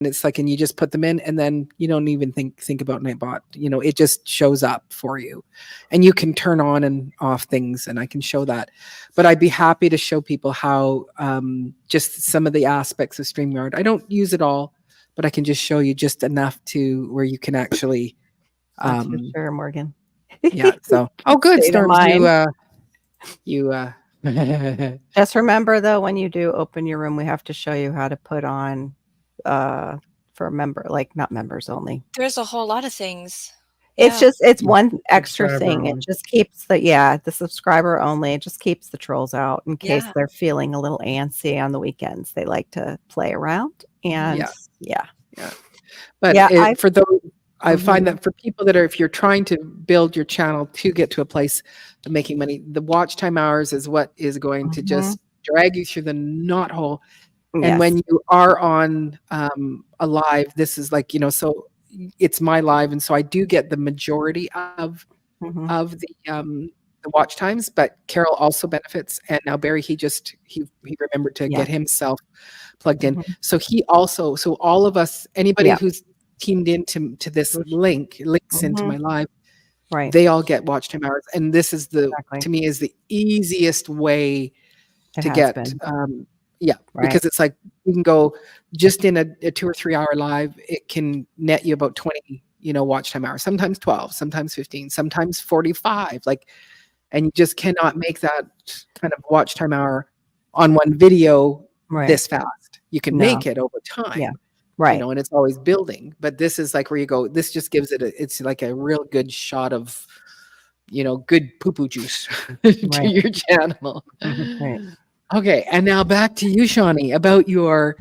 it's like, and you just put them in, and then you don't even think about Nightbot. It just shows up for you, and you can turn on and off things, and I can show that. But I'd be happy to show people how just some of the aspects of StreamYard. I don't use it all, but I can just show you just enough to where you can actually. That's for sure, Morgan. Yeah. So, good, Storms. You. Just remember though, when you do open your room, we have to show you how to put on for a member, like not members only. There's a whole lot of things. It's one extra thing. It just keeps the subscriber only. It just keeps the trolls out in case they're feeling a little antsy on the weekends. They like to play around and yeah. But for those, I find that for people that if you're trying to build your channel to get to a place of making money, the watch time hours is what is going to just drag you through the knothole. Yes. And when you are on a live, this is like, so it's my live. And so I do get the majority of the watch times, but Carol also benefits. And now Barry, he remembered to get himself plugged in. So he also, all of us, anybody who's teamed into this links into my live, right? They all get watch time hours. And this is to me is the easiest way to get, because it's like, you can go just in a 2 or 3 hour live, it can net you about 20, watch time hours, sometimes 12, sometimes 15, sometimes 45, and you just cannot make that kind of watch time hour on one video this fast. You can make it over time. Yeah. Right. And it's always building, but this is like where you go, this just gives it's like a real good shot of, good poo-poo juice to your channel. Right. Okay. And now back to you, Shawnee, about your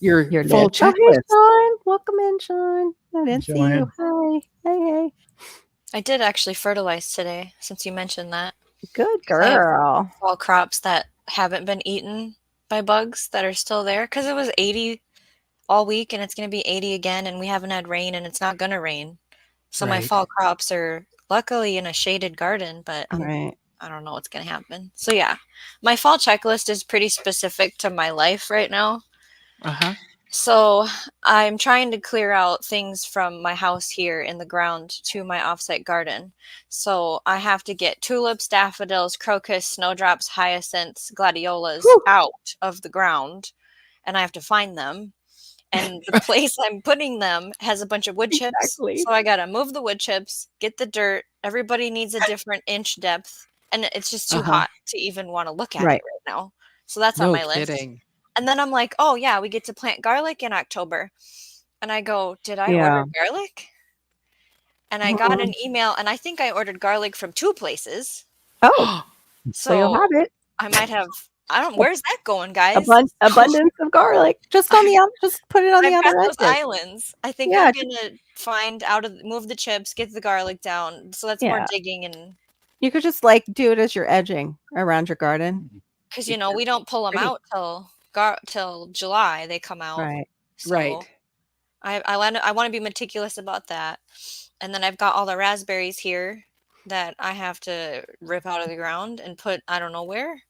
full checklist. Oh, hey, Sean. Welcome in, Sean. I didn't see you. Hi. Hey. I did actually fertilize today, since you mentioned that. Good girl. Fall crops that haven't been eaten by bugs that are still there, because it was 80 all week, and it's going to be 80 again, and we haven't had rain, and it's not going to rain. So my fall crops are luckily in a shaded garden, but I don't know what's going to happen. So yeah, my fall checklist is pretty specific to my life right now. So I'm trying to clear out things from my house here in the ground to my offsite garden. So I have to get tulips, daffodils, crocus, snowdrops, hyacinths, gladiolas out of the ground, and I have to find them. And the place I'm putting them has a bunch of wood chips. So I got to move the wood chips, get the dirt. Everybody needs a different inch depth. And it's just too hot to even want to look at it right now. So that's on my list. And then I'm like, oh, yeah, we get to plant garlic in October. And I go, did I order garlic? And I got an email, and I think I ordered garlic from 2 places. Oh, so you'll have it. I might have. Where's that going, guys? Abundance of garlic. Just put it on the other those islands. I think I'm gonna move the chips, get the garlic down. So that's more digging, and you could just do it as you're edging around your garden. Because we don't pull them out till July. They come out. Right. So I want to be meticulous about that. And then I've got all the raspberries here that I have to rip out of the ground and put I don't know where.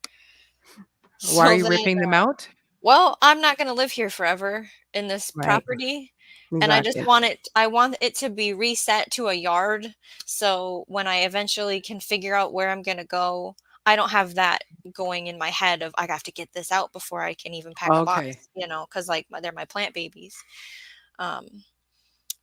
Why are you ripping them out? Well, I'm not going to live here forever in this property. Exactly. And I just want it to be reset to a yard. So when I eventually can figure out where I'm going to go, I don't have that going in my head of I have to get this out before I can even pack a box, because they're my plant babies.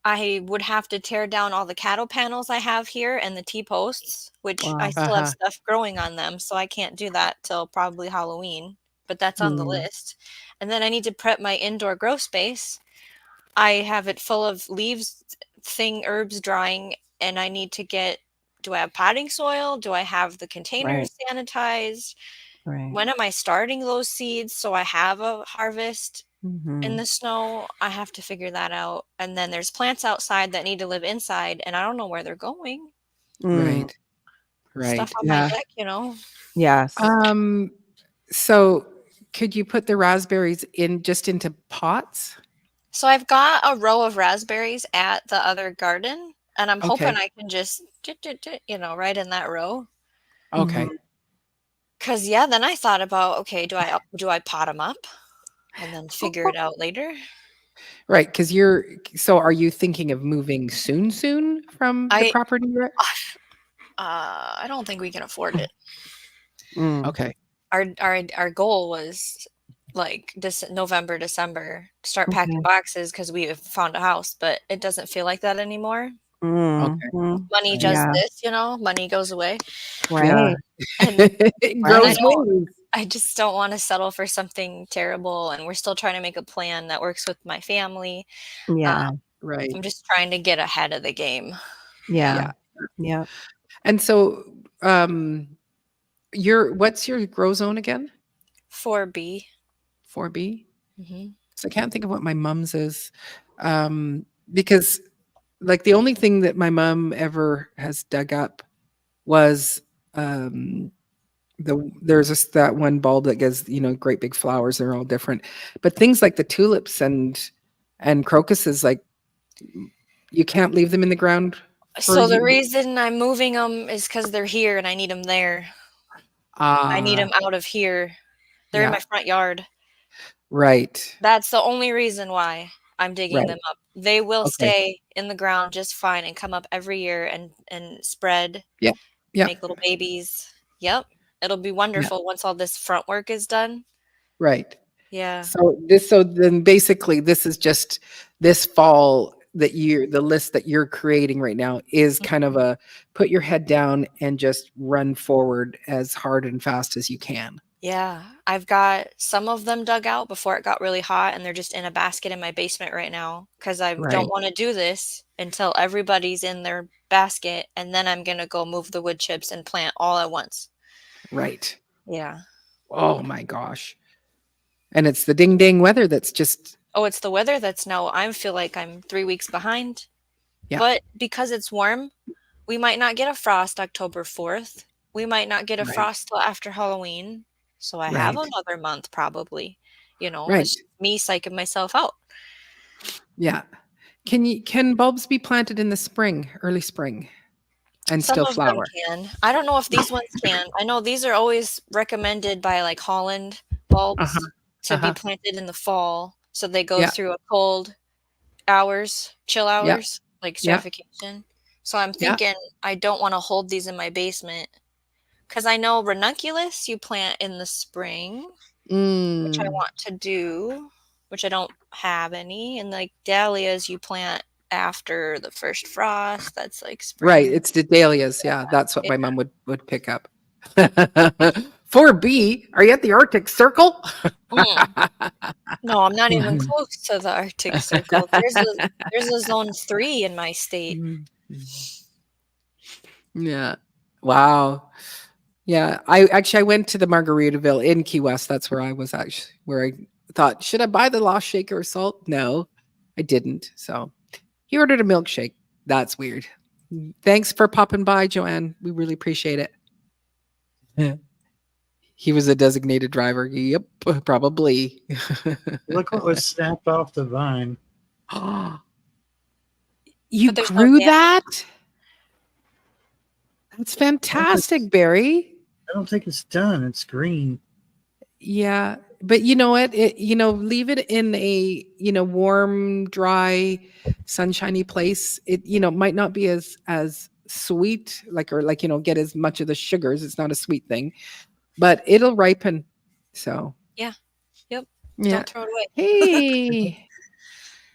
I would have to tear down all the cattle panels I have here and the T-posts, which I still have stuff growing on them. So I can't do that till probably Halloween, but that's on the list. And then I need to prep my indoor grow space. I have it full of leaves, herbs drying, and I need to do I have potting soil? Do I have the containers sanitized? Right. When am I starting those seeds so I have a harvest? In the snow, I have to figure that out. And then there's plants outside that need to live inside, and I don't know where they're going. Right. Stuff on my deck, Yes. So could you put the raspberries into pots? So I've got a row of raspberries at the other garden, and I'm hoping I can just, right in that row. Okay. Because then I thought about, do I pot them up? And then figure it out later. Right, because are you thinking of moving soon from the property you're at? I don't think we can afford it. Okay. Our goal was like November, December, start packing boxes because we have found a house, but it doesn't feel like that anymore. Okay. Money does this, money goes away. Right. And it grows wings. I just don't want to settle for something terrible, and we're still trying to make a plan that works with my family. Yeah. Right. I'm just trying to get ahead of the game. Yeah. Yeah. And so, what's your grow zone again? 4B. 4B? Mm-hmm. So I can't think of what my mom's is. Because like the only thing that my mom ever has dug up was there's that one bulb that gets, great big flowers. They're all different. But things like the tulips and crocuses, like you can't leave them in the ground. So the reason I'm moving them is because they're here and I need them there. I need them out of here. They're in my front yard. Right. That's the only reason why I'm digging them up. They will stay in the ground just fine and come up every year and spread. Yeah. Make little babies. Yep. It'll be wonderful once all this front work is done. Right. Yeah. So then basically this is just this fall the list that you're creating right now is kind of a put your head down and just run forward as hard and fast as you can. Yeah. I've got some of them dug out before it got really hot, and they're just in a basket in my basement right now because I don't want to do this until everybody's in their basket, and then I'm going to go move the wood chips and plant all at once. Right. Yeah. Oh my gosh. And it's the ding dang weather that's just... Oh, it's the weather that's now, I feel like I'm 3 weeks behind. Yeah. But because it's warm, we might not get a frost October 4th. We might not get a frost till after Halloween. So I have another month probably. It's just me psyching myself out. Yeah. Can bulbs be planted in the spring, early spring? And some still of flower? them can. I don't know if these ones can. I know these are always recommended by like Holland bulbs to be planted in the fall. So they go through a cold hours, chill hours, like stratification. So I'm thinking I don't want to hold these in my basement because I know ranunculus you plant in the spring, which I want to do, which I don't have any. And like dahlias you plant after the first frost. That's like spring. Right. It's the dahlias. Yeah. That's what my mom would pick up. 4B, are you at the Arctic Circle? No, I'm not even close to the Arctic Circle. There's a zone 3 in my state. Yeah. Wow. Yeah. I went to the Margaritaville in Key West. That's where I was actually, where I thought, should I buy the Lost Shaker of salt? No, I didn't. So he ordered a milkshake. That's weird. Thanks for popping by, Joanne. We really appreciate it. Yeah. He was a designated driver. Yep, probably. Look what was snapped off the vine. You grew that? That's fantastic, Barry. I don't think it's done. It's green. Yeah, but you know what? Leave it in a warm, dry, sunshiny place. It might not be as sweet, get as much of the sugars. It's not a sweet thing, but it'll ripen. So yeah, yep. Yeah. Don't throw it away. Hey,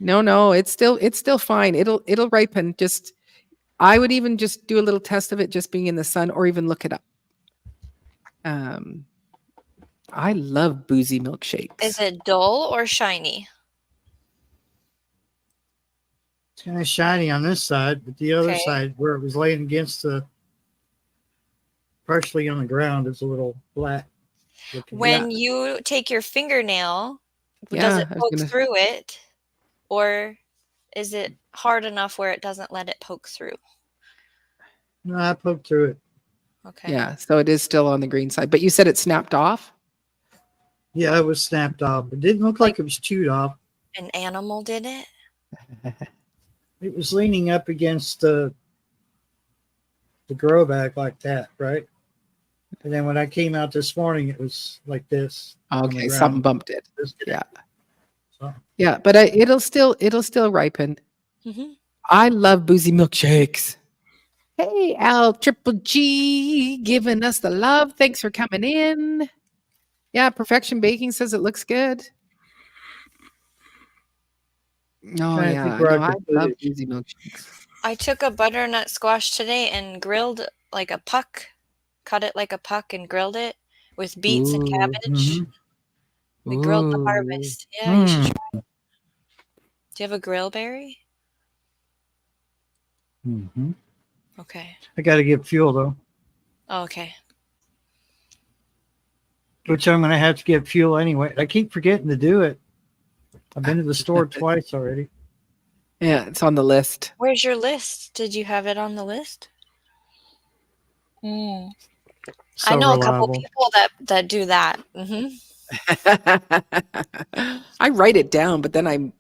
no, it's still fine. It'll ripen. I would even just do a little test of it just being in the sun, or even look it up. I love boozy milkshakes. Is it dull or shiny? It's kind of shiny on this side, but the other side where it was laying against partially on the ground is a little black. When you take your fingernail, does it poke through it, or is it hard enough where it doesn't let it poke through? No, I poked through it. Okay. Yeah, so it is still on the green side, but you said it snapped off? Yeah, it was snapped off. It didn't look like it was chewed off. An animal did it? It was leaning up against the grow bag like that, right? And then when I came out this morning, it was like this. Okay, something bumped it. Yeah. So Yeah, but it'll still ripen. Mm-hmm. I love boozy milkshakes. Hey, Al Triple G giving us the love. Thanks for coming in. Yeah, Perfection Baking says it looks good. Oh, yeah. No, I love boozy milkshakes. I took a butternut squash today and grilled like a puck, cut it like a puck and grilled it with beets and cabbage. We grilled the harvest. Yeah, you should try. Do you have a grill berry? Mm-hmm. Okay. I got to get fuel though. Oh, okay. Which I'm going to have to get fuel anyway. I keep forgetting to do it. I've been to the store twice already. Yeah, it's on the list. Where's your list? Did you have it on the list? Mm. So I know reliable. a couple people that do that. Mm-hmm. I write it down, but then I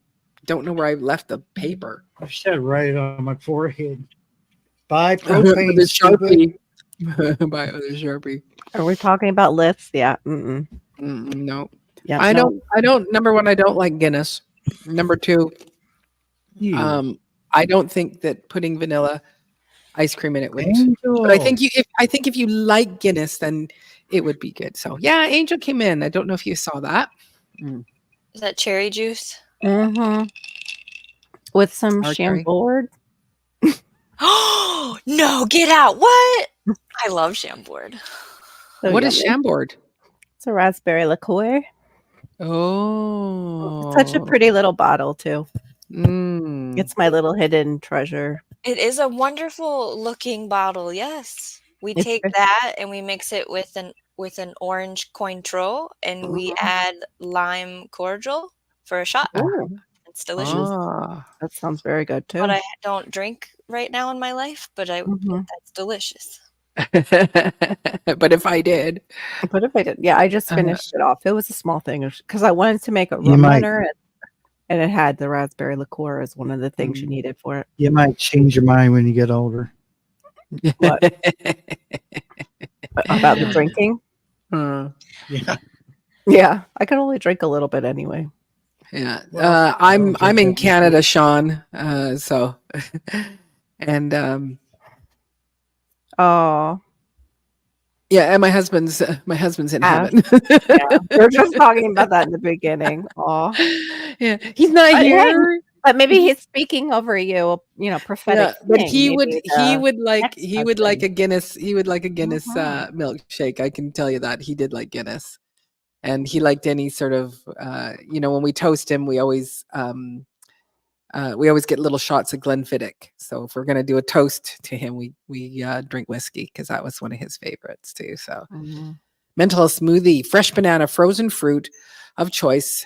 don't know where I left the paper. I should have write it on my forehead. Buy propane. The Sharpie. Buy other Sharpie. Are we talking about lists? Yeah. No. Yeah. I don't. Number one, I don't like Guinness. Number two, I don't think that putting vanilla ice cream in it would. But I think if you like Guinness, then it would be good. So yeah, Angel came in. I don't know if you saw that. Is that cherry juice? Mm-hmm. With some Chambord. Oh no! Get out! What? I love Chambord. What is Chambord? It's a raspberry liqueur. Oh, it's such a pretty little bottle too. Mm. It's my little hidden treasure. It is a wonderful looking bottle. Yes, we take that and we mix it with an orange Cointreau and we add lime cordial for a shot. Ooh. It's delicious. That sounds very good too. But I don't drink right now in my life, but that's delicious. But if I did, yeah, I just finished it off. It was a small thing because I wanted to make a rum runner, and it had the raspberry liqueur as one of the things you needed for it. You might change your mind when you get older. What? About the drinking? Yeah. I can only drink a little bit anyway. Yeah, I'm in Canada, Sean. So, and oh, yeah, and my husband's in heaven. Yeah, we were just talking about that in the beginning. Oh, yeah, he's not here, but maybe he's speaking over you. Prophetic. Yeah, but he would like a Guinness. He would like a Guinness milkshake. I can tell you that he did like Guinness. And he liked any sort of, when we toast him, we always get little shots of Glenfiddich. So if we're going to do a toast to him, we drink whiskey because that was one of his favorites too. So mental smoothie, fresh banana, frozen fruit of choice,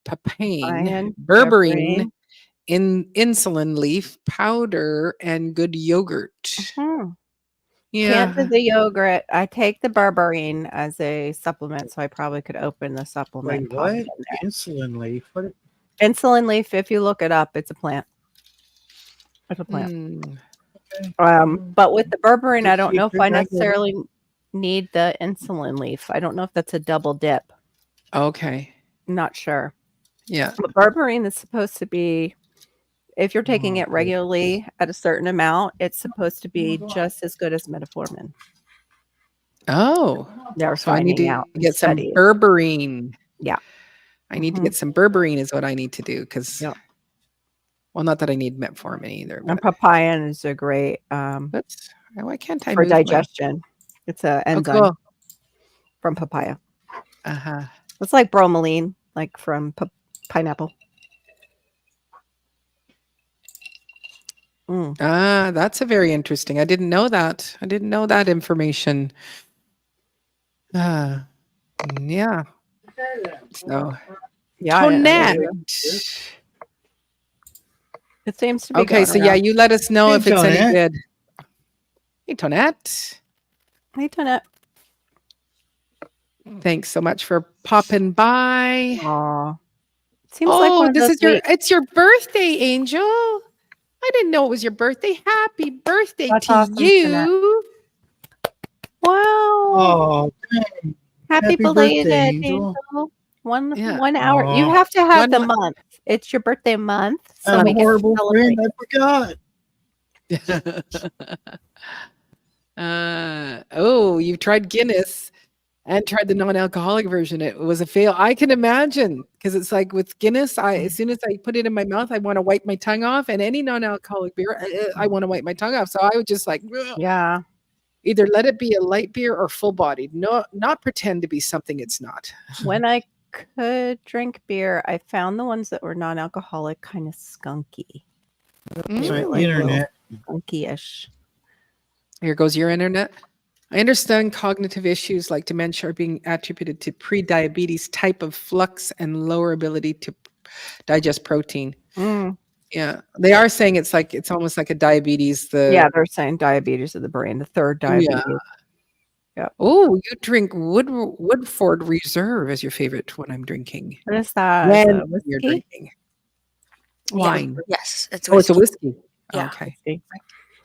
papain, berberine, insulin leaf, powder, and good yogurt. Yeah. Can't do the yogurt. I take the berberine as a supplement, so I probably could open the supplement. Wait, what? Insulin leaf? What? Insulin leaf, if you look it up, it's a plant. It's a plant. Okay. But with the berberine, I don't know if I necessarily need the insulin leaf. I don't know if that's a double dip. Okay. Not sure. Yeah. But berberine is supposed to be, if you're taking it regularly at a certain amount, it's supposed to be just as good as metformin. Oh. They're so I need to get some berberine. Yeah. I need to get some berberine is what I need to do because, well, not that I need metformin either. And papaya is a great why can't I for digestion. It's an enzyme from papaya. It's like bromelain, like from pineapple. That's a very interesting. I didn't know that. I didn't know that information. Yeah. So, Tonette. It seems to be okay. So yeah, you let us know if it's any good. Hey, Tonette. Hey, Tonette. Thanks so much for popping by. Aw. Seems like it's your birthday, Angel. I didn't know it was your birthday. Happy birthday to you. Tonette. Wow. Oh, Happy belated, Angel. 1 Yeah. 1 hour. You have to have the 1 month. It's your birthday month, so I'm we a can horrible friend. celebrate. I forgot. Oh, you've tried Guinness and tried the non-alcoholic version. It was a fail. I can imagine because it's like with Guinness, as soon as I put it in my mouth, I want to wipe my tongue off, and any non-alcoholic beer, I want to wipe my tongue off. So I would just like Yeah. either let it be a light beer or full-bodied. No, not pretend to be something it's not. When I could drink beer, I found the ones that were non-alcoholic kind of skunky. They So were like a little internet. skunky-ish. Here goes your internet. I understand cognitive issues like dementia are being attributed to pre-diabetes type of flux and lower ability to digest protein. Mm. Yeah, they are saying it's almost like a diabetes. Yeah, they're saying diabetes of the brain, the third diabetes. Yeah. Oh, you drink Woodford Reserve as your favorite when I'm drinking. What is that? When Is that you're whiskey? drinking wine. Yes, it's Oh, it's a whiskey. whiskey. Yeah. Okay.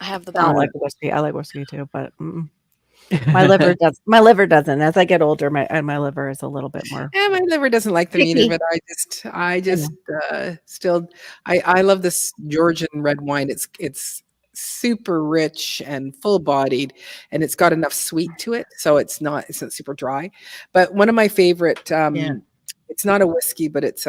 I have the I don't bottle. like whiskey. I like whiskey too, but my liver does. My liver doesn't. As I get older, my liver is a little bit more. Yeah, my liver doesn't like them either, Picky. but I just still I love this Georgian red wine. It's super rich and full bodied, and it's got enough sweet to it, so it's not super dry. But one of my favorite, it's not a whiskey, but it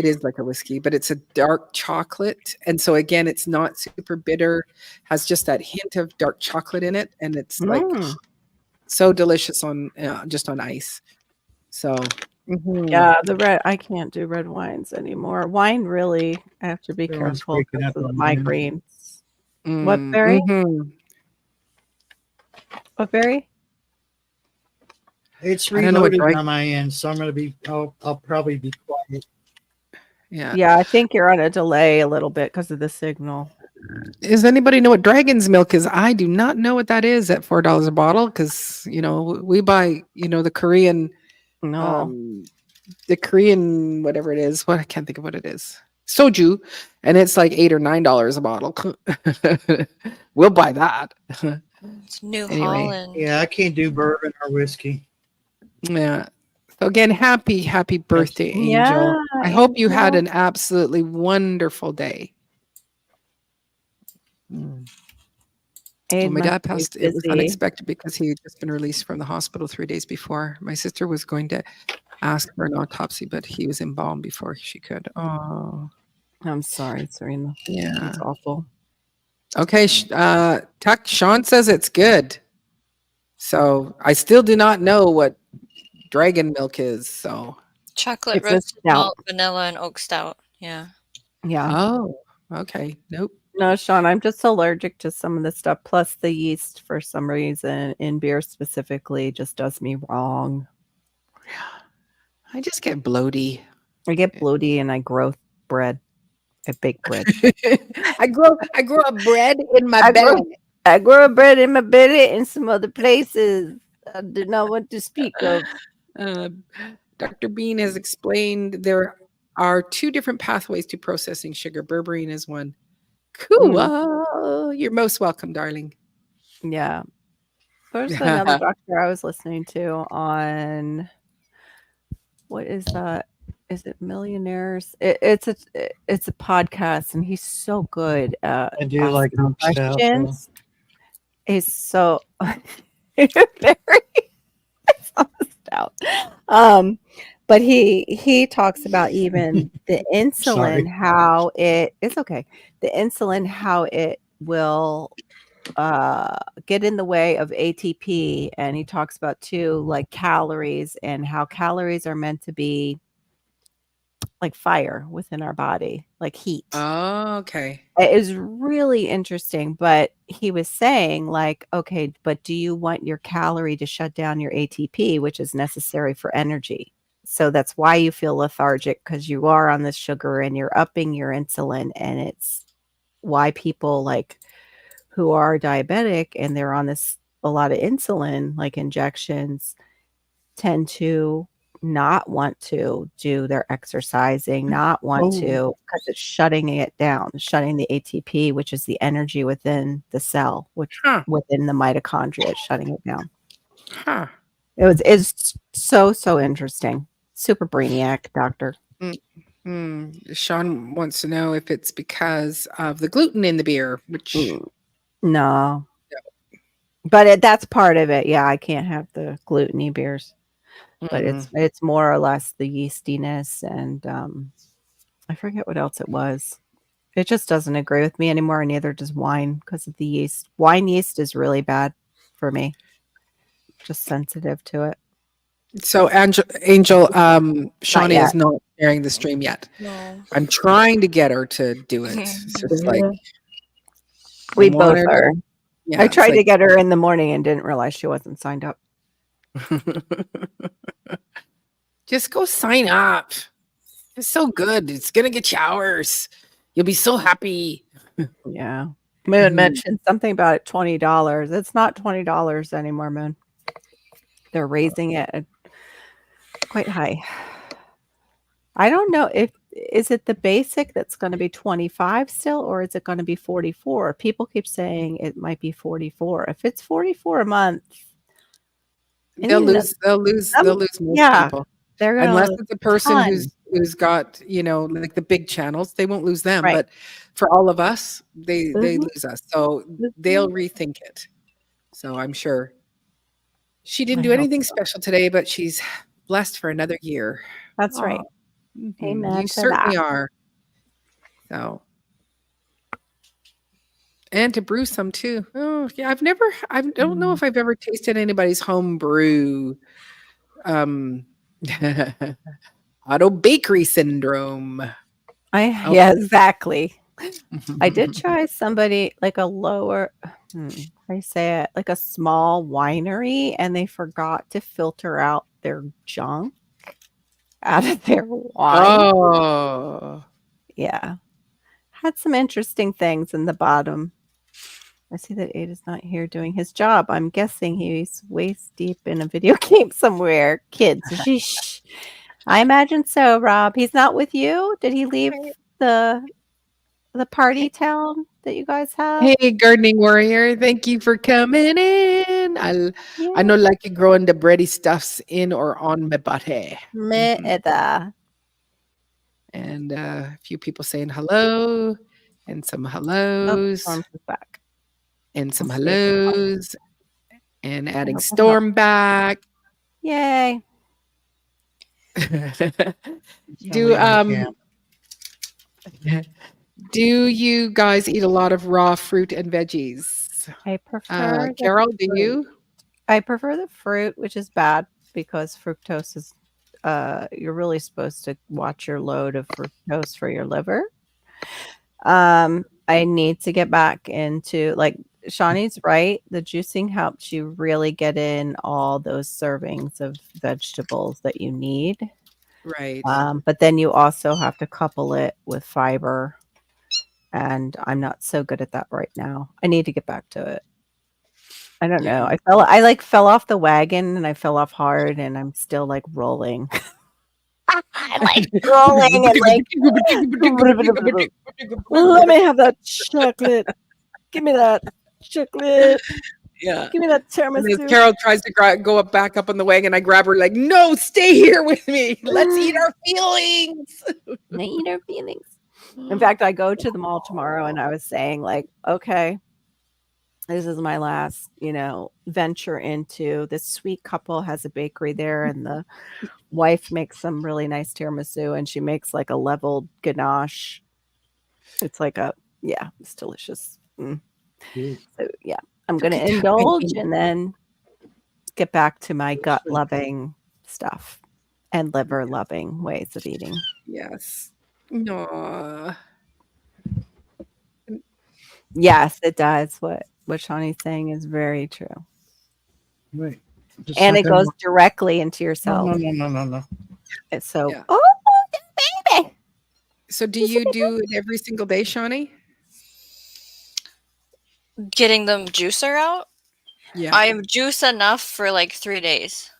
is like a whiskey, but it's a dark chocolate, and so again, it's not super bitter, has just that hint of dark chocolate in it, and it's like so delicious on just on ice. So Yeah, the red. I can't do red wines anymore. Wine really, I have to be Everyone's careful waking because up of the on migraines. What berry? What berry? It's I don't know what reloading drink- on my end, so I'm gonna be. I'll probably be quiet. Yeah, I think you're on a delay a little bit because of the signal. Does anybody know what dragon's milk is? I do not know what that is at $4 a bottle because we buy the Korean No. the Korean whatever it is. What I can't think of what it is. Soju, and it's like $8 or $9 a bottle. We'll buy that. It's New Anyway. Holland. Yeah, I can't do bourbon or whiskey. Yeah. So again, happy birthday, Angel. Yeah, I hope you had Angel. an absolutely wonderful day. Well, my dad passed. It was unexpected because he had just been released from the hospital 3 days before. My sister was going to ask for an autopsy, but he was embalmed before she could. Oh, I'm sorry, Serena. yeah. That's awful. Okay. Tuck, Sean says it's good. So I still do not know what dragon milk is. So Chocolate, It's a roasted stout. malt, vanilla, and oak stout. Yeah. Yeah. oh, okay. Nope. No, Sean, I'm just allergic to some of the stuff. Plus, the yeast, for some reason, in beer specifically, just does me wrong. I just get bloaty. I get bloaty and I grow bread. I bake bread. I grow a bread in my belly. I grow bread in my belly and some other places. I do not want to speak of. Dr. Bean has explained there are 2 different pathways to processing sugar. Berberine is one. Cool. You're most welcome, darling. Yeah. There's another doctor I was listening to on, what is that? Is it Millionaires? It's a podcast, and he's so good at I do like questions. He's so very stout. But he talks about even the insulin, how it's okay. The insulin, how it will get in the way of ATP, and he talks about too, like calories, and how calories are meant to be like fire within our body, like heat. Oh, okay. It is really interesting, but he was saying like, okay, but do you want your calorie to shut down your ATP, which is necessary for energy? So that's why you feel lethargic, because you are on this sugar and you're upping your insulin. And it's why people like who are diabetic and they're on this a lot of insulin, like injections, tend to not want to do their exercising, not want to, because it's shutting it down, shutting the ATP, which is the energy within the cell, which within the mitochondria, it's shutting it down. It's so interesting. Super brainiac doctor. Sean wants to know if it's because of the gluten in the beer, which no. But that's part of it. Yeah, I can't have the gluten-y beers. But it's more or less the yeastiness, and I forget what else it was. It just doesn't agree with me anymore, and neither does wine because of the yeast. Wine yeast is really bad for me. Just sensitive to it. So Angel, Shawnee is not sharing the stream yet. No. I'm trying to get her to do it. It's just like we both are. Yeah, I tried to get her in the morning and didn't realize she wasn't signed up. Just go sign up. It's so good. It's gonna get you hours. You'll be so happy. Yeah. Moon mentioned something about it, $20. It's not $20 anymore, Moon. They're raising it quite high. I don't know is it the basic that's going to be 25 still, or is it going to be 44? People keep saying it might be 44. If it's 44 a month, they'll lose most people. They're unless it's a person who's got, like the big channels, they won't lose them. Right. But for all of us, they lose us. So they'll rethink it. So I'm sure she didn't do anything special today, but she's blessed for another year. That's right. Amen. You certainly are. So, and to brew some too. Oh yeah, I don't know if I've ever tasted anybody's home brew. Auto bakery syndrome. Yeah, exactly. I did try somebody like a lower, I say it, like a small winery, and they forgot to filter out their junk out of their wine. Oh, yeah. Had some interesting things in the bottom. I see that Ada's not here doing his job. I'm guessing he's waist deep in a video game somewhere. Kids. Sheesh. I imagine so, Rob. He's not with you? Did he leave the party town that you guys have? Hey, gardening warrior. Thank you for coming in. I know like you growing the bready stuffs in or on my body. And a few people saying hello and some hellos. Storm is back. And some hellos. And adding Storm back. Yay. Do you guys eat a lot of raw fruit and veggies? I prefer Carol, do you? I prefer the fruit, which is bad because fructose is you're really supposed to watch your load of fructose for your liver. I need to get back into, like Shawnee's right, the juicing helps you really get in all those servings of vegetables that you need. Right. But then you also have to couple it with fiber. And I'm not so good at that right now. I need to get back to it. I don't know. I fell off the wagon, and I fell off hard, and I'm still like rolling. I like rolling and like let me have that chocolate. Give me that chocolate. Yeah. Give me that tiramisu. Carol tries to go back up on the wagon. I grab her like, no, stay here with me. Let's eat our feelings. Eat our feelings. In fact, I go to the mall tomorrow, and I was saying like, okay, this is my last, venture into this. Sweet couple has a bakery there, and the wife makes some really nice tiramisu, and she makes like a leveled ganache. It's like it's delicious. So yeah, I'm going to indulge and then get back to my gut loving stuff and liver loving ways of eating. Yes. No. Yes, it does. What Shawnee's saying is very true. Right. And it goes directly into your cells. No. It's so, baby. So do you do it every single day, Shawnee? Getting the juicer out? Yeah. I juice enough for like 3 days.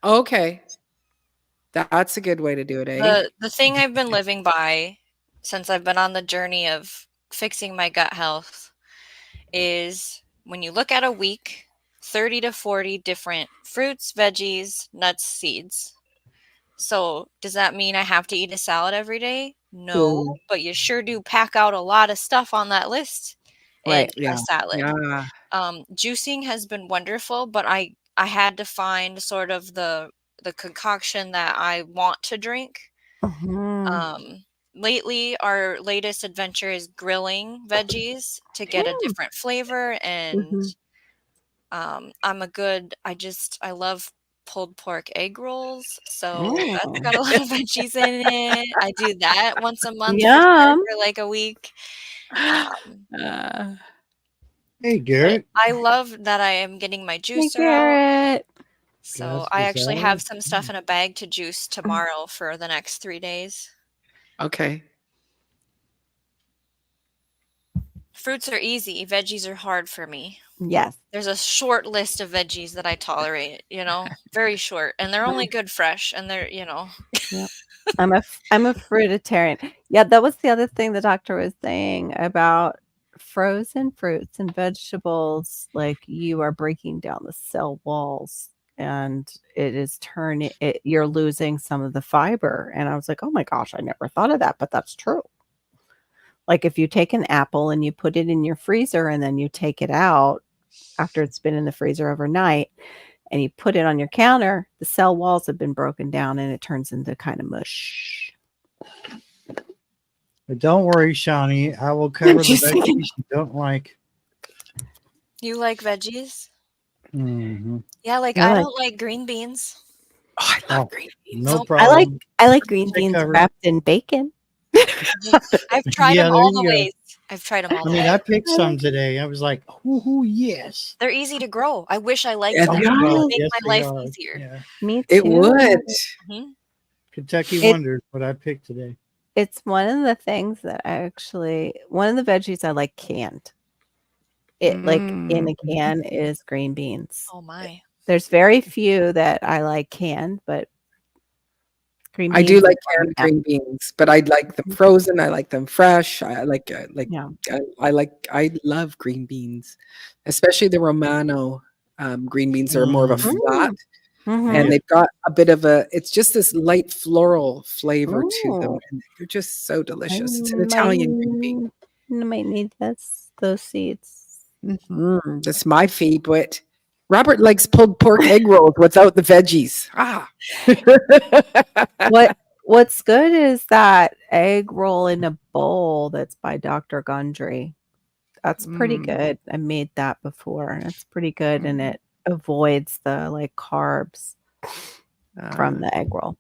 Okay. That's a good way to do it, eh? The thing I've been living by since I've been on the journey of fixing my gut health is when you look at a week, 30 to 40 different fruits, veggies, nuts, seeds. So does that mean I have to eat a salad every day? No, but you sure do pack out a lot of stuff on that list in Right. a salad. Yeah. Juicing has been wonderful, but I had to find sort of the concoction that I want to drink. Lately, our latest adventure is grilling veggies to get a different flavor, and I love pulled pork egg rolls, so that's got a lot of veggies in it. I do that once a month for sure, for like a week. Hey, Garrett. I love that I am getting my juicer out. So I actually have some stuff in a bag to juice tomorrow for the next 3 days. Okay. Fruits are easy. Veggies are hard for me. Yes. There's a short list of veggies that I tolerate, very short. And they're only good fresh. And they're, Yep. I'm a fruitarian. Yeah, that was the other thing the doctor was saying about frozen fruits and vegetables. Like, you are breaking down the cell walls and it is you're losing some of the fiber. And I was like, oh my gosh, I never thought of that, but that's true. Like, if you take an apple and you put it in your freezer and then you take it out after it's been in the freezer overnight and you put it on your counter, the cell walls have been broken down and it turns into kind of mush. But don't worry, Shawnee. I will cover the veggies you don't like. You like veggies? Mm-hmm. Yeah, I don't like green beans. Oh, I love green beans. No problem. I like green beans wrapped in bacon. I've tried them all the ways. I've tried them all. I picked some today. I was like, "Ooh, yes." They're easy to grow. I wish I liked them. They make my life easier. Yeah. Me too. It would. Mm-hmm. Kentucky Wonder is what I picked today. It's one of the things that one of the veggies I like canned. Like in a can is green beans. Oh my. There's very few that I like canned, but green beans. I do like canned green beans, but I like them frozen. I like them fresh. I love green beans, especially the Romano green beans are more of a flat, and they've got a bit of it's just this light floral flavor to them, and they're just so delicious. It's an Italian green bean. I might need those seeds. That's my favorite. Robert likes pulled pork egg rolls without the veggies. What's good is that egg roll in a bowl that's by Dr. Gundry. That's pretty good. I made that before, and it's pretty good, and it avoids the carbs from the egg roll.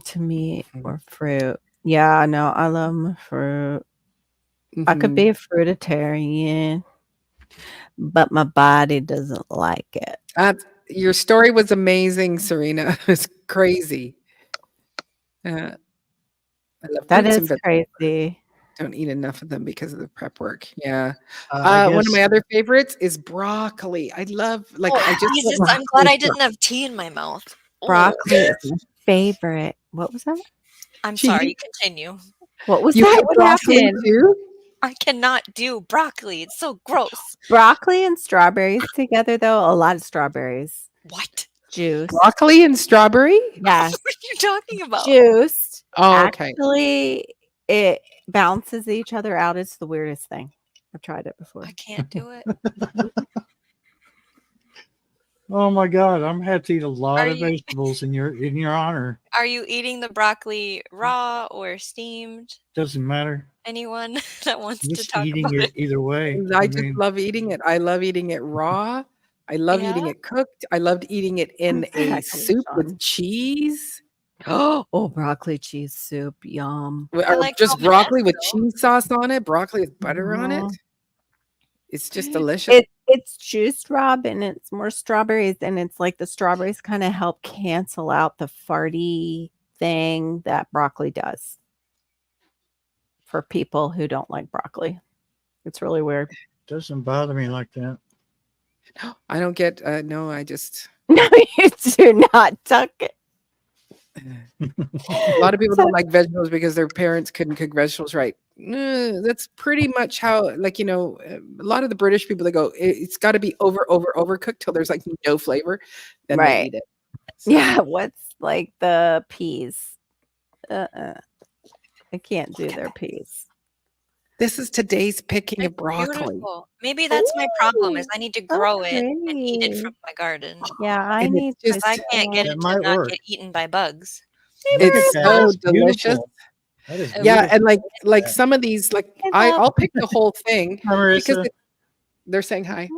To me, or fruit. Yeah, no, I love my fruit. I could be a fruitarian, but my body doesn't like it. Your story was amazing, Serena. It's crazy. I love that is crazy. Don't eat enough of them because of the prep work. Yeah. One of my other favorites is broccoli. I love I'm glad I didn't have tea in my mouth. Broccoli is my favorite. What was that? I'm sorry. Continue. What was that? What happened? Too? I cannot do broccoli. It's so gross. Broccoli and strawberries together, though. A lot of strawberries. What? Juice. Broccoli and strawberry? Yeah. What are you talking about? Juiced. Oh, okay. Actually, it balances each other out. It's the weirdest thing. I've tried it before. I can't do it. Oh my God, I'm gonna have to eat a lot of vegetables in your honor. Are you eating the broccoli raw or steamed? Doesn't matter. Anyone that wants Just to talk eating about it either way. I just love eating it. I love eating it raw. I love eating it cooked. I loved eating it in a soup with cheese. Oh, broccoli cheese soup. Yum. Or like just broccoli with cheese sauce on it, broccoli with butter on it. It's just delicious. It's juiced, Rob, and it's more strawberries, and it's like the strawberries kind of help cancel out the farty thing that broccoli does for people who don't like broccoli. It's really weird. Doesn't bother me like that. I don't get no, I just no, you do not tuck it. A lot of people don't like vegetables because their parents couldn't cook vegetables right. That's pretty much how, a lot of the British people, they go, it's got to be overcooked till there's no flavor. Then they eat it. Yeah, what's like the peas? I can't do their peas. This is today's picking of It's broccoli. beautiful. Maybe that's my problem is Ooh, I need to so grow it and eat it pretty. from my garden. Yeah, I And need it's to. Because I can't get That it to might not work. get eaten by bugs. Look It's at that. so That's delicious. beautiful. That is It Yeah, beautiful. and like that. some of these, like Hey, Bob. I'll pick the whole thing Hi, because Marissa. they're saying hi.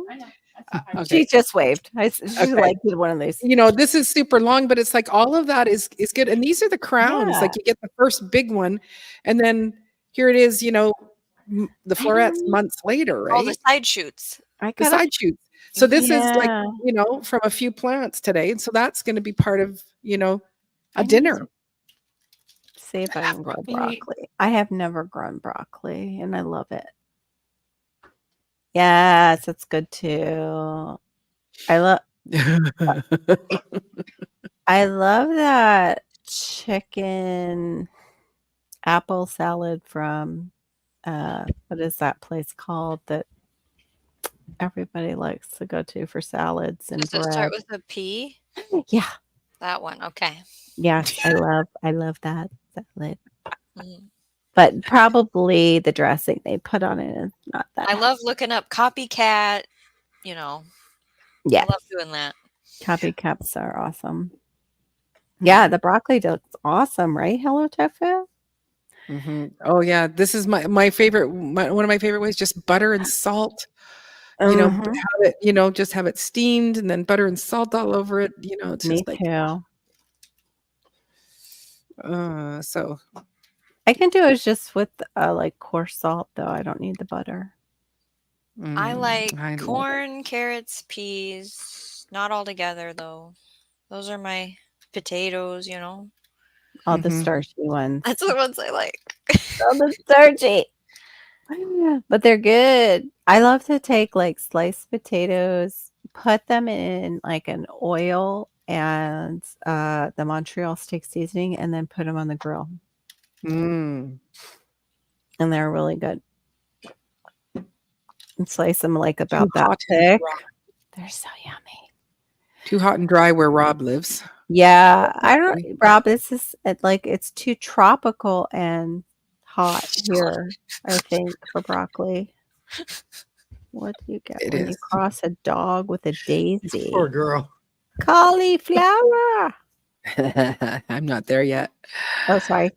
She Okay. just waved. She Okay. like did one of those. This is super long, but it's like all of that is good. And these are the crowns. Yeah. Like you get the first big one, and then here it is. The florets months later, All the right? side shoots. I The gotta. side shoots. So this is like Yeah. from a few plants today, and so that's going to be part of a I need dinner. See if I can grow broccoli. I have never grown broccoli, and I love it. Yes, it's good too. I love that chicken apple salad from what is that place called that everybody likes to go to for salads and Does it bread? start with a P? Yeah. That one. Okay. Yes, I love that salad. Mhm. But probably the dressing they put on it is not that. I love looking up copycat. I Yes. love doing that. Copycats are awesome. Yeah, the broccoli looks awesome, right? Hello Tofu. Oh yeah, this is my favorite. One of my favorite ways, just butter and salt. Have it. Just have it steamed and then butter and salt all over it. It's Me just like too. so. I can do it just with like coarse salt though. I don't need the butter. I like I love it. corn, carrots, peas. Not all together though. Those are my potatoes. All the starchy ones. That's the ones I like. All the starchy. But they're good. I love to take like sliced potatoes, put them in like an oil and the Montreal steak seasoning, and then put them on the grill. Mm. And they're really good. And slice them like about Too that hot and thick. dry. They're so yummy. Too hot and dry where Rob lives. Yeah, I don't, Rob. This is it's too tropical and hot here. I think for broccoli. What do you get when you cross a dog with a daisy? Poor girl. Cauliflower. I'm not there yet. Oh, sorry.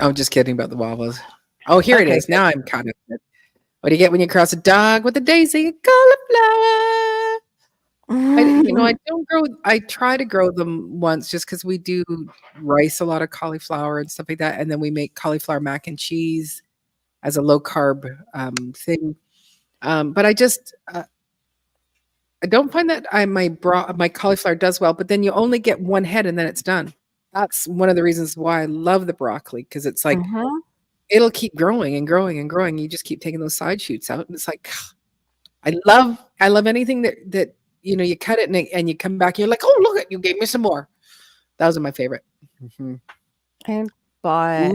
I'm just kidding about the waffles. Oh, here it is. Now I'm kind of. What do you get when you cross a dog with a daisy? Cauliflower. I don't grow. I try to grow them once, just because we do rice a lot of cauliflower and stuff like that, and then we make cauliflower mac and cheese as a low carb thing. But I just I don't find that my cauliflower does well. But then you only get one head, and then it's done. That's one of the reasons why I love the broccoli, because it's like it'll keep growing and growing and growing. You just keep taking those side shoots out, and it's like I love anything that you cut it and you come back and you're like, oh, look at, you gave me some more. Those are my favorite. But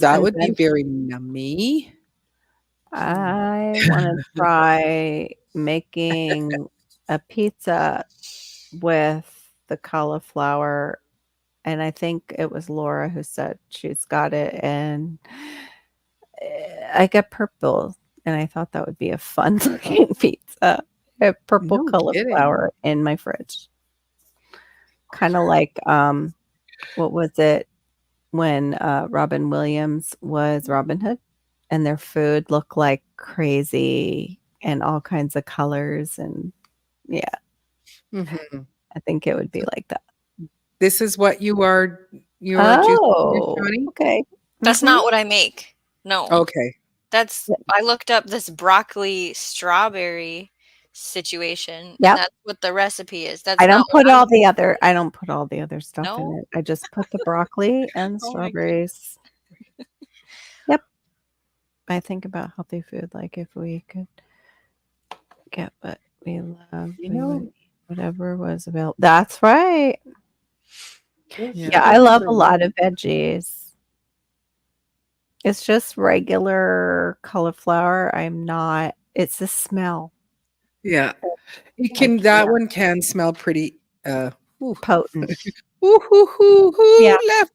that would be very yummy. I want to try making a pizza with the cauliflower, and I think it was Laura who said she's got it, and I got purple, and I thought that would be a fun looking pizza. I have purple cauliflower in my fridge. Kind of like what was it when Robin Williams was Robin Hood, and their food looked like crazy and all kinds of colors, and I think it would be like that. This is what you are. Okay. That's not what I make. No. Okay. I looked up this broccoli strawberry situation. Yep. And that's what the recipe is. I don't put all the other stuff in it. I just put the broccoli and strawberries. Yep. I think about healthy food, like if we could get what we love, whatever was available. That's right. Yeah, I love a lot of veggies. It's just regular cauliflower. It's the smell. Yeah. That one can smell pretty potent. Who Yeah. left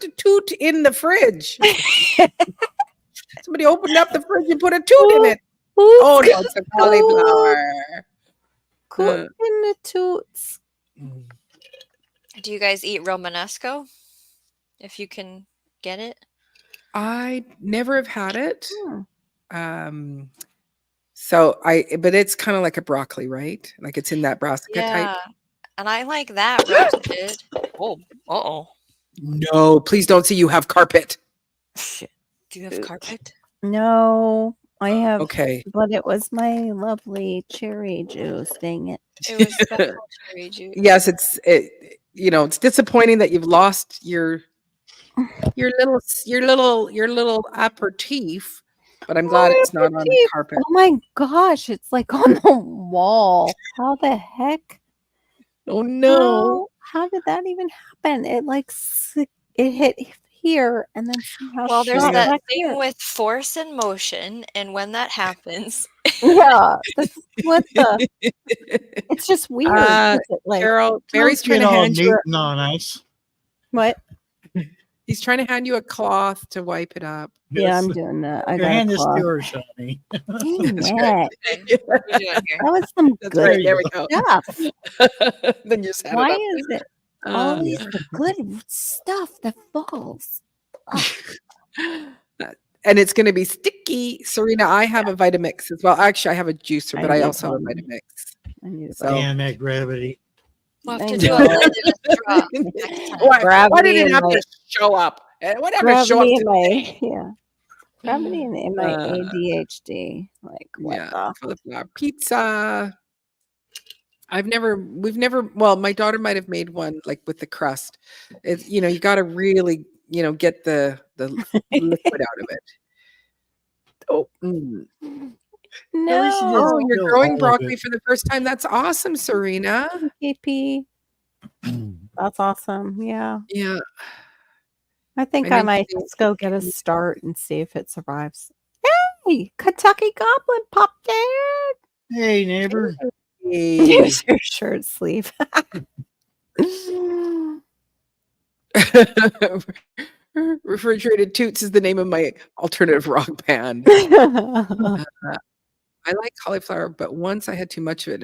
a toot in the fridge? Somebody opened up the fridge and put a toot in it. Oh no, it's a cauliflower. Coot in the toots. Do you guys eat Romanesco? If you can get it. I never have had it. But it's kind of like a broccoli, right? Like it's in that brassica type. And I like that roasted. Oh. No, please don't say you have carpet. Shit. Do you have carpet? No, I have. Okay. But it was my lovely cherry juice. Dang it. It was special cherry juice. Yes, it's disappointing that you've lost your little aperitif, but I'm glad it's not on the carpet. Oh my gosh, it's like on the wall. How the heck? Oh no. How did that even happen? It hit here and then somehow. Well, there's that thing with force and motion, and when that happens, yeah, it's just weird. Carol, Barry's trying to hand you on ice. What? He's trying to hand you a cloth to wipe it up. Yeah, I'm doing that. I got hand a this cloth. to her, Shawnee. That was some good Right, there we go. stuff. Then you just Why is it always yeah. the good stuff that falls? And it's going to be sticky. Serena, I have a Vitamix as well. Actually, I have a juicer, but I also have a Vitamix. I need a Damn that gravity. we'll have to do a lid and a straw next time. Why did it have to show up? Whatever show up today. Gravity in my ADHD. Like what the? Cauliflower pizza. We've never, well, my daughter might have made one like with the crust. You got to really, get the liquid out of it. Oh, No. Oh, you're growing broccoli for the first time. That's awesome, Serena. KP. That's awesome. Yeah. Yeah. I think I might just go get a start and see if it survives. Hey, Kentucky Goblin popped in. Hey, neighbor. Use your shirt sleeve. Refrigerated Toots is the name of my alternative rock band. I like cauliflower, but once I had too much of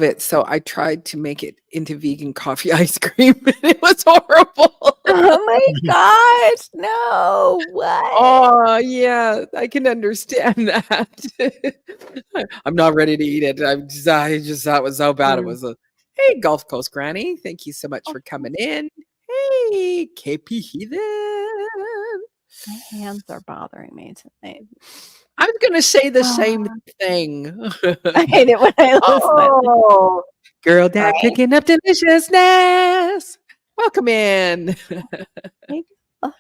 it. So I tried to make it into vegan coffee ice cream, and it was horrible. Oh my gosh, no. What? Oh yeah, I can understand that. I'm not ready to eat it. I just thought it was so bad. It was hey, Gulf Coast Granny, thank you so much for coming in. Hey, KP Heathen. My hands are bothering me tonight. I was going to say the same thing. I hate it when I listen. Girl Dad cooking up deliciousness. Welcome in.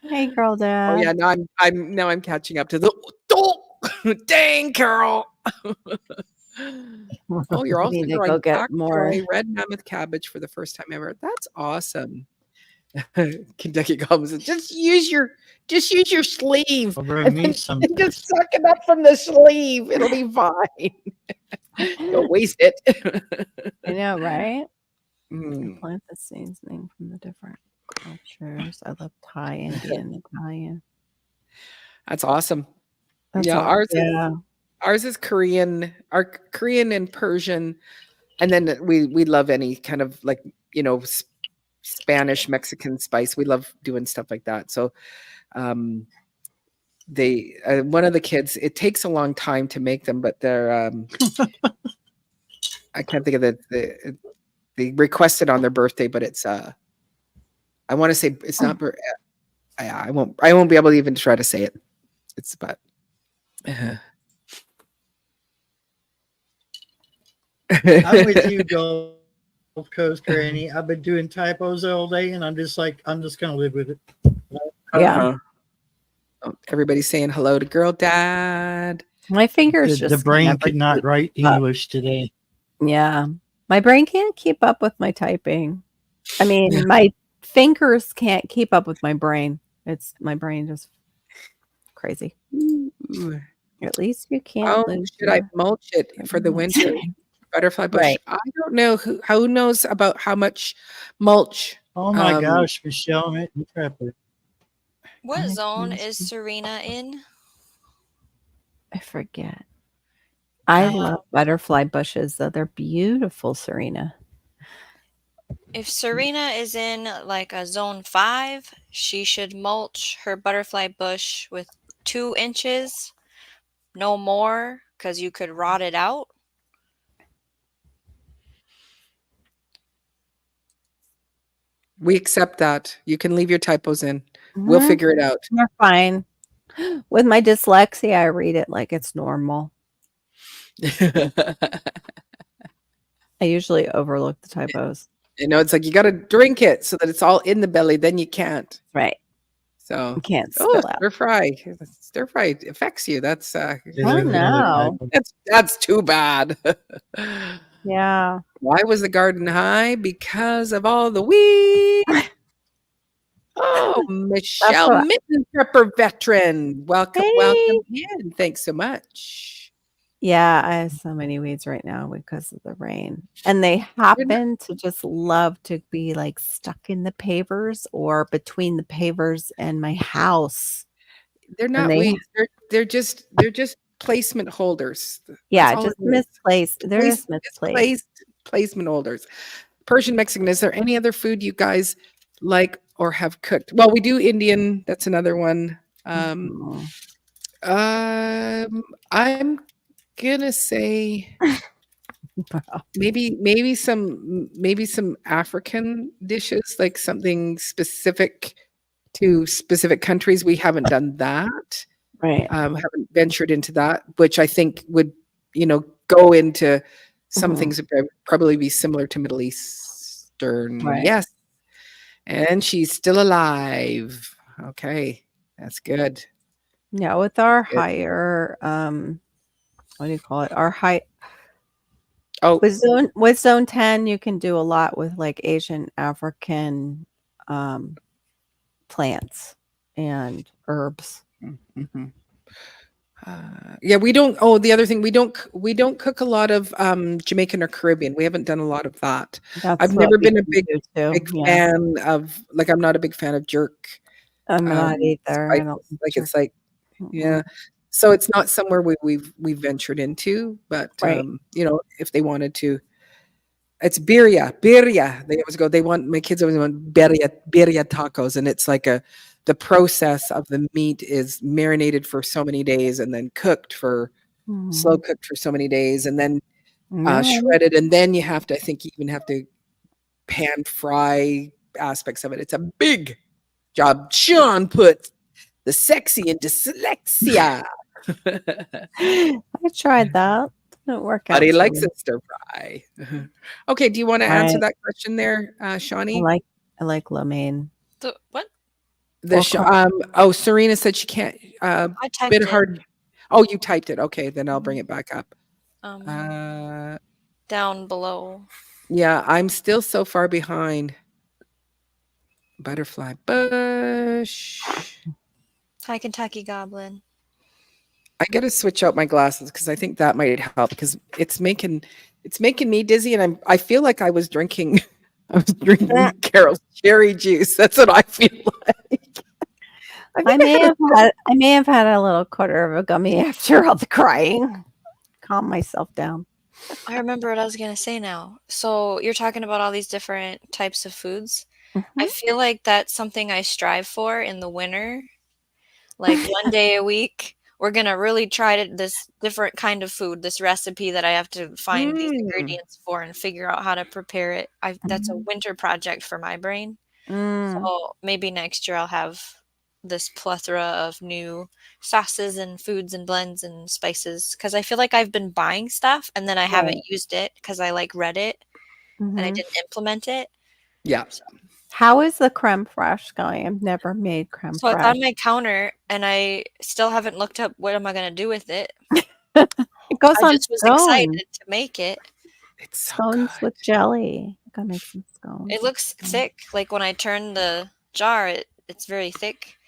Hey, Girl Dad. Oh yeah, now I'm catching up to the dang Carol. Oh, you're also growing black red mammoth cabbage for the first time ever. That's awesome. Kentucky Goblin says, just use your sleeve. Just suck it up from the sleeve. It'll be fine. Don't waste it. I know, right? Plant the seasoning from the different cultures. I love Thai, Indian, Italian. That's awesome. Ours is Korean. Our Korean and Persian, and then we love any kind of like Spanish, Mexican spice. We love doing stuff like that. So one of the kids, it takes a long time to make them, but they're I can't think of they requested on their birthday, but it's I want to say it's not I won't be able to even try to say it. It's but I'm with you, Gulf Coast Granny. I've been doing typos all day, and I'm just gonna live with it. Yeah. Everybody's saying hello to Girl Dad. My fingers the brain could not write English today. Yeah, my brain can't keep up with my typing. I mean, my fingers can't keep up with my brain. It's my brain just crazy. At least you can't. Should I mulch it for the winter? butterfly bush. Right. I don't know who knows about how much mulch. Oh my gosh, Michelle, make me trapper. What zone is Serena in? I forget. I love butterfly bushes, though. They're beautiful, Serena. If Serena is in like a zone 5, she should mulch her butterfly bush with 2 inches, no more, because you could rot it out. We accept that. You can leave your typos in. We'll figure it out. They're fine. With my dyslexia, I read it like it's normal. I usually overlook the typos. It's like you got to drink it so that it's all in the belly. Then you can't. Right. So You can't spill out. stir fry. Stir fry affects you. That's Oh no. that's too bad. Yeah. Why was the garden high? Because of all the weeds. Oh, Michelle Mitten Prepper veteran. Welcome in. Thanks so much. Yeah, I have so many weeds right now because of the rain. And they happen to just love to be like stuck in the pavers or between the pavers and my house. They're not weeds. They're just placement holders. Yeah, just misplaced. They're just misplaced. Placement holders. Persian Mexican. Is there any other food you guys like or have cooked? Well, we do Indian. That's another one. I'm gonna say maybe some African dishes, like something specific to specific countries. We haven't done that. Right. Haven't ventured into that, which I think would, go into some things that would probably be similar to Middle Eastern. Right. Yes. And she's still alive. Okay. That's good. Yeah, with our higher what do you call it? Our high with zone 10, you can do a lot with like Asian African plants and herbs. Mm-hmm. We don't. Oh, the other thing, we don't cook a lot of Jamaican or Caribbean. We haven't done a lot of that. I've never been a big fan of, like, I'm not a big fan of jerk. I'm not either. I don't like it's like, yeah. So it's not somewhere we've ventured into, but if they wanted to, it's birria. They always go. My kids always want birria tacos, and it's like the process of the meat is marinated for so many days, and then slow cooked for so many days, and then shredded, and then you have to, I think, you even have to pan fry aspects of it. It's a big job. Sean put the sexy into dyslexia. I tried that. Didn't work out. But he likes it stir fry. Okay, do you want to answer that question there, Shawnee? I like lo mein. What? Serena said she can't. I typed it. Hard. Oh, you typed it. Okay, then I'll bring it back up. Down below. Yeah, I'm still so far behind. Butterfly bush. Hi, Kentucky Goblin. I got to switch out my glasses because I think that might help, because it's making me dizzy, and I feel like I was drinking Carol's cherry juice. That's what I feel like. I may have had a little quarter of a gummy after all the crying. Calm myself down. I remember what I was going to say now. So you're talking about all these different types of foods. I feel like that's something I strive for in the winter. Like one day a week, we're going to really try this different kind of food, this recipe that I have to find these ingredients for and figure out how to prepare it. That's a winter project for my brain. So maybe next year I'll have this plethora of new sauces and foods and blends and spices, because I feel like I've been buying stuff and then I haven't used it because I read it and I didn't implement it. Yeah. So. How is the creme fraiche going? I've never made creme fraiche. So it's on my counter and I still haven't looked up what am I going to do with it. It goes on just was excited to make it. It's so scones good. with jelly. I gotta make some scones. It looks thick. Like when I turn the jar, it's very thick.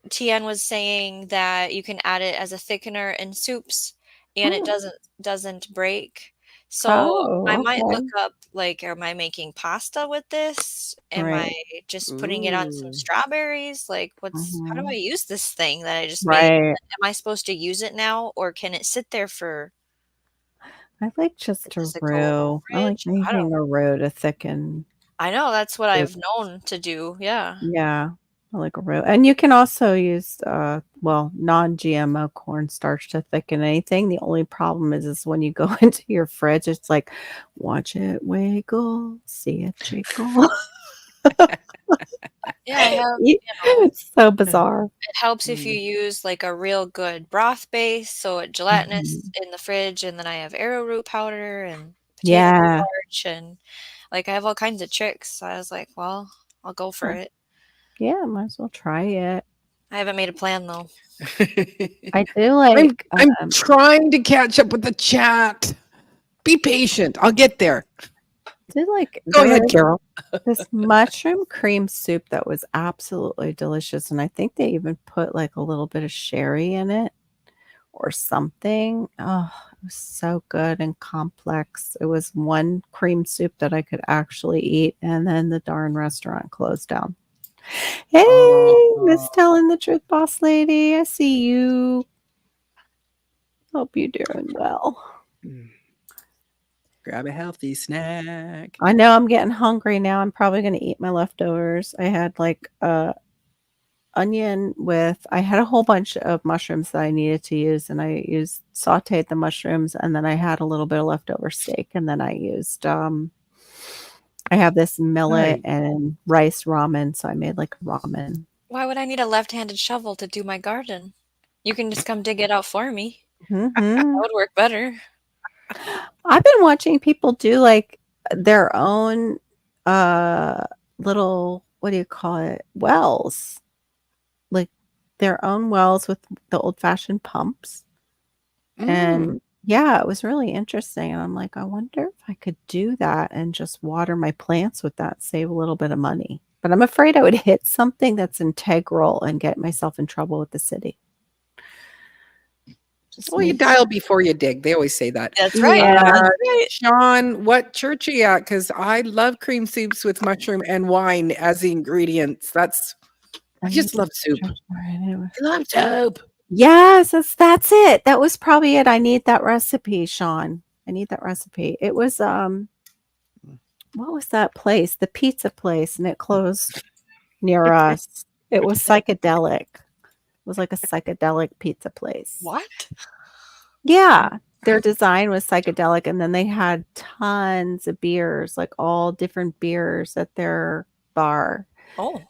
Tien was saying that you can add it as a thickener in soups and it doesn't break. So I might look up, like, am I making pasta with this? Am I just putting it on some strawberries? Like, how do I use this thing that I just made? Am I supposed to use it now, or can it sit there for? I like just a Does it go in the roux. I like fridge? I don't. making a roux to thicken. I know that's what Soup. I've known to do. Yeah. Yeah, I like a roux. And you can also use non-GMO cornstarch to thicken anything. The only problem is when you go into your fridge, it's like, watch it wiggle, see it jiggle. Yeah, I have, It's so bizarre. it helps if you use like a real good broth base, so it's gelatinous in the fridge, and then I have arrowroot powder and potato starch, and like I have all kinds of tricks. So I was like, well, I'll go for it. Yeah, might as well try it. I haven't made a plan though. I do like. I'm trying to catch up with the chat. Be patient. I'll get there. Go ahead, Carol. This mushroom cream soup that was absolutely delicious, and I think they even put like a little bit of sherry in it or something. Oh, it was so good and complex. It was one cream soup that I could actually eat, and then the darn restaurant closed down. Hey, Miss Telling the Truth Boss Lady, I see you. Hope you're doing well. Grab a healthy snack. I know I'm getting hungry now. I'm probably going to eat my leftovers. I had like onion with, I had a whole bunch of mushrooms that I needed to use, and I sauteed the mushrooms, and then I had a little bit of leftover steak, and then I used I have this millet and rice ramen, so I made like a ramen. Why would I need a left-handed shovel to do my garden? You can just come dig it out for me. That would work better. I've been watching people do like their own little, what do you call it, wells, like their own wells with the old-fashioned pumps. And yeah, it was really interesting. And I'm like, I wonder if I could do that and just water my plants with that, save a little bit of money. But I'm afraid I would hit something that's integral and get myself in trouble with the city. You dial before you dig. They always say that. That's right. That's right. Sean, what church are you at? Because I love cream soups with mushroom and wine as the ingredients. I just love soup. I love soup. Yes, that's it. That was probably it. I need that recipe, Sean. I need that recipe. It was what was that place? The pizza place, and it closed near us. It was psychedelic. It was like a psychedelic pizza place. What? Yeah. Their design was psychedelic, and then they had tons of beers, like all different beers at their bar. Oh.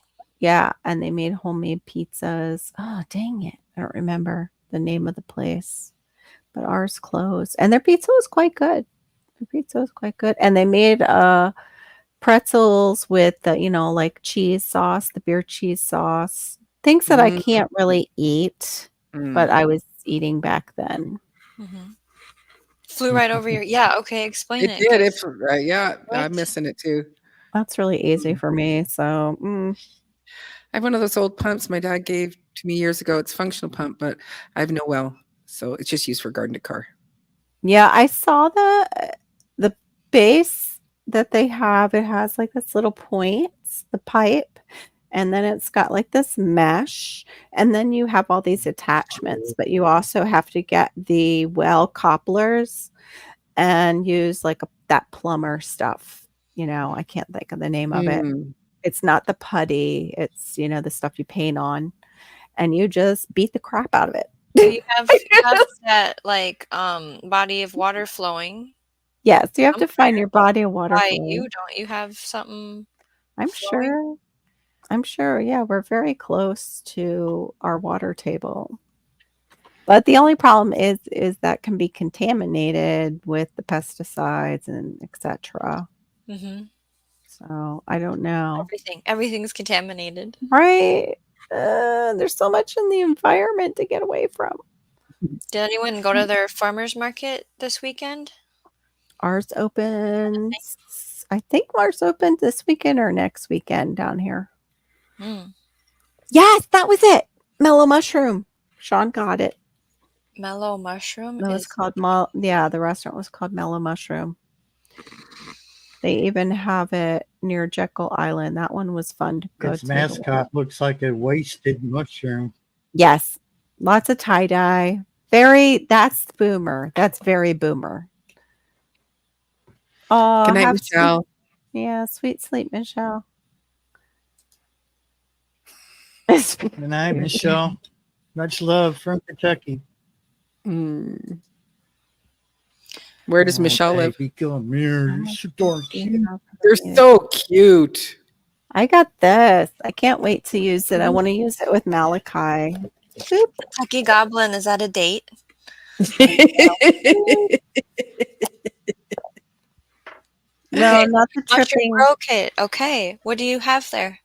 Yeah, and they made homemade pizzas. Oh, dang it. I don't remember the name of the place. But ours closed. And their pizza was quite good. And they made pretzels with the, like cheese sauce, the beer cheese sauce. Things that I can't really eat, but I was eating back then. Flew right over your. Yeah, okay, explain it. It did. It's right. Yeah, I'm missing it too. That's really easy for me. So I have one of those old pumps my dad gave to me years ago. It's a functional pump, but I have no well, so it's just used for garden decor. Yeah, I saw the base that they have. It has like this little points, the pipe, and then it's got like this mesh, and then you have all these attachments, but you also have to get the well cobblers and use like that plumber stuff. I can't think of the name of it. It's not the putty. It's, the stuff you paint on, and you just beat the crap out of it. You have that like body of water flowing. Yes, you have to find your body of water. You don't you have something? I'm sure. Yeah, we're very close to our water table. But the only problem is that can be contaminated with the pesticides and etc. So I don't know. Everything's contaminated. Right. There's so much in the environment to get away from. Did anyone go to their farmer's market this weekend? Ours opens. I think ours opened this weekend or next weekend down here. Yes, that was it. Mellow mushroom. Sean got it. Mellow Mushroom It was is called the restaurant was called Mellow Mushroom. They even have it near Jekyll Island. That one was fun to go Its to. mascot looks like a wasted mushroom. Yes. Lots of tie-dye. That's boomer. That's very boomer. Oh, Good night, Michelle. Sweet sleep, Michelle. Good night, Michelle. Much love from Kentucky. Mm. Where does Michelle live? Come here. They're so cute. I got this. I can't wait to use it. I want to use it with Malachi. Boop. Kentucky Goblin. Is that a date? No, not the Mushroom tripping. Grow Kit. Okay. What do you have there?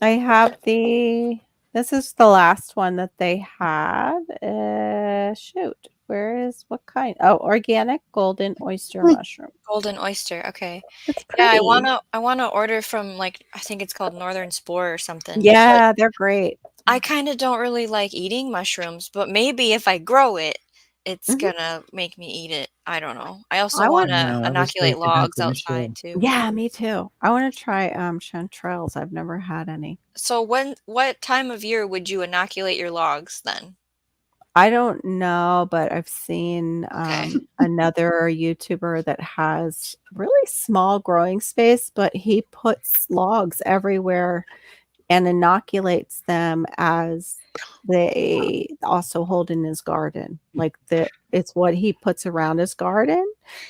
I have this is the last one that they had. Shoot. What kind? Oh, organic golden oyster mushroom. Golden oyster. Okay. It's pretty. Yeah, I wanna order from I think it's called Northern Spore or something. Yeah, they're great. I kind of don't really like eating mushrooms, but maybe if I grow it, it's gonna make me eat it. I don't know. I also want to inoculate logs outside too. Yeah, me too. I want to try chanterelles. I've never had any. So what time of year would you inoculate your logs then? I don't know, but I've seen another YouTuber that has really small growing space, but he puts logs everywhere and inoculates them as they also hold in his garden. It's what he puts around his garden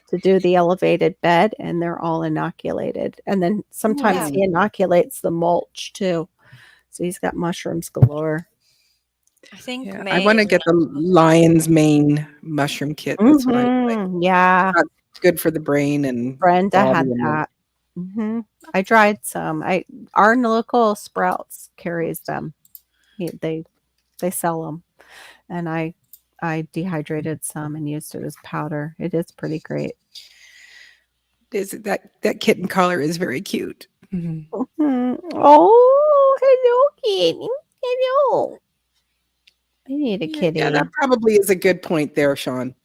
to do the elevated bed, and they're all inoculated. And then sometimes he inoculates the mulch too. So he's got mushrooms galore. I think I want to get the lion's mane mushroom kit. That's what I like. Yeah. It's good for the brain and Brenda had that. I tried some. Our local Sprouts carries them. They sell them, and I dehydrated some and used it as powder. It is pretty great. That kitten collar is very cute. Oh, hello, kitty. Hello. I need a kitty. Yeah, that probably is a good point there, Sean.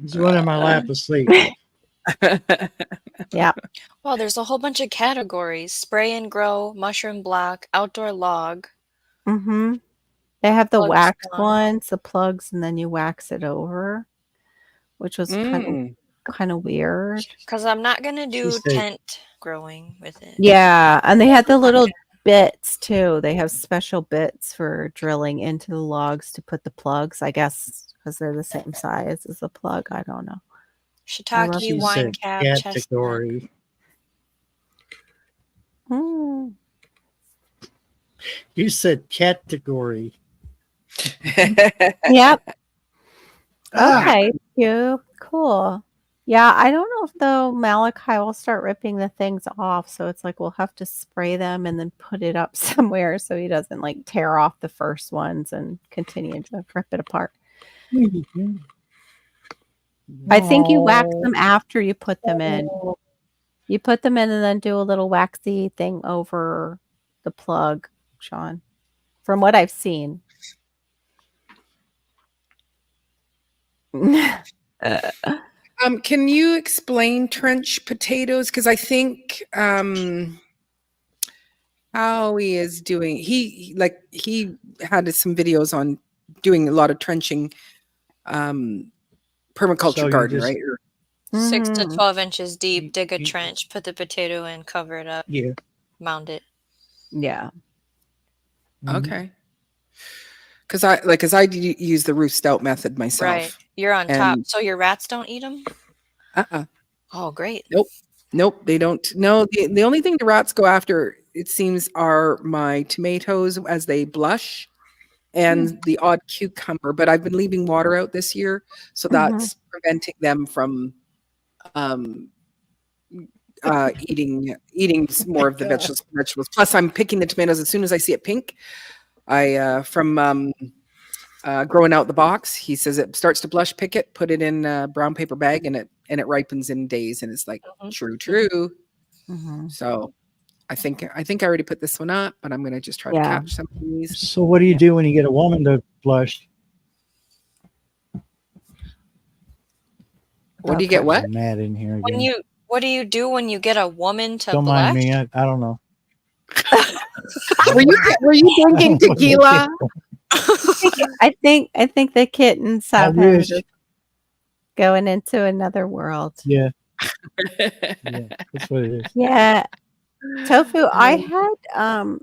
He's one in my lap asleep. Yeah. Well, there's a whole bunch of categories: spray and grow, mushroom block, outdoor log. They have the wax ones, the plugs, and then you wax it over, which was kind of weird. Because I'm not gonna do tent growing with it. Yeah, and they had the little bits too. They have special bits for drilling into the logs to put the plugs. I guess because they're the same size as the plug. I don't know. Shiitake, wine cap, category. You said category. Yep. Okay. Cool. Yeah, I don't know if though Malachi will start ripping the things off. So it's like we'll have to spray them and then put it up somewhere so he doesn't tear off the first ones and continue to rip it apart. I think you wax them after you put them in. You put them in and then do a little waxy thing over the plug, Sean, from what I've seen. Can you explain trench potatoes? Because I think Howie is doing. He had some videos on doing a lot of trenching, permaculture garden, right? 6 to 12 inches deep. Dig a trench, put the potato in, cover it up. Yeah. Mound it. Yeah. Okay. Because I use the roof stout method myself. Right. You're on top, so your rats don't eat them. Oh, great. Nope. They don't. No, the only thing the rats go after, it seems, are my tomatoes as they blush, and the odd cucumber. But I've been leaving water out this year, so that's preventing them from eating more of the vegetables. Plus, I'm picking the tomatoes as soon as I see it pink. From growing out the box, he says it starts to blush, pick it, put it in a brown paper bag, and it ripens in days. And it's like true. So I think I already put this one up, but I'm gonna just try to catch some of these. So what do you do when you get a woman to blush? What do you get? What? Mad in here again. What do you do when you get a woman to Don't blush? mind me. I don't know. Were you drinking tequila? I think the kittens have him just going into another world. Yeah. Yeah, that's what it is. Yeah. Tofu. I had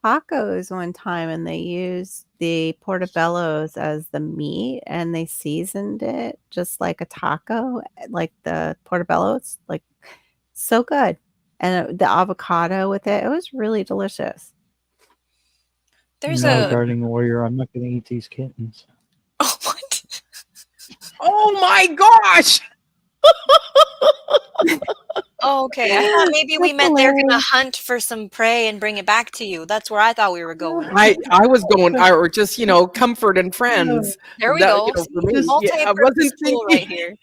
tacos one time and they used the portobellos as the meat and they seasoned it just like a taco, like the portobellos, like so good. And the avocado with it, it was really delicious. There's a gardening warrior. I'm not going to eat these kittens. Oh, what? Oh my gosh! Oh, okay. I thought maybe we meant they're gonna hunt for some prey and bring it back to you. That's where I thought we were going. I was going, or just comfort and friends. There we go. For me, I wasn't thinking right here.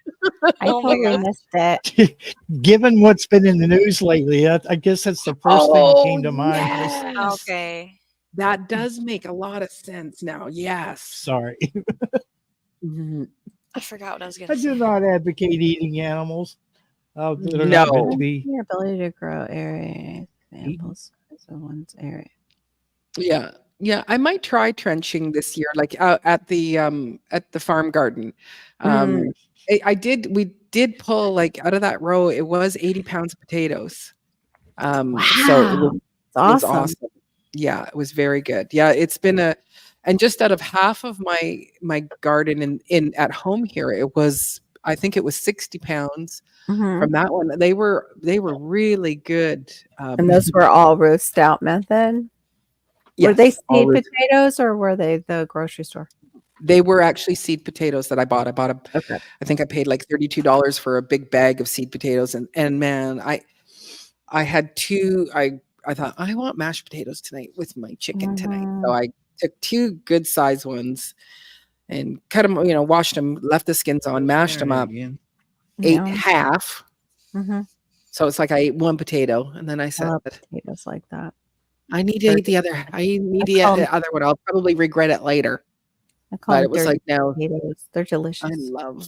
I totally missed it. Given what's been in the news lately, I guess that's the first thing that came to mind. Yes. Okay. That does make a lot of sense now. Yes. Sorry. I forgot what I was going to I say. do not advocate eating animals. No. Your ability to grow area examples of one's area. Yeah. Yeah. I might try trenching this year, like at the farm garden. We did pull like out of that row, it was 80 pounds of potatoes. Wow. So it was awesome. Yeah, it was very good. Yeah, it's been and just out of half of my garden in at home here, I think it was 60 pounds from that one. They were really good. And those were all roast out method? Yes, were they seed potatoes or were they the grocery store? They were actually seed potatoes that I bought. Okay. I think I paid like $32 for a big bag of seed potatoes. And man, I had two, I thought I want mashed potatoes tonight with my chicken tonight. So I took 2 good size ones and cut them, washed them, left the skins on, mashed them up, ate half. So it's like I ate 1 potato and then I said, potatoes like that. I need to eat the other. The other one. I'll probably regret it later. But it was like, no, potatoes. They're delicious.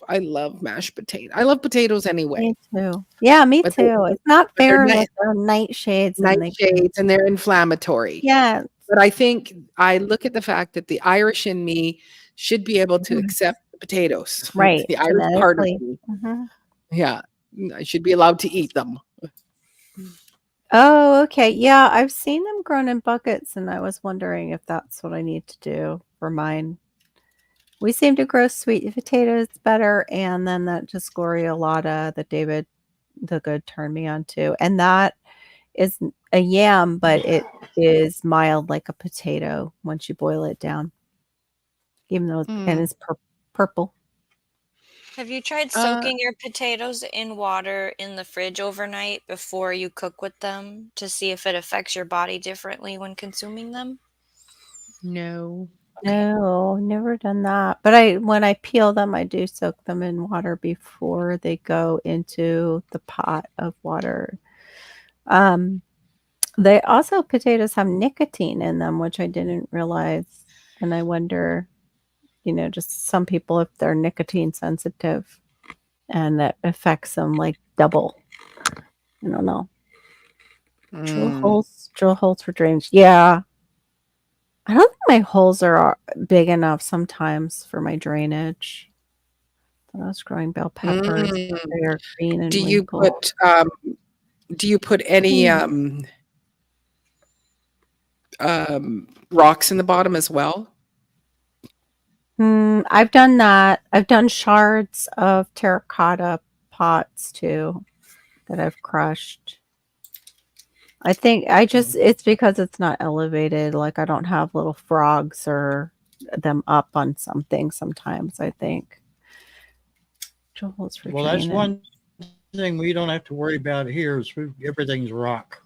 I love mashed potato. I love potatoes anyway. Me too. Yeah, me too. It's not fair that they're nightshades. And they're inflammatory. Yeah. But I think I look at the fact that the Irish in me should be able to accept the potatoes. Right. The Irish part of me. Yeah. I should be allowed to eat them. Oh, okay. Yeah, I've seen them grown in buckets, and I was wondering if that's what I need to do for mine. We seem to grow sweet potatoes better, and then that just gloriolata that David the Good turned me on to. And that is a yam, but it is mild like a potato once you boil it down. Even though and it's purple. Have you tried soaking your potatoes in water in the fridge overnight before you cook with them to see if it affects your body differently when consuming them? No. No, never done that. But when I peel them, I do soak them in water before they go into the pot of water. They also, potatoes have nicotine in them, which I didn't realize. And I wonder, just some people, if they're nicotine sensitive and that affects them like double. I don't know. Drill holes for drainage. Yeah. I don't think my holes are big enough sometimes for my drainage. I was growing bell peppers. They are green and do you put any rocks in the bottom as well? I've done that. I've done shards of terracotta pots too that I've crushed. I think it's because it's not elevated. Like I don't have little frogs or them up on something sometimes, I think. Well, that's one thing we don't have to worry about here is everything's rock.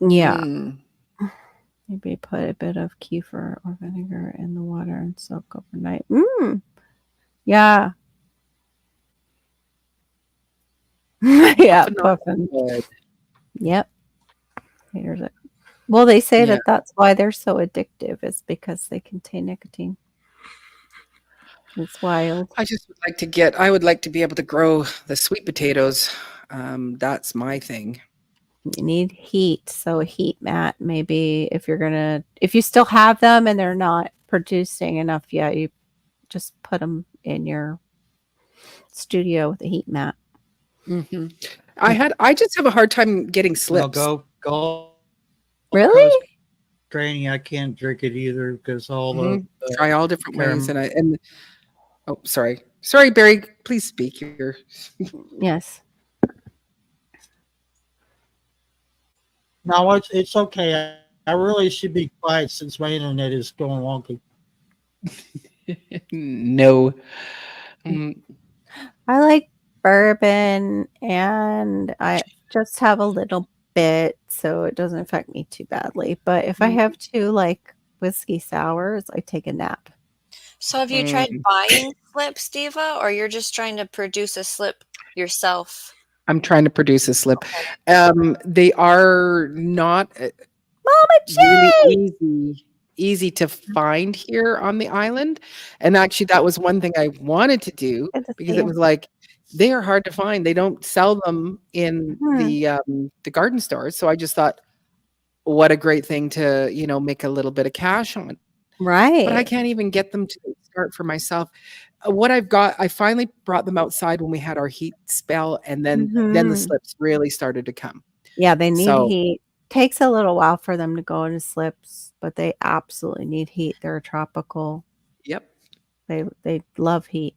Yeah. Maybe put a bit of kefir or vinegar in the water and soak overnight. Yeah. Yeah, puffin. Yep. Here's it. Well, they say that that's why they're so addictive is because they contain nicotine. It's wild. I just would like to I would like to be able to grow the sweet potatoes. That's my thing. You need heat. So a heat mat, maybe if you still have them and they're not producing enough yet, you just put them in your studio with a heat mat. Mm-hmm. I just have a hard time getting slips. Go. Really? Granny, I can't drink it either because all the try all different ways, and oh, sorry, Barry, please speak here. Yes. No, it's okay. I really should be quiet since my internet is going wonky. No. I like bourbon, and I just have a little bit, so it doesn't affect me too badly. But if I have 2 like whiskey sours, I take a nap. So have you tried buying slips, Diva, or you're just trying to produce a slip yourself? I'm trying to produce a slip. They are not really easy to find here on the island. And actually, that was one thing I wanted to do because it was like, they are hard to find. They don't sell them in the garden stores. So I just thought, what a great thing to, make a little bit of cash on. Right. But I can't even get them to start for myself. What I've got, I finally brought them outside when we had our heat spell, and then the slips really started to come. Yeah, they need heat. Takes a little while for them to go into slips, but they absolutely need heat. They're tropical. Yep. They love heat.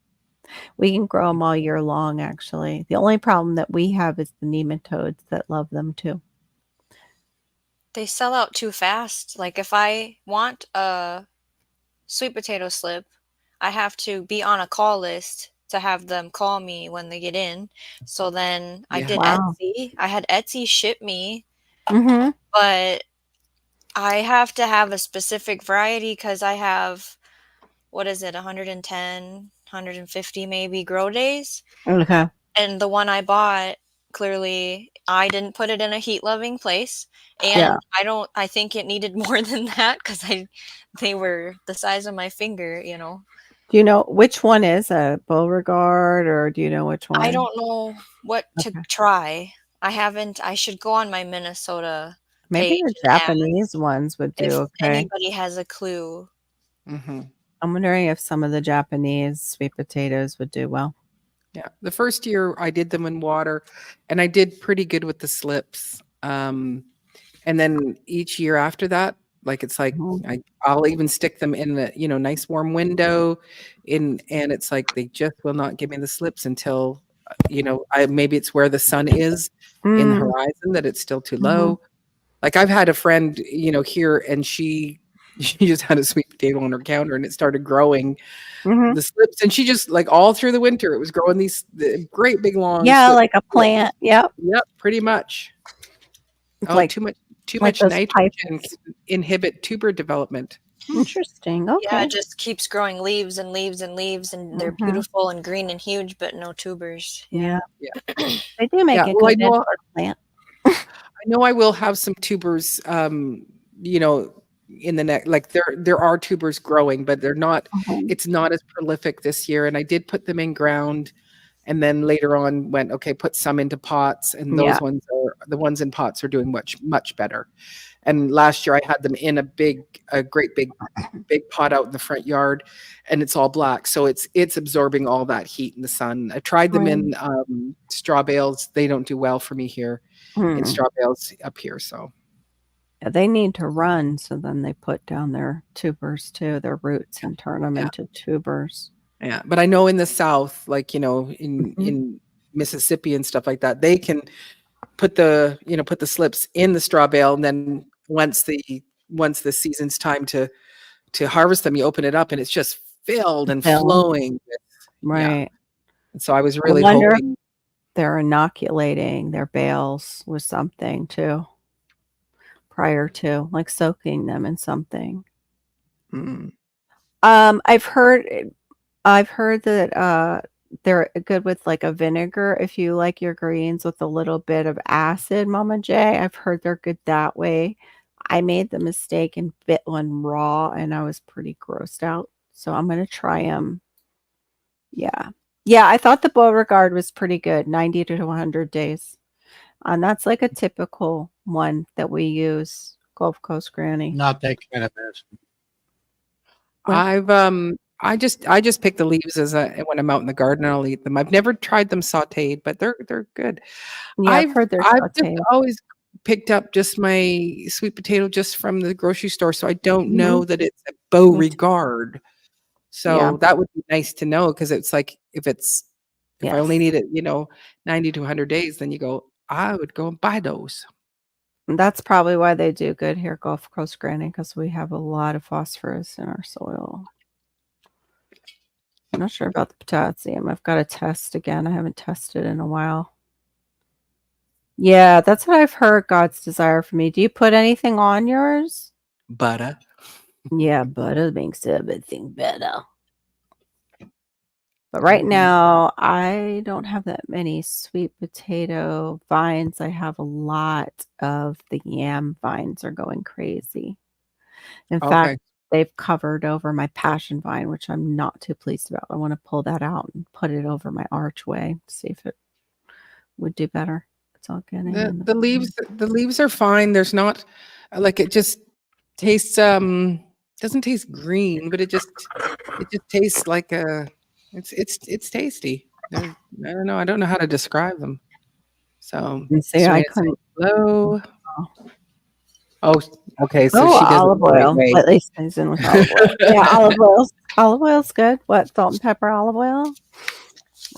We can grow them all year long, actually. The only problem that we have is the nematodes that love them too. They sell out too fast. Like if I want a sweet potato slip, I have to be on a call list to have them call me when they get in. So then I did Etsy. I had Etsy ship me, but I have to have a specific variety because I have, 110, 150 maybe grow days. Okay. And the one I bought, clearly I didn't put it in a heat loving place. And I think it needed more than that because they were the size of my finger, Do you know which one is a Beauregard, or do you know which one? I don't know what to try. I should go on my Minnesota Maybe the Japanese ones would do if anybody has a clue. I'm wondering if some of the Japanese sweet potatoes would do well. Yeah. The first year I did them in water, and I did pretty good with the slips. And then each year after that, like it's like I'll even stick them in a nice warm window, and it's like they just will not give me the slips until maybe it's where the sun is in the horizon that it's still too low. Like I've had a friend here, and she just had a sweet potato on her counter, and it started growing the slips, and she just like all through the winter it was growing these great big long slips. Like a plant. Yep, pretty much. It's like too much nitrogen can inhibit tuber development. Interesting. Okay. Yeah, it just keeps growing leaves and leaves and leaves, and they're beautiful and green and huge, but no tubers. Yeah. They do make a good plant. I know I will have some tubers in the next, like there are tubers growing, but they're not it's not as prolific this year. And I did put them in ground, and then later on put some into pots, and those the ones in pots are doing much better. And last year I had them in a great big pot out in the front yard, and it's all black. So it's absorbing all that heat in the sun. I tried them in straw bales. They don't do well for me here in straw bales up here. So they need to run. So then they put down their tubers too, their roots, and turn them into tubers. Yeah. But I know in the South, like, in Mississippi and stuff like that, they can put the slips in the straw bale, and then once the season's time to harvest them, you open it up and it's just filled and flowing. Right. And so I was really hoping they're inoculating their bales with something too prior to, like soaking them in something. I've heard that they're good with like a vinegar if you like your greens with a little bit of acid, Mama J. I've heard they're good that way. I made the mistake and bit one raw, and I was pretty grossed out. So I'm going to try them Yeah. Yeah, I thought the Beauregard was pretty good, 90 to 100 days. And that's like a typical one that we use, Gulf Coast Granny. Not that kind of mess. I just pick the leaves when I'm out in the garden. I'll eat them. I've never tried them sautéed, but they're good. Yeah, I've heard they're I've just sautéed. always picked up just my sweet potato just from the grocery store, so I don't know that it's a Beauregard. So that would be nice to know, because it's like if I only need it, 90 to 100 days, then you go, I would go and buy those. That's probably why they do good here, Gulf Coast Granny, because we have a lot of phosphorus in our soil. I'm not sure about the potassium. I've got to test again. I haven't tested in a while. Yeah, that's what I've heard, God's desire for me. Do you put anything on yours? Butter. Yeah, butter makes everything better. But right now, I don't have that many sweet potato vines. I have a lot of the yam vines are going crazy. In fact, they've covered over my passion vine, which I'm not too pleased about. I want to pull that out and put it over my archway, see if it would do better. It's all getting the leaves are fine. There's not like, it just tastes doesn't taste green, but it just tastes like it's tasty. I don't know. I don't know how to describe them. So see, I couldn't. Hello. Oh, okay. So she does olive oil. At least stays in with olive oil. Yeah, olive oil's good. What, salt and pepper olive oil?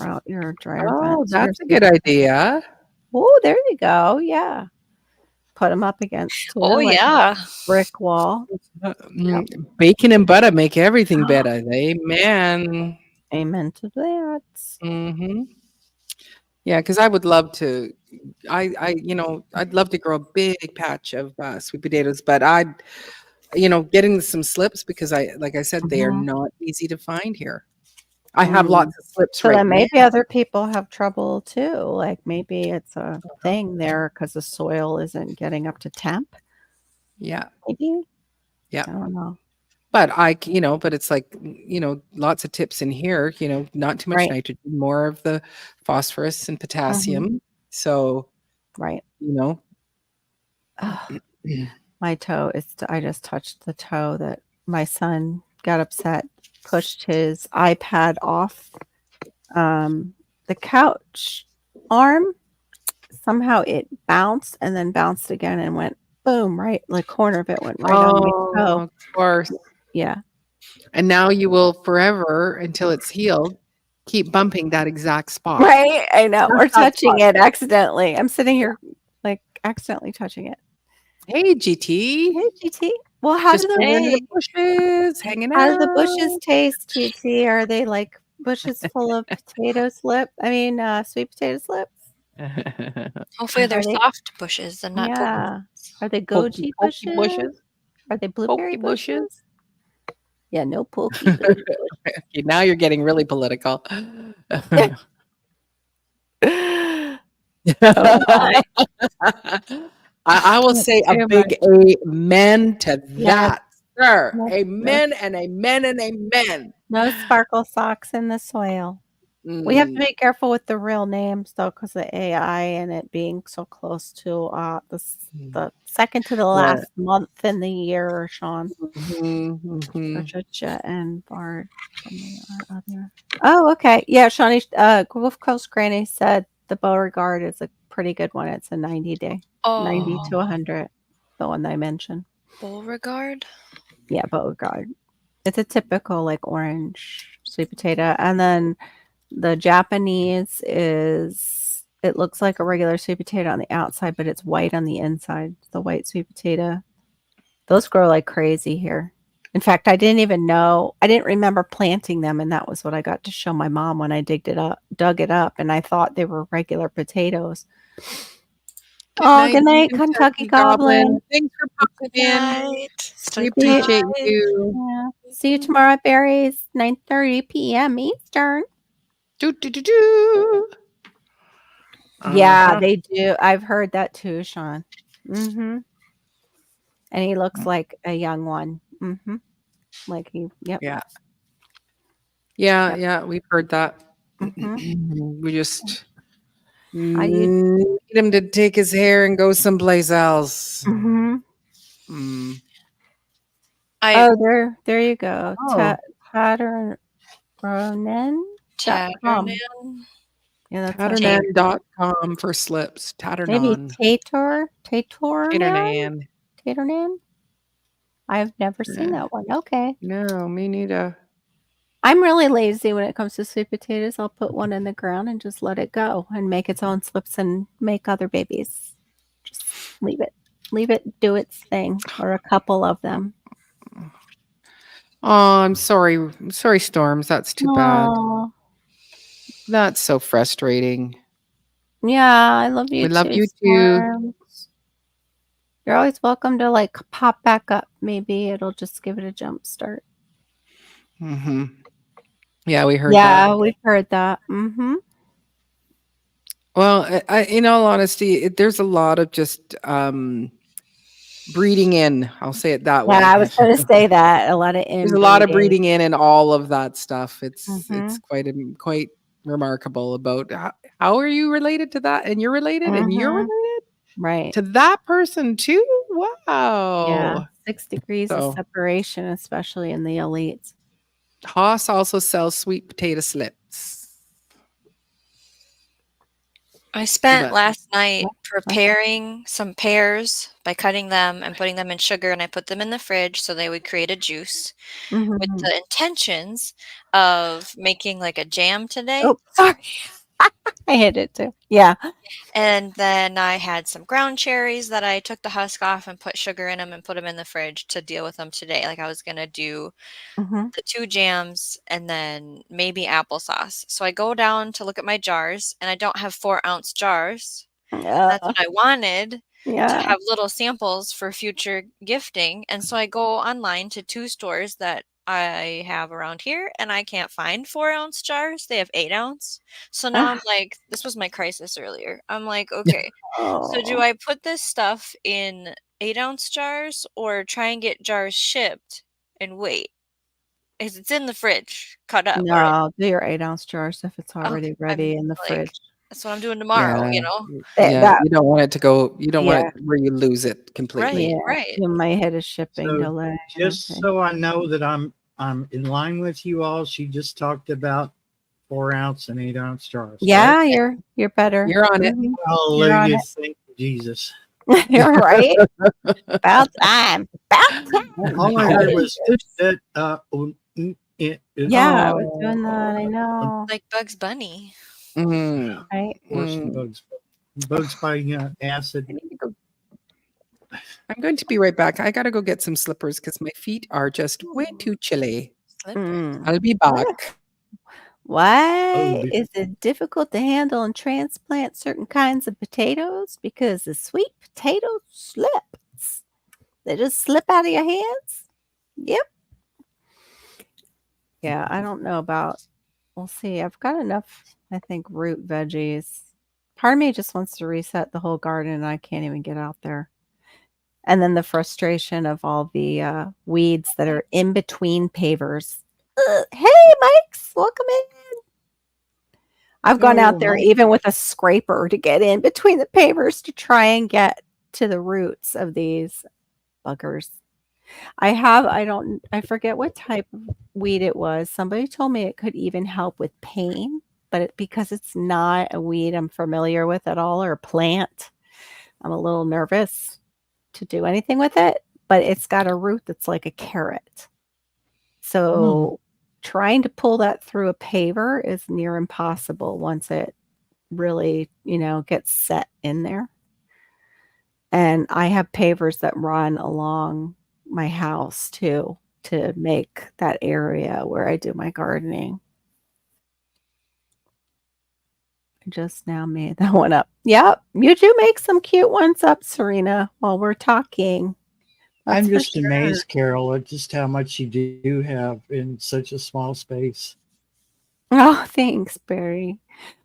Out your dryer. Oh, that's a good idea. Oh, there you go. Yeah. Put them up against brick wall. Bacon and butter make everything better. Amen. Amen to that. Yeah, because I would love to. I'd love to grow a big patch of sweet potatoes, but getting some slips, because like I said, they are not easy to find here. I have lots of slips. So then maybe other people have trouble too. Like maybe it's a thing there because the soil isn't getting up to temp. Yeah. Maybe. Yeah. I don't know. But but it's like, lots of tips in here, not too much nitrogen, more of the phosphorus and potassium. So, right. My toe I just touched the toe that my son got upset, pushed his iPad off the couch arm. Somehow it bounced and then bounced again and went boom, right? The corner of it went right on my toe. Of course. Yeah. And now you will forever, until it's healed, keep bumping that exact spot. Right. I know. Or touching it accidentally. I'm sitting here like accidentally touching it. Hey, GT. Hey, GT. Well, how do the bushes hanging out? How do the bushes taste, GT? Are they like bushes full of potato slip? I mean, sweet potato slips? Hopefully they're soft bushes and not Are they goji bushes? Are they blueberry bushes? Yeah, no pokey. Okay, now you're getting really political. I will say a big amen to that, sir. Amen and amen and amen. No sparkle socks in the soil. We have to be careful with the real names, though, because of AI and it being so close to the second to the last month in the year, Sean. Patricia and Bard. Oh, okay. Yeah, Shawnee, Gulf Coast Granny said the Beauregard is a pretty good one. It's a 90-day. 90 to 100, the one that I mentioned. Beauregard? Yeah, Beauregard. It's a typical like orange sweet potato. And then the Japanese it looks like a regular sweet potato on the outside, but it's white on the inside. The white sweet potato. Those grow like crazy here. In fact, I didn't remember planting them, and that was what I got to show my mom when I dug it up, and I thought they were regular potatoes. Good night, Kentucky Goblin. Thanks for popping in. We appreciate you. Yeah. See you tomorrow at Barry's, 9:30 p.m. Eastern. Yeah, they do. I've heard that too, Sean. And he looks like a young one. Like he, yep. Yeah. Yeah, we've heard that. Mm-hmm. We just How you? need him to take his hair and go someplace else. Mm-hmm. Mm. Oh, there you go. Oh. Tatterronen.com. Tatternan. Yeah, that's Tatternan.com for slips. maybe Tatternan. Taternan. Taternan. I've never seen that one. Okay. No, me neither. I'm really lazy when it comes to sweet potatoes. I'll put one in the ground and just let it go and make its own slips and make other babies. Just leave it do its thing, or a couple of them. Oh, I'm sorry. I'm sorry, Storms. That's too bad. That's so frustrating. Yeah, I love you We too. love you Storms. You're always welcome to like pop back up. Maybe it'll just give it a jump start. Mm-hmm. Yeah, we heard that. Yeah, we've heard that. Mm-hmm. Well, in all honesty, there's a lot of just breeding in. I'll say it that way. Yeah, I was going to say that. A lot of There's a lot of breeding in and all of that stuff. It's quite remarkable about how are you related to that, and you're related, and you're related, right, to that person too. Wow. Yeah, 6 degrees of separation, especially in the elites. Haas also sells sweet potato slips. I spent last night preparing some pears by cutting them and putting them in sugar, and I put them in the fridge so they would create a juice with the intentions of making like a jam today. Oh, sorry. I hit it too. Yeah. And then I had some ground cherries that I took the husk off and put sugar in them and put them in the fridge to deal with them today. Like I was going to do the 2 jams and then maybe applesauce. So I go down to look at my jars and I don't have 4-ounce jars. That's what I wanted, to have little samples for future gifting. And so I go online to 2 stores that I have around here and I can't find 4-ounce jars. They have 8-ounce. So now I'm like, this was my crisis earlier. I'm like, okay, so do I put this stuff in 8-ounce jars or try and get jars shipped and wait? Because it's in the fridge, cut up. No, do your 8-ounce jars if it's already ready in the fridge. That's what I'm doing tomorrow, you know? Yeah, you don't want it to go, you don't want it where you lose it completely. Right. You might hit a shipping delay. Just so I know that I'm in line with you all, she just talked about 4-ounce and 8-ounce jars. Yeah, right? You're better. You're on it. Hallelujah. Thank you, Jesus. You're right. About time. All I heard was that yeah, I was doing that. I know. Like Bugs Bunny. Right. Worse than Bugs by acid. I'm going to be right back. I got to go get some slippers because my feet are just way too chilly. I'll be back. Why is it difficult to handle and transplant certain kinds of potatoes? Because the sweet potato slips. They just slip out of your hands. Yep. Yeah, I don't know about. We'll see. I've got enough, I think, root veggies. Part of me just wants to reset the whole garden, and I can't even get out there. And then the frustration of all the weeds that are in between pavers. Hey, Mike's, welcome in. I've gone out there even with a scraper to get in between the pavers to try and get to the roots of these buggers. I forget what type of weed it was. Somebody told me it could even help with pain, but because it's not a weed I'm familiar with at all or a plant, I'm a little nervous to do anything with it, but it's got a root that's like a carrot. So trying to pull that through a paver is near impossible once it really, gets set in there. And I have pavers that run along my house too to make that area where I do my gardening. I just now made that one up. Yep, you do make some cute ones up, Serena, while we're talking. I'm just amazed, Carol, at just how much you do have in such a small space. Oh, thanks, Barry.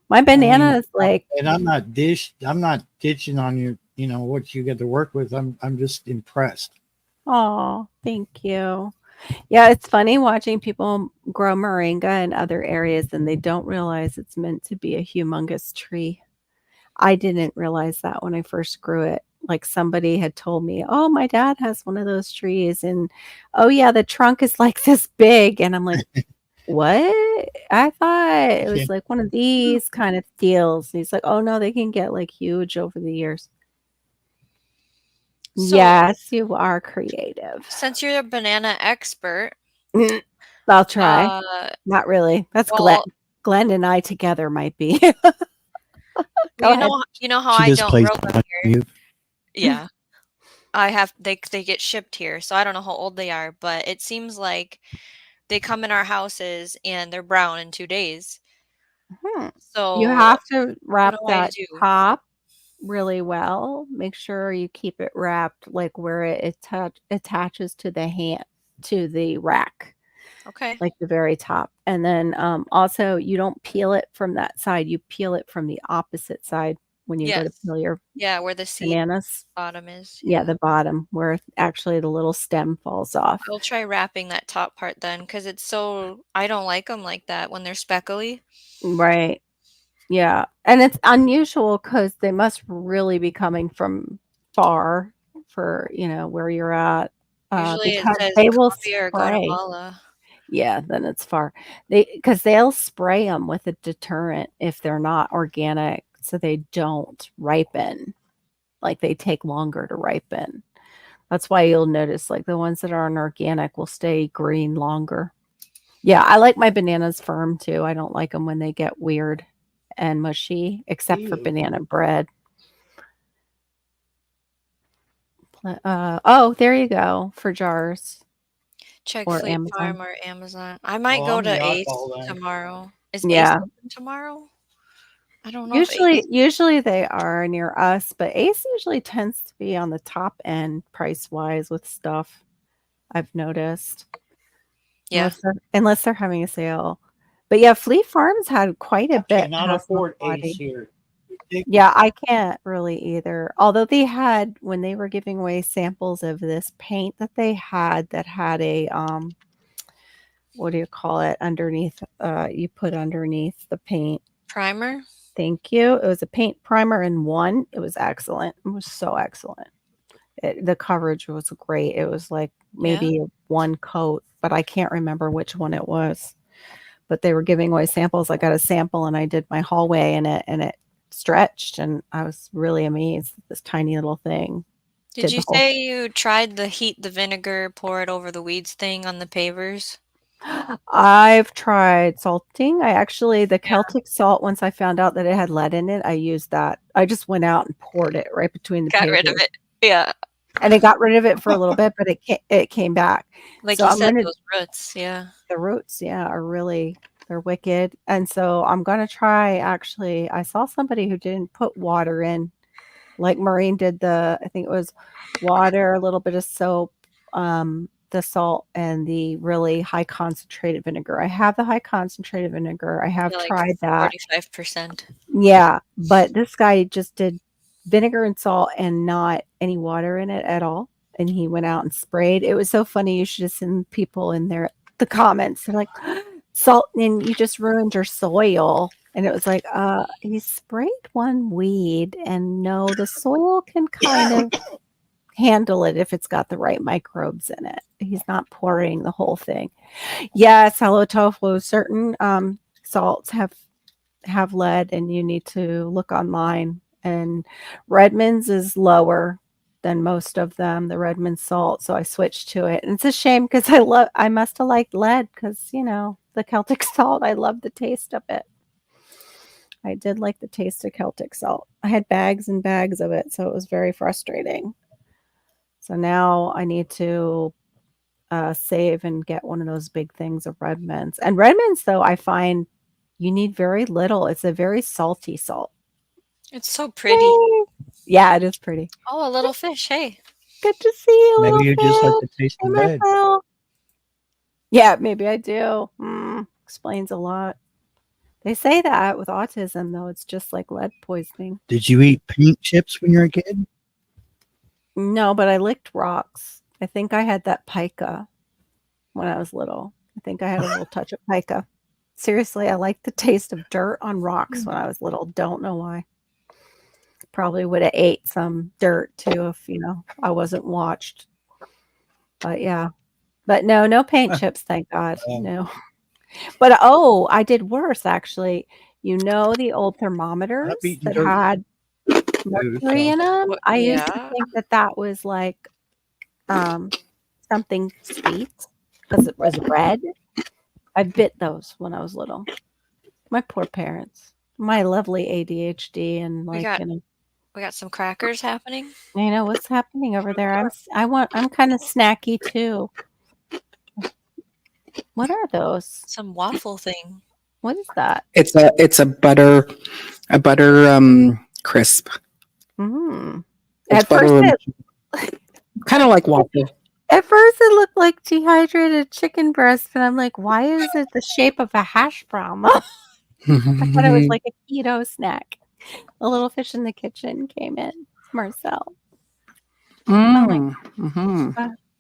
My banana is like, and I'm not ditching on you, what you get to work with. I'm just impressed. Oh, thank you. Yeah, it's funny watching people grow moringa in other areas and they don't realize it's meant to be a humongous tree. I didn't realize that when I first grew it. Like somebody had told me, "Oh, my dad has one of those trees and oh yeah, the trunk is like this big." And I'm like, "What? I thought it Yeah. was like one of these kind of deals." And he's like, "Oh no, they can get like huge over the years." So, Yes, you are creative. since you're a banana expert, I'll try. uh, Not really. That's Glenn. well, Glenn and I together might be. Go you ahead. know how She I just don't plays grow them on here. you. Yeah. They get shipped here, so I don't know how old they are, but it seems like they come in our houses and they're brown in 2 days. Hmm. You So, have to what wrap do I that do? top really well. Make sure you keep it wrapped like where it attaches to the hand to the rack, Okay. like the very top. And then also you don't peel it from that side. You peel it from the opposite side when you go to Yes. peel your Yeah, where the seed bananas. bottom is. Yeah, Yeah. the bottom where actually the little stem falls off. I'll try wrapping that top part then, because I don't like them like that when they're speckly. Right. Yeah, and it's unusual because they must really be coming from far for, where you're at, Usually it because says they will Colombia or spray. Guatemala. Yeah, then it's far. Because they'll spray them with a deterrent if they're not organic, so they don't ripen. Like, they take longer to ripen. That's why you'll notice, like, the ones that aren't organic will stay green longer. Yeah, I like my bananas firm too. I don't like them when they get weird and mushy, except for Ew. banana bread. Oh, there you go for jars Check or Fleet Amazon. Farm or Amazon. I might Oh, go I'm the to Ace oddball then. tomorrow. Is Ace Yeah, open tomorrow? I don't know if usually Ace. usually they are near us, but Ace usually tends to be on the top end price wise with stuff. I've noticed, Yeah. unless they're having a sale. But yeah, Fleet Farms had quite a I bit cannot pass on afford Ace body. here. Yeah, I can't really either. Although they had when they were giving away samples of this paint that had a what do you call it underneath you put underneath the paint. Primer? Thank you. It was a paint primer in one. It was excellent. It was so excellent. The coverage was great. It was like Yeah. maybe one coat, but I can't remember which one it was. But they were giving away samples. I got a sample and I did my hallway in it and it stretched and I was really amazed that this tiny little thing Did did you the whole. say you tried the heat the vinegar, pour it over the weeds thing on the pavers? I've tried salting. The Yeah. Celtic salt, once I found out that it had lead in it, I used that. I just went out and poured it right between the Got rid of pavers. it. Yeah. And it got rid of it for a little bit, but it came back. Like So you I'm said, gonna those roots. Yeah. the roots, yeah, they're wicked. And so I'm gonna try actually I saw somebody who didn't put water in, like Maureen did I think it was water, a little bit of soap, the salt, and the really high concentrated vinegar. I have the high concentrated vinegar. I have Yeah, like tried that. 45%. Yeah, but this guy just did vinegar and salt and not any water in it at all. And he went out and sprayed. It was so funny. You should have seen people in the comments. They're like, salt, and you just ruined your soil. And it was like, he sprayed one weed, and no, the soil can kind of handle it if it's got the right microbes in it. He's not pouring the whole thing. Yes, hello tofu. Certain salts have lead, and you need to look online. And Redmond's is lower than most of them, the Redmond salt. So I switched to it. And it's a shame because I must have liked lead because, the Celtic salt, I love the taste of it. I did like the taste of Celtic salt. I had bags and bags of it, so it was very frustrating. So now I need to save and get one of those big things of Redmond's. And Redmond's, though, I find you need very little. It's a very salty salt. It's so pretty. Yay! Yeah, it is pretty. Oh, a little fish. Hey. Good to see you, Maybe little you just like the fish. taste Hey, of lead. Marcel. Yeah, maybe I do. Explains a lot. They say that with autism, though, it's just like lead poisoning. Did you eat paint chips when you were a kid? No, but I licked rocks. I think I had that pica. when I was little. I think I had a little touch of pica. Seriously, I liked the taste of dirt on rocks when I was little. Don't know why. Probably would have ate some dirt too if, I wasn't watched. But yeah. But no paint chips, thank God. No. But I did worse actually. The old thermometers that had mercury in them? I used to think that was like something sweet because it was red. I bit those when I was little. My poor parents. My lovely ADHD and we got some crackers happening. What's happening over there? I'm kind of snacky too. What are those? Some waffle thing. What is that? It's a butter crisp. At first, kind of like waffle. At first, it looked like dehydrated chicken breast, and I'm like, why is it the shape of a hash brown? I thought it was like a keto snack. A little fish in the kitchen came in. Marcel.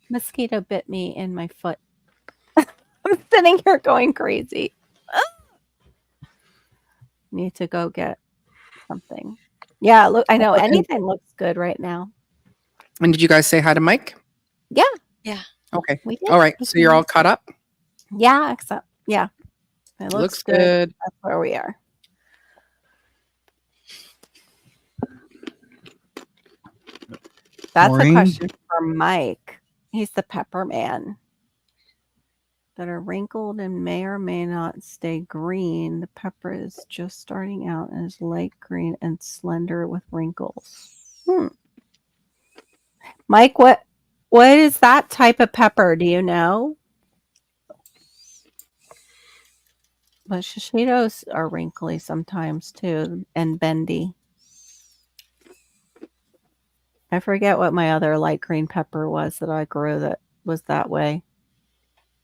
Mosquito bit me in my foot. I'm sitting here going crazy. Need to go get something. Yeah, look, I know anything looks good right now. And did you guys say hi to Mike? Yeah. Yeah. Okay. All right. So you're all caught up? Yeah, except it looks good. That's where we are. That's Maureen? a question for Mike. He's the pepper man. That are wrinkled and may or may not stay green. The pepper is just starting out and is light green and slender with wrinkles. Mike, what is that type of pepper? Do you know? But shishitos are wrinkly sometimes too and bendy. I forget what my other light green pepper was that I grew that was that way.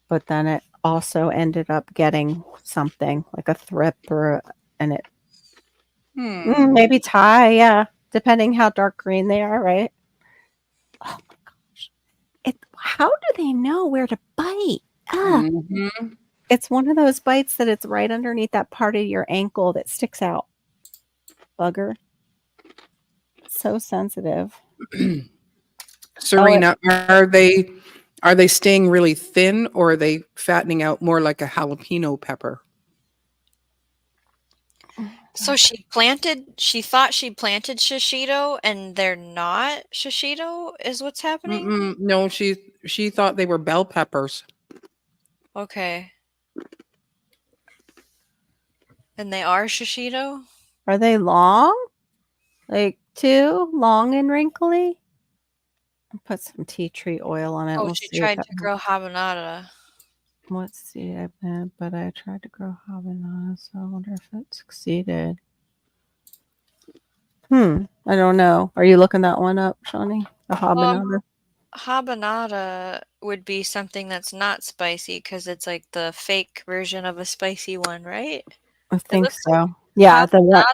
But then it also ended up getting something like a thrip and it maybe Thai, yeah, depending how dark green they are, right? Oh my gosh! How do they know where to bite? It's one of those bites that it's right underneath that part of your ankle that sticks out. Bugger, so sensitive. Serena, are they staying really thin or are they fattening out more like a jalapeno pepper? So she thought she planted shishito and they're not shishito is what's happening? No, she thought they were bell peppers. Okay. And they are shishito? Are they long? Like too long and wrinkly? Put some tea tree oil on it. Oh, she tried to grow habanada. Let's see. I tried to grow habanada, so I wonder if it succeeded. I don't know. Are you looking that one up, Shawnee? The habanada? Habanada would be something that's not spicy because it's like the fake version of a spicy one, right? I think so. Yeah, the one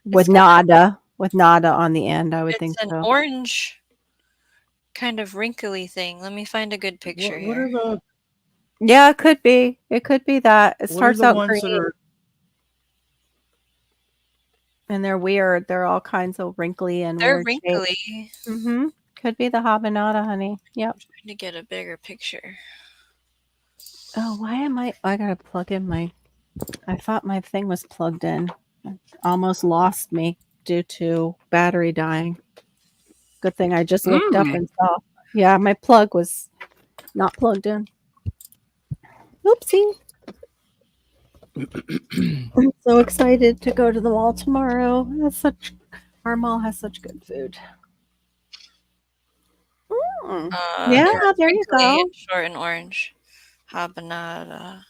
with nada on the end. I would think so. It's an orange kind of wrinkly thing. Let me find a good picture here. Yeah, it could be. It could be that. It starts out green. And they're weird. They're all kinds of wrinkly and they're weird wrinkly. Shapes. Could be the habanada, honey. Yep. I'm trying to get a bigger picture. Oh, why am I gotta plug in I thought my thing was plugged in. It almost lost me due to battery dying. Good thing I just looked up and saw. Yeah, my plug was not plugged in. Oopsie. I'm so excited to go to the mall tomorrow. Our mall has such good food. Yeah, there you go. Short and orange. Habanada.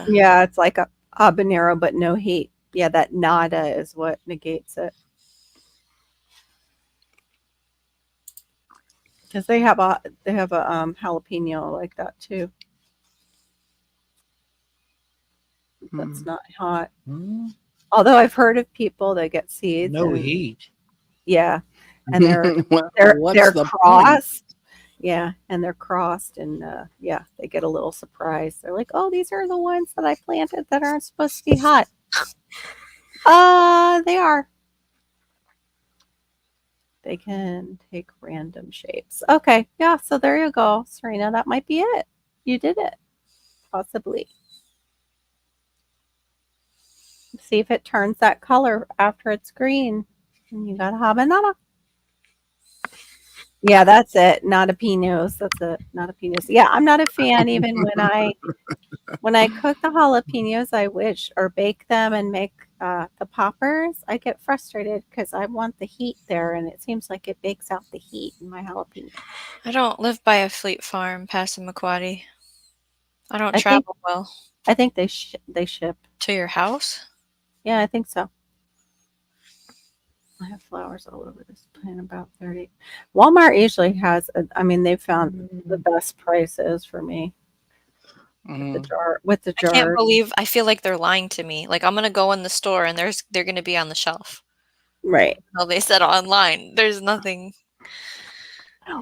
Yeah, it's like a habanero, but no heat. Yeah, that nada is what negates it. Because they have a jalapeno like that too. That's not hot. Although I've heard of people that get seeds. No heat. Yeah, and they're crossed. Yeah, and they're crossed, and yeah, they get a little surprised. They're like, "Oh, these are the ones that I planted that aren't supposed to be hot." They are. They can take random shapes. Okay, yeah, so there you go, Serena. That might be it. You did it. Possibly. See if it turns that color after it's green. And you got a habanana. Yeah, that's it. Not a pinos. That's it. Not a pinos. Yeah, I'm not a fan even when I cook the jalapenos, I wish or bake them and make the poppers. I get frustrated because I want the heat there, and it seems like it bakes out the heat in my jalapeno. I don't live by a Fleet Farm, Passamaquoddy. I don't I think travel well. I think they ship. To your house? Yeah, I think so. I have flowers all over this plant, about 30. Walmart usually has, I mean, they found the best prices for me with the I can't jar. believe, I feel like they're lying to me. Like, I'm gonna go in the store and they're gonna be on the shelf. Right. No, they said online. There's nothing.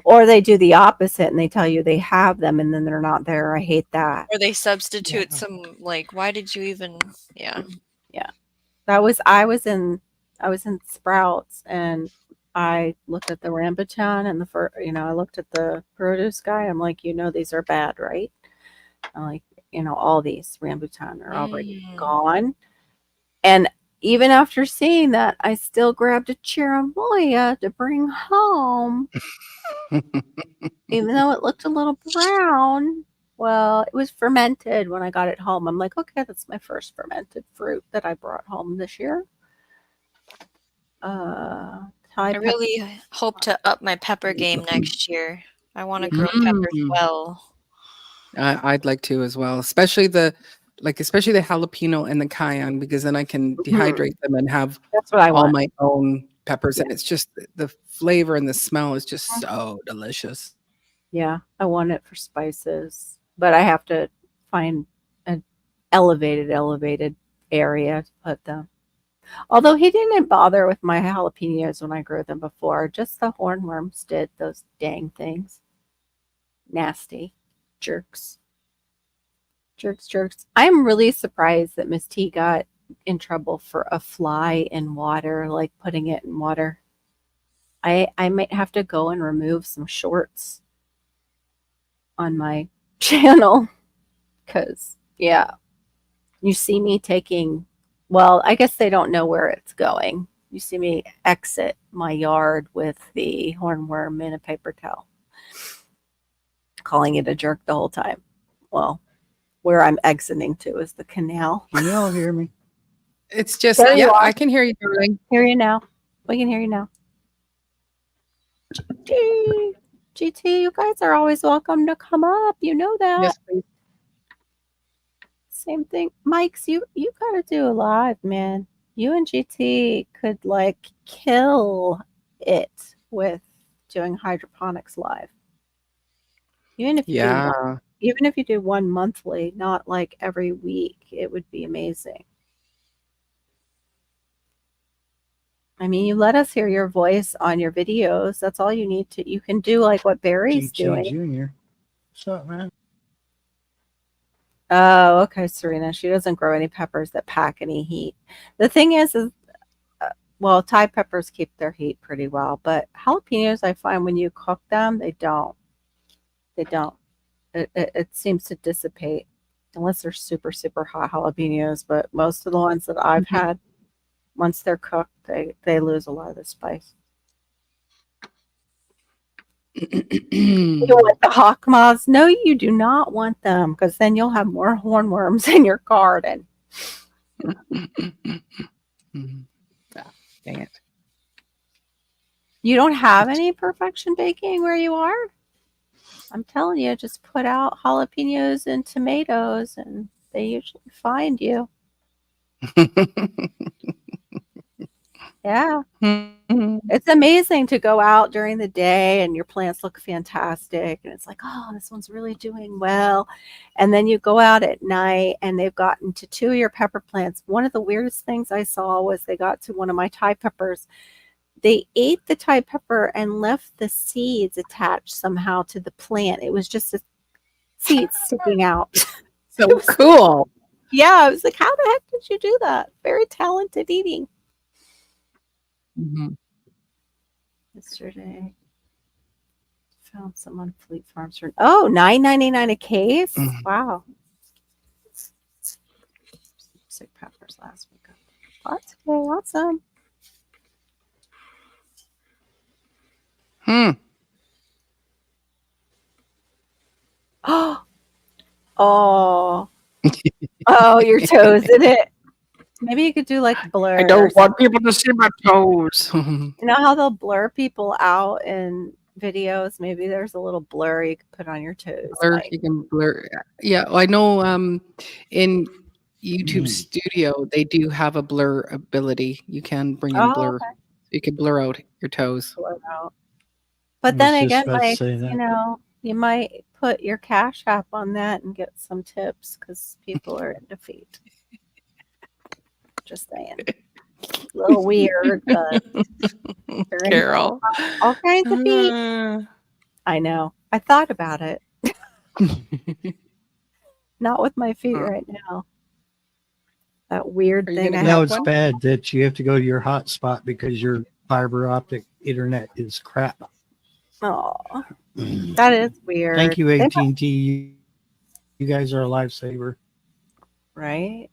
Or they do the opposite and they tell you they have them and then they're not there. I hate that. Or they substitute some, like, why did you even, yeah. Yeah. I was in Sprouts and I looked at the rambutan and I looked at the produce guy. I'm like, these are bad, right? I'm like, all these rambutan are already gone. And even after seeing that, I still grabbed a cherimoya to bring home. Even though it looked a little brown. Well, it was fermented when I got it home. I'm like, okay, that's my first fermented fruit that I brought home this year. I really hope to up my pepper game next year. I want to grow peppers well. I'd like to as well, especially the jalapeno and the cayenne, because then I can dehydrate them and have that's what I all want. my own peppers, and it's just the flavor and the smell is just so delicious. Yeah, I want it for spices, but I have to find an elevated area to put them. Although he didn't bother with my jalapenos when I grew them before, just the hornworms did, those dang things. Nasty. Jerks. I'm really surprised that Miss T got in trouble for a fly in water, like putting it in water. I might have to go and remove some shorts on my channel because, yeah, you see me taking, well, I guess they don't know where it's going. You see me exit my yard with the hornworm in a paper towel, calling it a jerk the whole time. Well, where I'm exiting to is the canal. Can you all hear me? It's just, I can hear you, darling. Hear you now. We can hear you now. GT, you guys are always welcome to come up. You know that. Yes, please. Same thing. Mike's, you gotta do a live, man. You and GT could kill it with doing hydroponics live. Even if you do one monthly, not like every week, it would be amazing. I mean, you let us hear your voice on your videos. That's all you need to. You can do like what Barry's doing. Junior. What's up, man? Oh, okay, Serena. She doesn't grow any peppers that pack any heat. The thing is well, Thai peppers keep their heat pretty well, but jalapenos, I find when you cook them, they don't. It seems to dissipate unless they're super, super hot jalapenos. But most of the ones that I've had, once they're cooked, they lose a lot of the spice. You want the hawk moths? No, you do not want them because then you'll have more hornworms in your garden. Dang it. You don't have any perfection baking where you are? I'm telling you, just put out jalapenos and tomatoes and they usually find you. Yeah. It's amazing to go out during the day and your plants look fantastic. And it's like, oh, this one's really doing well. And then you go out at night and they've gotten to 2 of your pepper plants. One of the weirdest things I saw was they got to one of my Thai peppers. they ate the Thai pepper and left the seeds attached somehow to the plant. It was just a seed sticking out. So cool. Yeah, I was like, how the heck did you do that? Very talented eating. Mm-hmm. Yesterday, found some on Fleet Farms for $9.99 a case. Mm. Wow. Sick peppers last week. That's okay, awesome. Oh, your toes in it. Maybe you could do like blur. I don't want people to see my toes. You know how they'll blur people out in videos? Maybe there's a little blur you could put on your toes. Blur, you can blur. Yeah, I know in YouTube Studio, they do have a blur ability. You can bring in blur. Okay. You can blur out your toes. Blur out. But then again, like, you might put your Cash App on that and get some tips because people are into feet. Just saying. A little weird, but Carol. All kinds of feet. I know. I thought about it. Not with my feet right now. That weird thing. Now it's bad that you have to go to your hotspot because your fiber optic internet is crap. Oh, that is weird. Thank you, AT&T. You guys are a lifesaver. Right?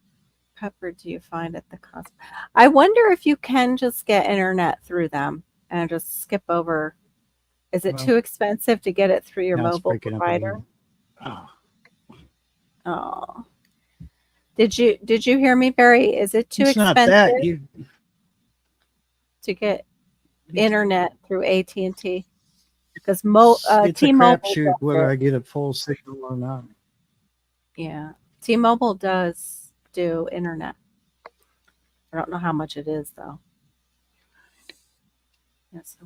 Pepper do you find at the cost? I wonder if you can just get internet through them and just skip over. Is it too expensive to get it through your mobile provider? Oh. Did you hear me, Barry? Is it too expensive to get internet through AT&T? Because it's T-Mobile a crapshoot whether I get a full signal or not. Yeah, T-Mobile does do internet. I don't know how much it is though. Yes.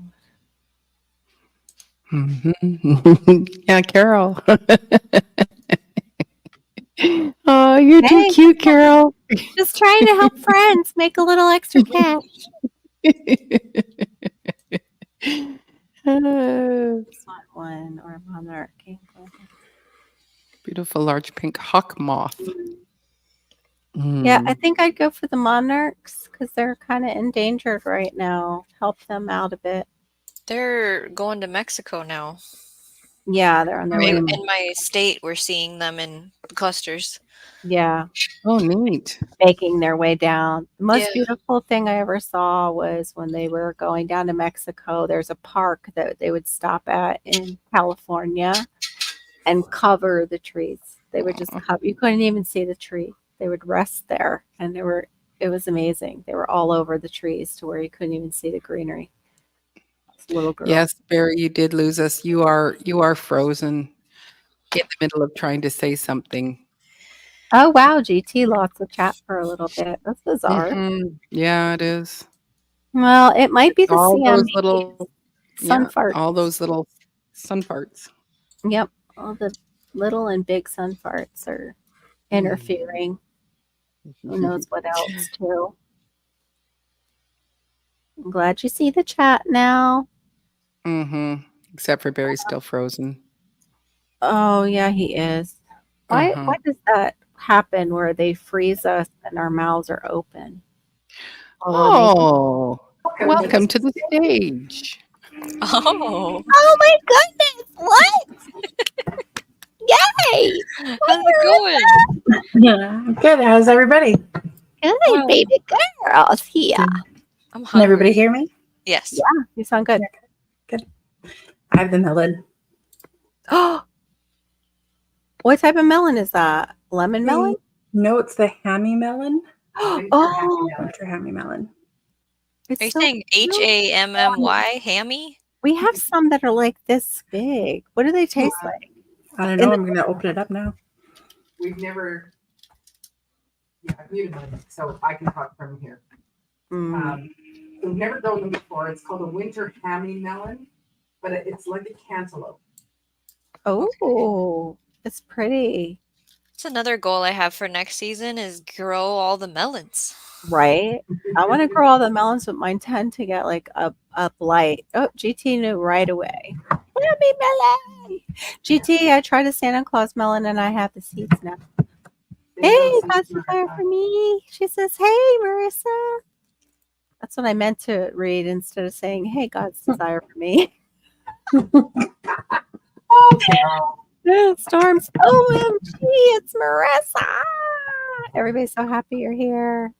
Yeah, Carol. Oh, you're too cute, Carol. Just trying to help friends make a little extra cash. One or monarch. Beautiful large pink hawk moth. Yeah, I think I'd go for the monarchs because they're kind of endangered right now. Help them out a bit. They're going to Mexico now. Yeah, they're on their way. In my state, we're seeing them in clusters. Yeah. Oh, neat. Making their way down. The most beautiful thing I ever saw was when they were going down to Mexico. There's a park that they would stop at in California and cover the trees. They would just cover. You couldn't even see the tree. They would rest there, and it was amazing. They were all over the trees to where you couldn't even see the greenery. Little girl. Yes, Barry, you did lose us. You are frozen in the middle of trying to say something. Oh wow, GT lost the chat for a little bit. That's bizarre. Mm-hmm. Yeah, it is. Well, it might be the those little sun farts. All those little sun farts. Yep, all the little and big sun farts are interfering. Who knows what else too? I'm glad you see the chat now. Mm-hmm. Except for Barry's still frozen. Oh yeah, he is. Why does that happen where they freeze us and our mouths are open? Oh, welcome to the stage. Oh my goodness! What? Yay! How's it going? Yeah, good. How's everybody? Good, baby girls here. I'm hungry. Can everybody hear me? Yes. Yeah, you sound good. Good. I have the melon. Oh, what type of melon is that? Lemon melon? No, it's the hammy melon. Oh, Winter hammy melon. Are you saying HAMMY, hammy? We have some that are like this big. What do they taste like? I don't know. I'm going to open it up now. We've never. Yeah, I've muted my mic, so I can talk from here. We've never grown them before. It's called a winter hammy melon, but it's like a cantaloupe. Oh, it's pretty. That's another goal I have for next season is grow all the melons. Right. I want to grow all the melons, but mine tend to get like up light. Oh, GT knew right away. Happy melon. GT, I tried a Santa Claus melon and I have the seeds now. Hey, got some fire for me. She says, "Hey, Marissa." That's what I meant to read instead of saying, "Hey, God's desire for me." Storms. OMG, it's Marissa. Everybody's so happy you're here.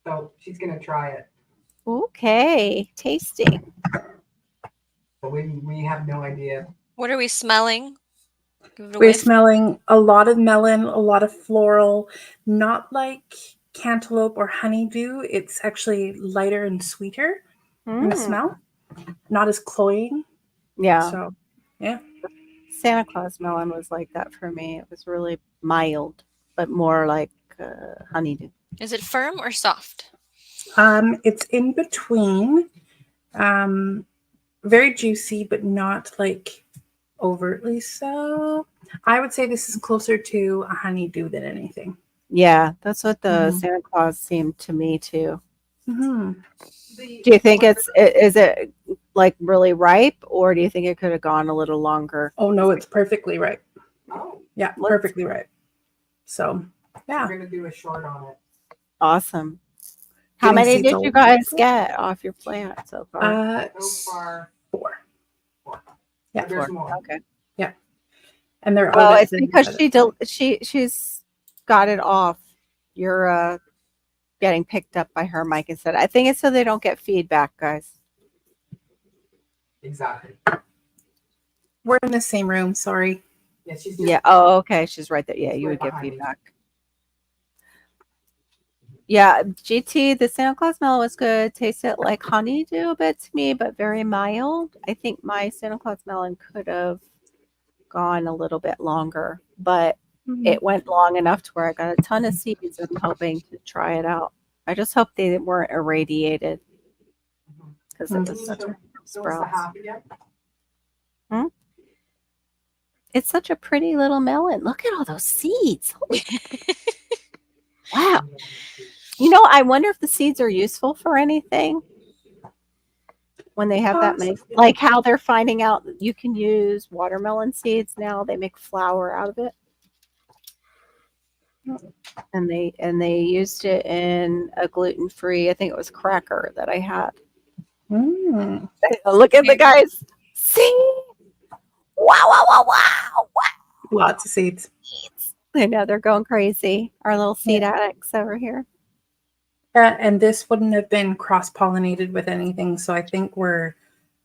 So she's gonna try it. Okay, tasting. But we have no idea. What are we smelling? We're smelling a lot of melon, a lot of floral, not like cantaloupe or honeydew. It's actually lighter and sweeter in the smell, not as cloying. Yeah. So, yeah. Santa Claus melon was like that for me. It was really mild, but more like honeydew. Is it firm or soft? It's in between. Very juicy, but not like overtly so. I would say this is closer to a honeydew than anything. Yeah, that's what the Santa Claus seemed to me too. Mm-hmm. Do you think is it like really ripe, or do you think it could have gone a little longer? Oh no, it's perfectly ripe. Oh, Yeah, perfectly ripe. So yeah, we're gonna do a short on it. Awesome. How many did you guys get off your plant so far? So far, 4. Yeah, there's 4. more. Okay. Yeah, and they're well, it's because she's got it off. You're getting picked up by her mic instead. I think it's so they don't get feedback, guys. Exactly. We're in the same room. Sorry. Yeah, she's just, Yeah. Oh, okay. She's right there. Yeah, you would get feedback. Yeah, GT, the Santa Claus melon was good. Tasted like honeydew a bit to me, but very mild. I think my Santa Claus melon could have gone a little bit longer, but it went long enough to where I got a ton of seeds. I'm hoping to try it out. I just hope they weren't irradiated because it was such a sprout. It's such a pretty little melon. Look at all those seeds. Wow. You know, I wonder if the seeds are useful for anything when they have that many. Like how they're finding out that you can use watermelon seeds now. They make flour out of it. And they used it in a gluten-free, I think it was cracker that I had. Look at the guys. See? Wow, wow, wow, wow, wow. Lots of seeds. I know they're going crazy. Our little seed addicts over here. And this wouldn't have been cross-pollinated with anything, so I think we're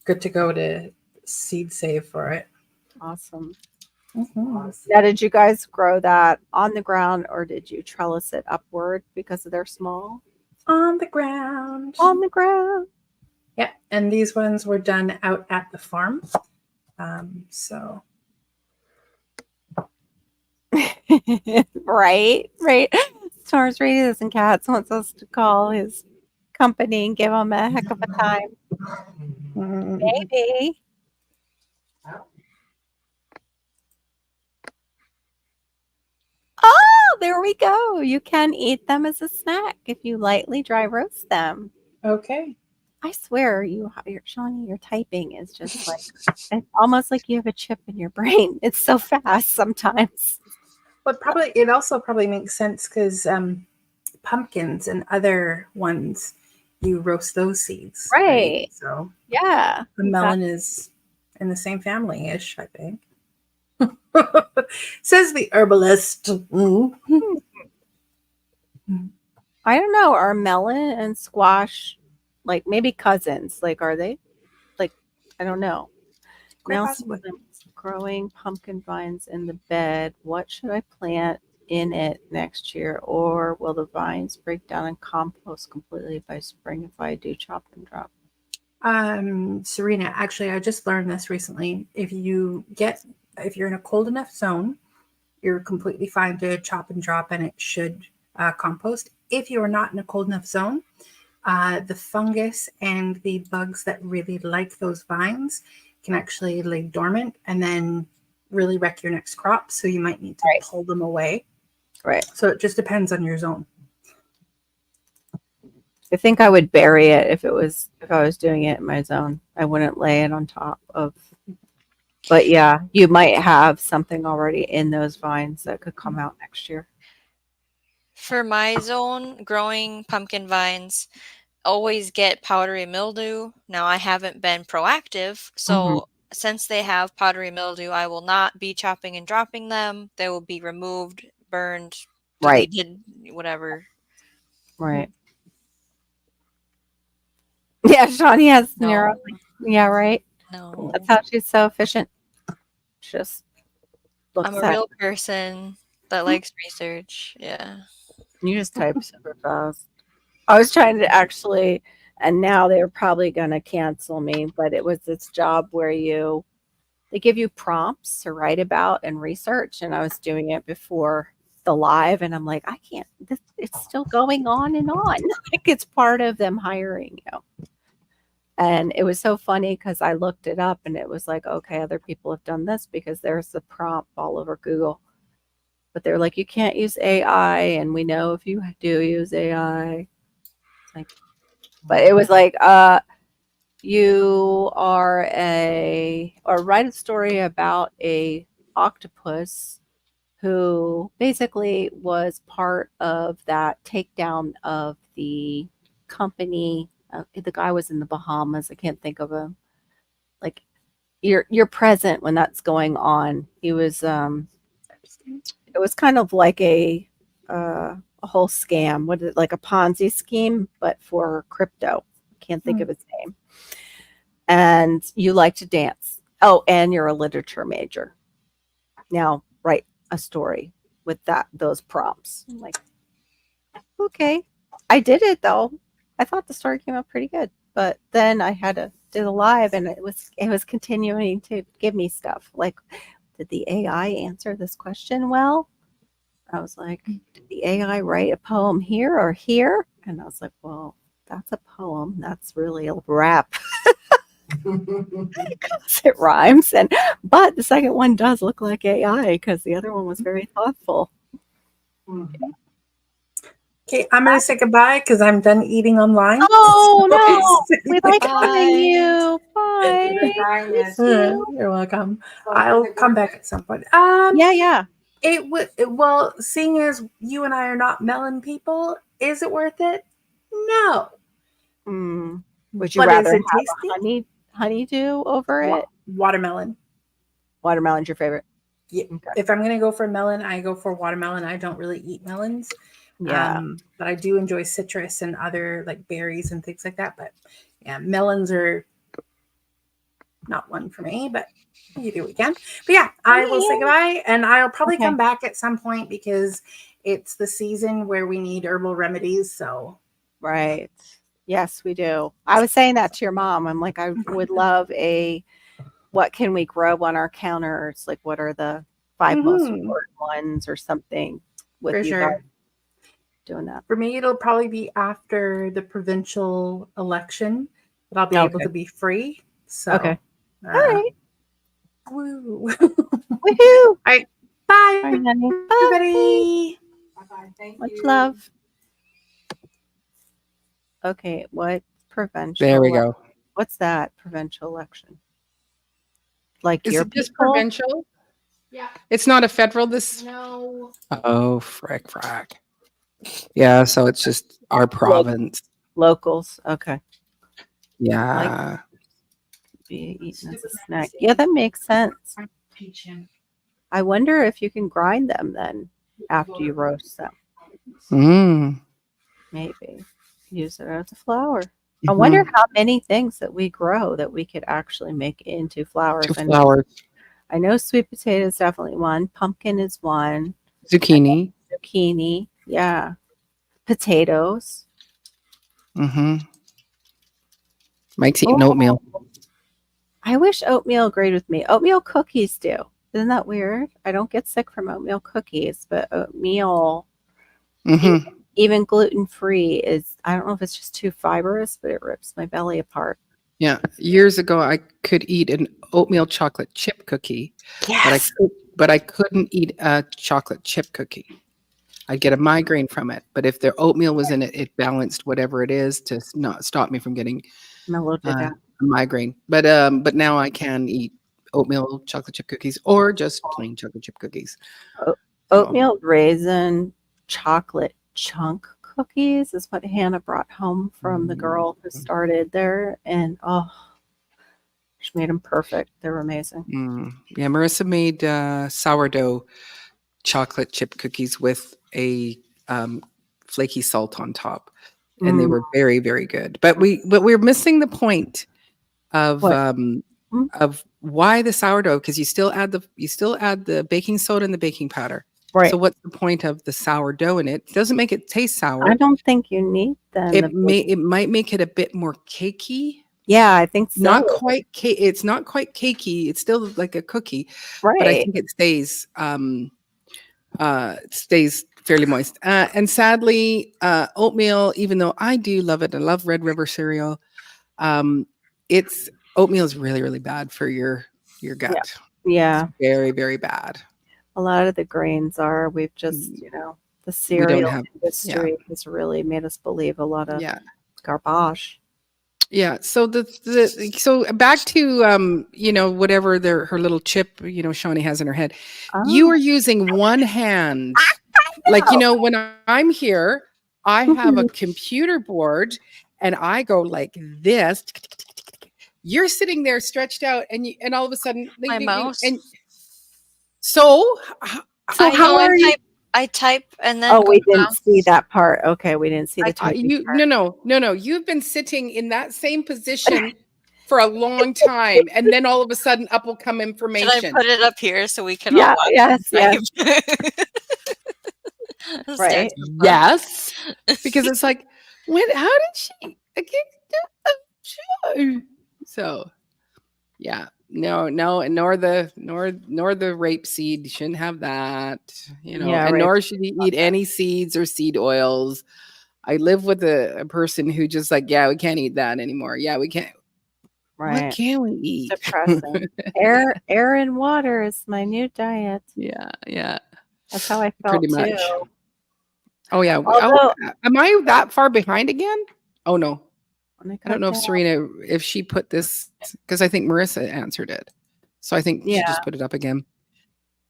good to go to seed save for it. Awesome. Mm-hmm. Now, did you guys grow that on the ground or did you trellis it upward because they're small? On the ground. On the ground. Yeah, and these ones were done out at the farm. So. Right. Storms Radios and Cats wants us to call his company and give him a heck of a time. Maybe. Oh, there we go. You can eat them as a snack if you lightly dry roast them. Okay. I swear, you're Shawnee, your typing is just like it's almost like you have a chip in your brain. It's so fast sometimes. But it also probably makes sense because pumpkins and other ones, you roast those seeds. Right. So yeah. The melon is in the same family-ish, I think. Says the herbalist. I don't know. Are melon and squash like maybe cousins? Like, are they? Like, I don't know. Now growing pumpkin vines in the bed. What should I plant in it next year? Or will the vines break down and compost completely by spring if I do chop and drop? Serena, actually, I just learned this recently. If you're in a cold enough zone, you're completely fine to chop and drop and it should compost. If you are not in a cold enough zone, the fungus and the bugs that really like those vines can actually lay dormant and then really wreck your next crop. So you might need to pull them away. Right. So it just depends on your zone. I think I would bury it if I was doing it in my zone. I wouldn't lay it on top of. But yeah, you might have something already in those vines that could come out next year. For my zone, growing pumpkin vines always get powdery mildew. Now, I haven't been proactive, so since they have powdery mildew, I will not be chopping and dropping them. They will be removed, burned, Right. deleted, whatever. Right. Yeah, Shawnee has No. narrow. Yeah, right. No. That's how she's so efficient. Just looks I'm a at real person that likes research. Yeah. you just type super fast. I was trying to actually, and now they're probably going to cancel me, but it was this job where they give you prompts to write about and research. And I was doing it before the live, and I'm like, I can't, it's still going on and on. Like it's part of them hiring you. And it was so funny because I looked it up and it was like, okay, other people have done this because there's the prompt all over Google. But they're like, you can't use AI. And we know if you do use AI, like, but it was like, you are or write a story about a octopus who basically was part of that takedown of the company. The guy was in the Bahamas. I can't think of him. Like you're present when that's going on. He was. It was kind of like a whole scam. What is it, like a Ponzi scheme, but for crypto? Can't think of its name. And you like to dance. Oh, and you're a literature major. Now write a story with those prompts. I'm like, okay. I did it though. I thought the story came out pretty good. But then I had to do the live and it was continuing to give me stuff. Like, did the AI answer this question well? I was like, did the AI write a poem here or here? And I was like, well, that's a poem. That's really a rap. It rhymes. But the second one does look like AI because the other one was very thoughtful. Okay, I'm going to say goodbye because I'm done eating online. Oh, no. We like having you. Bye. You're welcome. I'll come back at some point. Yeah. It would. Well, seeing as you and I are not melon people, is it worth it? No. Would you But rather is it have tasty? a honeydew over it? Watermelon. Watermelon's your favorite? Yeah. Okay. If I'm going to go for melon, I go for watermelon. I don't really eat melons. Yeah. But I do enjoy citrus and other like berries and things like that. But yeah, melons are not one for me, but you do what you can. But yeah, I will say goodbye and I'll probably come back at some point because it's the season where we need herbal remedies. So right. Yes, we do. I was saying that to your mom. I'm like, I would love what can we grow on our counters? Like, what are the 5 most important ones or something with for you sure. guys doing that? For me, it'll probably be after the provincial election that I'll be able to be free. So, okay. All right. Woo. Woohoo. All right. Bye, Bye, honey. everybody. Bye-bye. Thank Much you. love. Okay, what provincial? There we go. What's that provincial election? Like Is your it just people? provincial? Yeah. It's not a federal No. Oh, frack. Yeah, so it's just our province. Locals. Okay. Yeah. Be eaten as a snack. Yeah, that makes sense. Teach him. I wonder if you can grind them then after you roast them. Maybe use it as a flour. I wonder how many things that we grow that we could actually make into flours. I know sweet potato is definitely one. Pumpkin is one. Zucchini. Yeah. Potatoes. Mike's eating oatmeal. I wish oatmeal agreed with me. Oatmeal cookies do. Isn't that weird? I don't get sick from oatmeal cookies, but oatmeal, even gluten-free, I don't know if it's just too fibrous, but it rips my belly apart. Yeah. Years ago, I could eat an oatmeal chocolate chip cookie, Yes. but I couldn't eat a chocolate chip cookie. I'd get a migraine from it. But if the oatmeal was in it, it balanced whatever it is to not stop me from getting Mellowed it a out. migraine. But now I can eat oatmeal chocolate chip cookies or just plain chocolate chip cookies. So, Oatmeal raisin chocolate chunk cookies is what Hannah brought home from the girl who started there, and she made them perfect. They're amazing. Yeah, Marissa made sourdough chocolate chip cookies with a flaky salt on top, and they were very, very good. But we're missing the point of why the sourdough, because you still add the baking soda and the baking powder. Right. So what's the point of the sourdough in it? It doesn't make it taste sour. I don't think you need them. It might make it a bit more cakey. Yeah, I think so. Not quite it's not quite cakey. It's still like a cookie. Right. But I think it stays fairly moist. And sadly, oatmeal, even though I do love it, I love Red River cereal. Oatmeal is really, really bad for your gut. Yeah. It's very, very bad. A lot of the grains are. We've just, the cereal industry has really made us believe a lot of garbage. Yeah. So so back to whatever her little chip Shawnee has in her head. You are using one hand, like when I'm here, I have a computer board and I go like this. You're sitting there stretched out, and all of a sudden my mouse. And so how are you? I type and then. Oh, we didn't see that part. Okay, we didn't see the typing part. No. You've been sitting in that same position for a long time, and then all of a sudden, up will come information. Should I put it up here so we can all watch? Yes. Right. Yes, because it's like, how did she? So, yeah. No, nor the rapeseed. You shouldn't have that, and nor should you eat any seeds or seed oils. I live with a person who just like, we can't eat that anymore. Yeah, we can't. Right. What can we eat? Depressing. Air and water is my new diet. Yeah. That's how I felt pretty much. Too. Oh yeah. Am I that far behind again? Oh no. I don't know if Serena, if she put this, because I think Marissa answered it. So I think she just put it up again.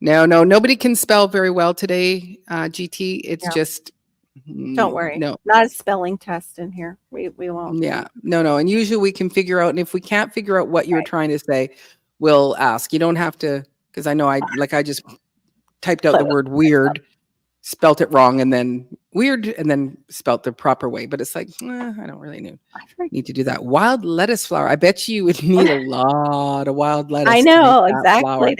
No, nobody can spell very well today, GT. It's just. Don't worry. No. Not a spelling test in here. We won't. Yeah. No. And usually we can figure out, and if we can't figure out what you're trying to say, we'll ask. You don't have to, because I know I just typed out the word weird, spelt it wrong, and then weird, and then spelt the proper way. But it's like, I don't really need to do that. Wild lettuce flower. I bet you would need a lot of wild lettuce. I know, exactly.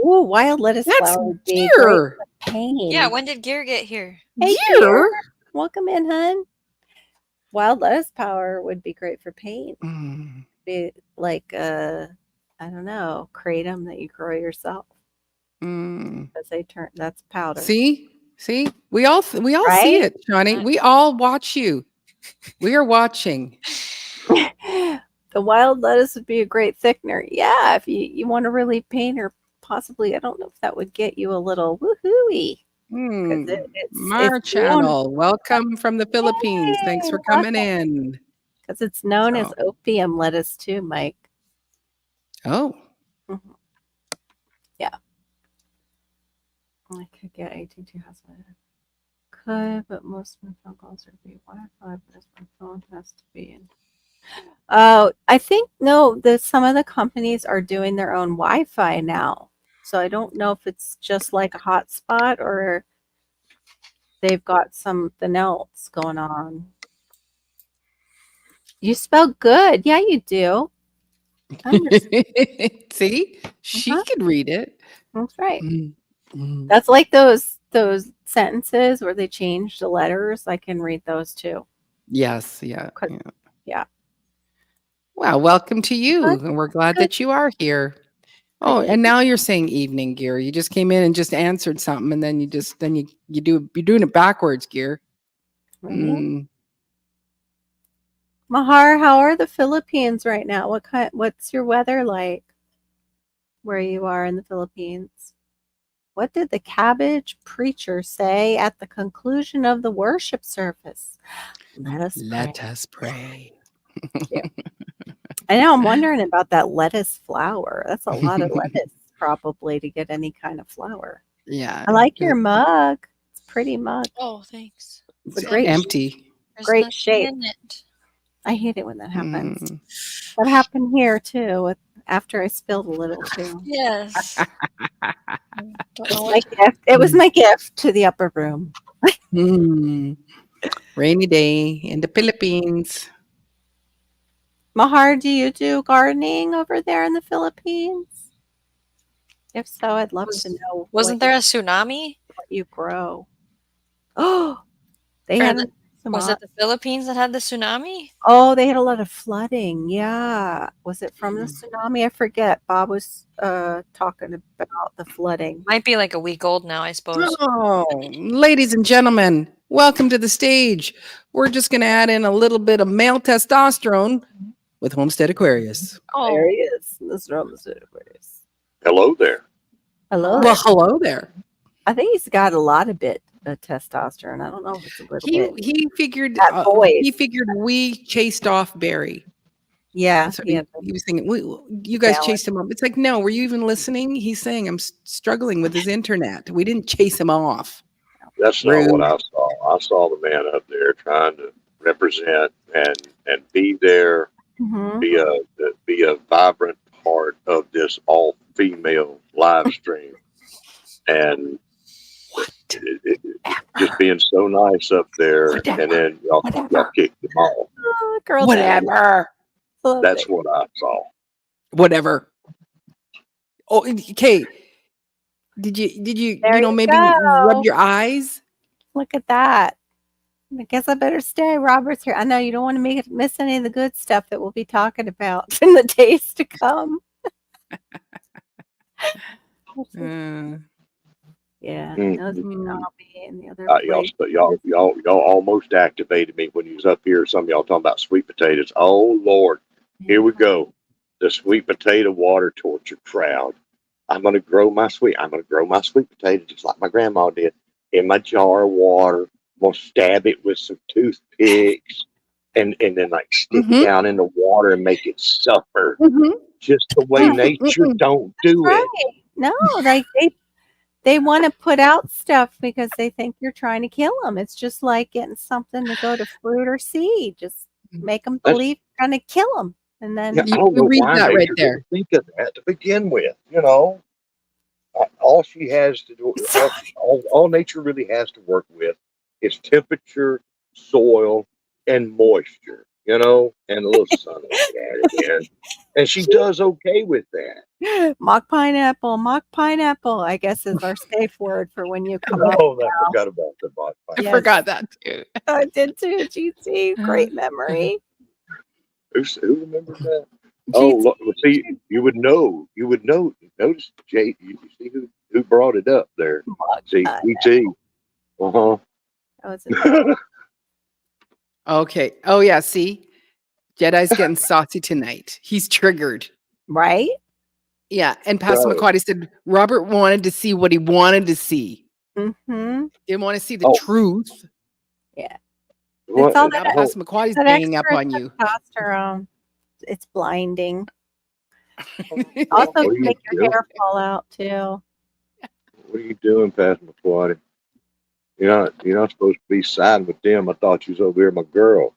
Wild lettuce flower would be great for pain. Yeah, when did Gear get here? Hey, Gear. Welcome in, hun. Wild lettuce power would be great for pain. Be like I don't know, kratom that you grow yourself. Because that's powder. See, we all see it, Shawnee. We all watch you. We are watching. The wild lettuce would be a great thickener. Yeah, if you want to really pain, or possibly, I don't know if that would get you a little woohooey. Channel, welcome from the Philippines. Thanks for coming in. Because it's known as opium lettuce too, Mike. Oh. Mm-hmm. Yeah. I could get AT2 husband. Could, but most of my phone calls are via Wi-Fi, but my phone has to be in. I think some of the companies are doing their own Wi-Fi now. So I don't know if it's just like a hotspot or they've got something else going on. You spell good. Yeah, you do. See? She can read it. That's right. That's like those sentences where they change the letters. I can read those too. Yes. Yeah. Yeah. Well, welcome to you. And we're glad that you are here. Oh, and now you're saying evening, Gear. You just came in and just answered something, and then you're doing it backwards, Gear. Mahar, how are the Philippines right now? What's your weather like where you are in the Philippines? What did the cabbage preacher say at the conclusion of the worship service? Let us pray. Let us pray. Yeah. I know. I'm wondering about that lettuce flour. That's a lot of lettuce probably to get any kind of flour. Yeah. I like your mug. It's a pretty mug. Oh, thanks. It's a great empty. There's great nothing shape. in it. I hate it when that happens. Mm. That happened here too. After I spilled a little too. Yes. Don't know My what gift. It was my gift to the upper room. Mm. Rainy day in the Philippines. Mahar, do you do gardening over there in the Philippines? If so, I'd love to know. Wasn't there a tsunami? What you grow? Oh, they Or had. Was it the Philippines that had the tsunami? Oh, they had a lot of flooding. Yeah. Was it from the tsunami? I forget. Bob was talking about the flooding. Might be like a week old now, I suppose. Oh, ladies and gentlemen, welcome to the stage. We're just going to add in a little bit of male testosterone with Homestead Aquarius. Oh, There he is. Mr. Homestead Aquarius. Hello there. Hello. Well, hello there. I think he's got a lot of testosterone. I don't know if it's a little bit. He figured That voice. he figured we chased off Barry. Yeah. That's what Yeah. he was thinking. You guys Balance. chased him off. It's like, no, were you even listening? He's saying I'm struggling with his internet. We didn't chase him off. That's not what I saw. I saw the man up there trying to represent and be there, Mhm. be a vibrant part of this all female live stream, and just being so nice up there, and then y'all kicked him off. Oh, girl. Whatever. That's what I saw. Whatever. Oh, okay. Did you There you maybe go. rub your eyes? Look at that. I guess I better stay. Robert's here. I know you don't want to miss any of the good stuff that we'll be talking about in the days to come. Yeah. No tsunami and the other Y'all almost activated me when you was up here. Some of y'all talking about sweet potatoes. Oh Lord, here we go. The sweet potato water torture crowd. I'm gonna grow my sweet potato just like my grandma did in my jar of water. I'm gonna stab it with some toothpicks and then like stick it down in the water and make it suffer. Just the way nature don't do it. No, they want to put out stuff because they think you're trying to kill them. It's just like getting something to go to fruit or seed. Just make them believe you're going to kill them. And then I don't know why nature didn't think of that to begin with. All she has to do, all nature really has to work with is temperature, soil, and moisture. And a little sun added in. And she does okay with that. Mock pineapple, I guess is our safe word for when you come up. Oh, I forgot about the mock pineapple. I forgot that too. I did too, GT. Great memory. Who remembers that? Oh, look, see, you would know. Notice, Jay, you see who brought it up there. See, ET. Uh-huh. Okay. Oh, yeah. See, Jedi's getting saucy tonight. He's triggered. Right? Yeah. And Pastor McQuarrie said Robert wanted to see what he wanted to see. Mm-hmm. Didn't want to see the truth. Yeah. It's all that Pastor McQuarrie's banging up on you. Testosterone. It's blinding. Also can make your hair fall out too. What are you doing, Pastor McQuarrie? You're not supposed to be siding with them. I thought you was over here, my girl.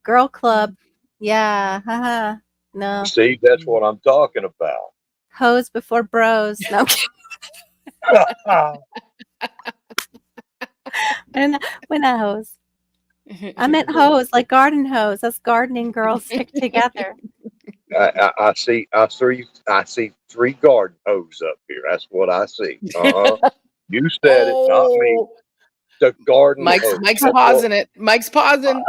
Girl club. Yeah. No. See, that's what I'm talking about. Hoes before bros. No. We're not hoes. I meant hose, like garden hose. Us gardening girls stick together. I see 3 garden hose up here. That's what I see. You said it, not me. The garden hose. Mike's pausing it. Mike's pausing.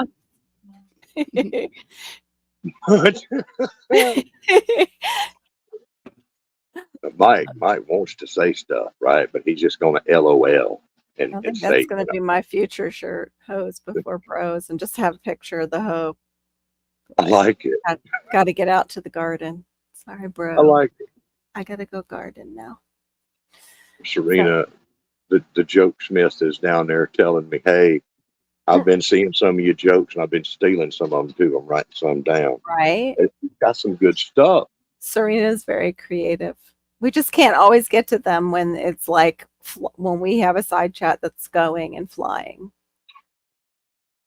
Mike wants to say stuff, right? But he's just going to LOL. I think that's going to be my future shirt. Hose before bros, and just have a picture of the hoe. I like it. Got to get out to the garden. Sorry, bro. I like it. I got to go garden now. Serena, the joke smith is down there telling me, hey, I've been seeing some of your jokes and I've been stealing some of them too. I'm writing some down. Right. You've got some good stuff. Serena's very creative. We just can't always get to them when it's like when we have a side chat that's going and flying.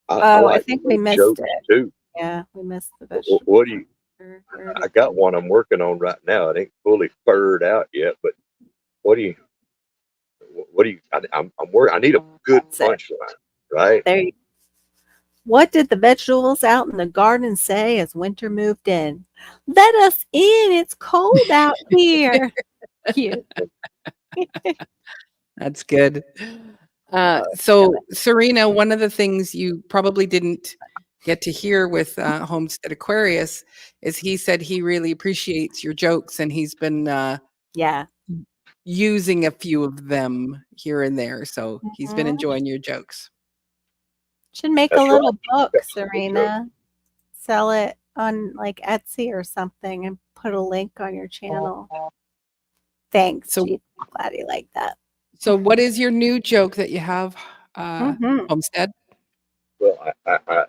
I think we missed it. Too. Yeah, we missed the vegetable. What do you? I got one I'm working on right now. It ain't fully furred out yet, but what do you? I'm working. I need a good punchline, right? What did the vegetables out in the garden say as winter moved in? Let us in. It's cold out here. Cute. That's good. So, Serena, one of the things you probably didn't get to hear with Homestead Aquarius is he said he really appreciates your jokes, and he's been using a few of them here and there. So he's been enjoying your jokes. Should make a little book, Serena. Sell it on like Etsy or something and put a link on your channel. Thanks. So glad you like that. So what is your new joke that you have, Homestead? Well, I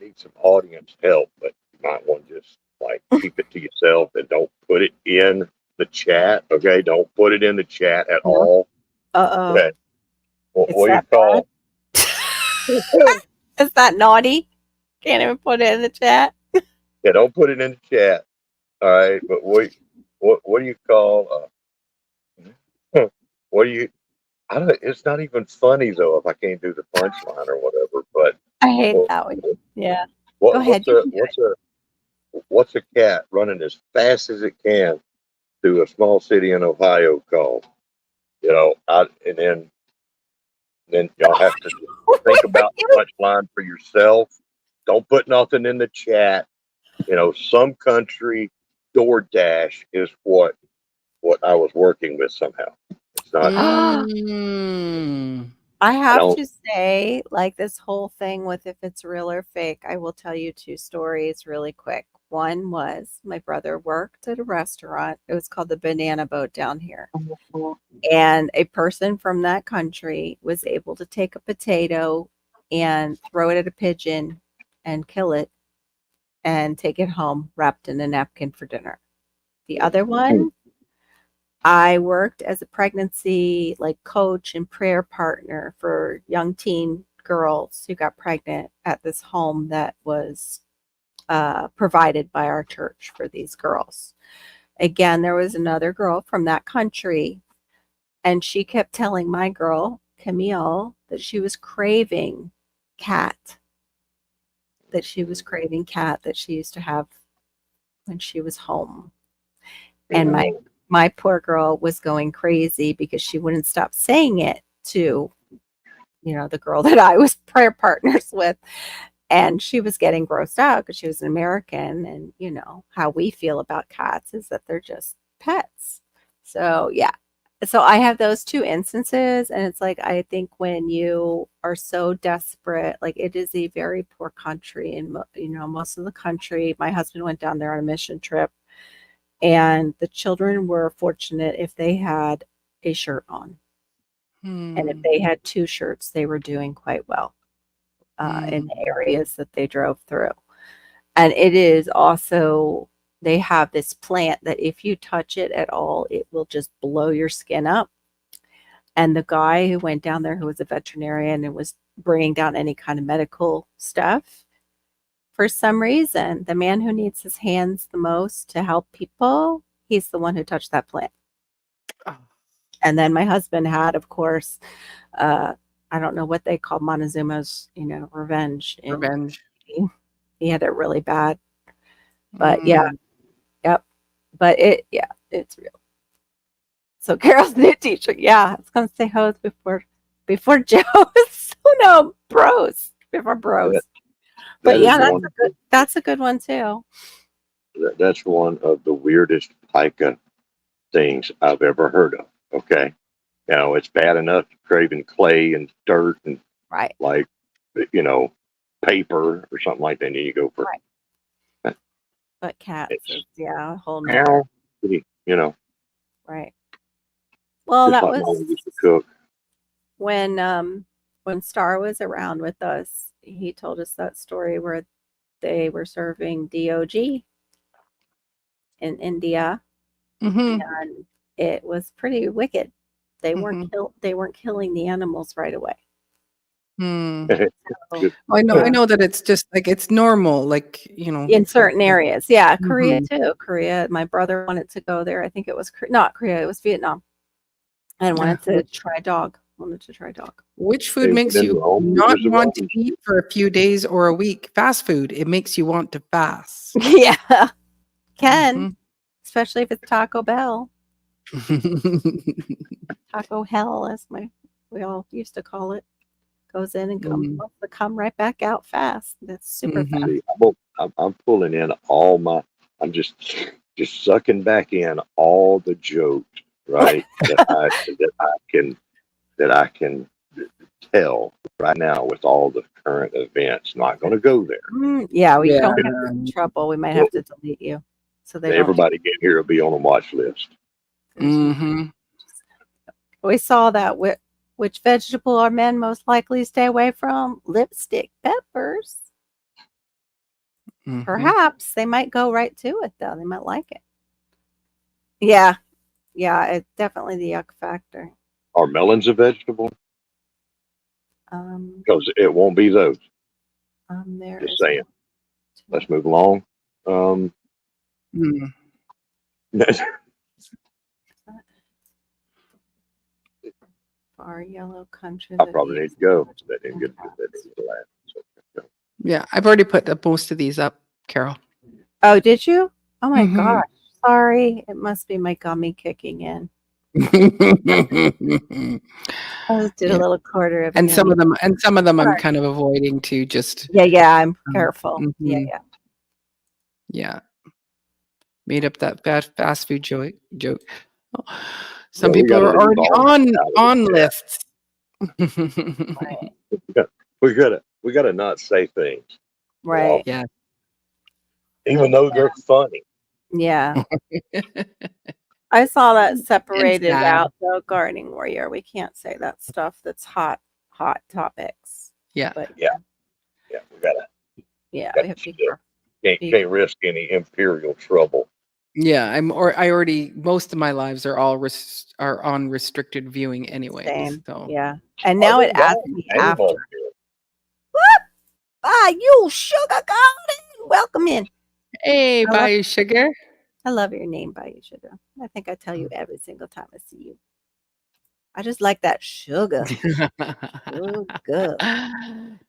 need some audience help, but you might want to just like keep it to yourself and don't put it in the chat. Okay, don't put it in the chat at all. Okay. What do you call? Is that naughty? Can't even put it in the chat. Yeah, don't put it in the chat. All right, but what do you call? What do you? I don't. It's not even funny though if I can't do the punchline or whatever. But I hate that one. Yeah. Go ahead. What's a cat running as fast as it can through a small city in Ohio called? And then y'all have to think about the punchline for yourself. Don't put nothing in the chat. Some country DoorDash is what I was working with somehow. It's not. I have to say, like this whole thing with if it's real or fake, I will tell you 2 stories really quick. One was my brother worked at a restaurant. It was called the Banana Boat down here. And a person from that country was able to take a potato and throw it at a pigeon and kill it and take it home wrapped in a napkin for dinner. The other one, I worked as a pregnancy coach and prayer partner for young teen girls who got pregnant at this home that was provided by our church for these girls. Again, there was another girl from that country, and she kept telling my girl, Camille, that she was craving cat that she used to have when she was home. And my poor girl was going crazy because she wouldn't stop saying it to, the girl that I was prayer partners with. And she was getting grossed out because she was an American. And, how we feel about cats is that they're just pets. So, yeah. So I have those 2 instances. And it's like, I think when you are so desperate, it is a very poor country. And, most of the country, my husband went down there on a mission trip. And the children were fortunate if they had a shirt on. And if they had 2 shirts, they were doing quite well in the areas that they drove through. And it is also, they have this plant that if you touch it at all, it will just blow your skin up. And the guy who went down there, who was a veterinarian and was bringing down any kind of medical stuff, for some reason, the man who needs his hands the most to help people, he's the one who touched that plant. Oh. And then my husband had, of course, I don't know what they call Montezuma's, revenge. Revenge. He had it really bad. But yeah. Yep. But it's real. So Carol's new teacher. Yeah, it's going to say hoes before Joe's. No, bros. Before bros. But yeah, that's a good one too. That's one of the weirdest pica things I've ever heard of. Okay. It's bad enough craving clay and dirt and paper or something like that. And you go for But cats is a whole nother. Right. Well, Just that like was Mama used to cook. when Star was around with us. He told us that story where they were serving DOG in India, Mm-hmm. and it was pretty wicked. They Mm-hmm. weren't killing the animals right away. Hmm. So, I know that it's just like it's normal, like in certain areas, yeah. Korea Mhm. too. Korea. My brother wanted to go there. I think it was not Korea. It was Vietnam, and wanted to try dog. Which food They've makes been you wrong not years of want to old. eat for a few days or a week? Fast food. It makes you want to fast. Yeah, can, Mhm. especially if it's Taco Bell, Taco Hell, as we all used to call it. Goes in and wants to come right back out fast. That's super fast. See, I'm pulling in all my. I'm just sucking back in all the jokes, right? that I can tell right now with all the current events. Not going to go there. Yeah, we Yeah. don't get in trouble. We might have to delete you, so they don't. Everybody get here will be on a watch list. Mm-hmm. We saw that. Which vegetable are men most likely to stay away from? Lipstick peppers. Mm-hmm. Perhaps they might go right to it, though. They might like it. Yeah, it's definitely the yuck factor. Are melons a vegetable? Because it won't be those. Just saying. Let's move along. Far yellow country. I probably need to go. That didn't get the last. So, Yeah, I've already put most of these up, Carol. Oh, did you? Oh my gosh. Sorry. It must be my gummy kicking in. I just did a little quarter of and some of them I'm kind of avoiding to just I'm careful. Yeah. Made up that fast food joke. Some people are already on lists. We gotta not say things. Right. Yeah. Even though they're funny. Yeah. I saw that separated out though, Gardening Warrior. We can't say that stuff that's hot topics. Yeah. But we gotta. Yeah, we have to can't risk any imperial trouble. Yeah, I already most of my lives are all are on restricted viewing anyway. Same. So yeah, and now it asks me after. What? Ah, you sugar garden. Welcome in. Hey, Bayou Sugar. I love your name, Bayou Sugar. I think I tell you every single time I see you. I just like that sugar. Sugar.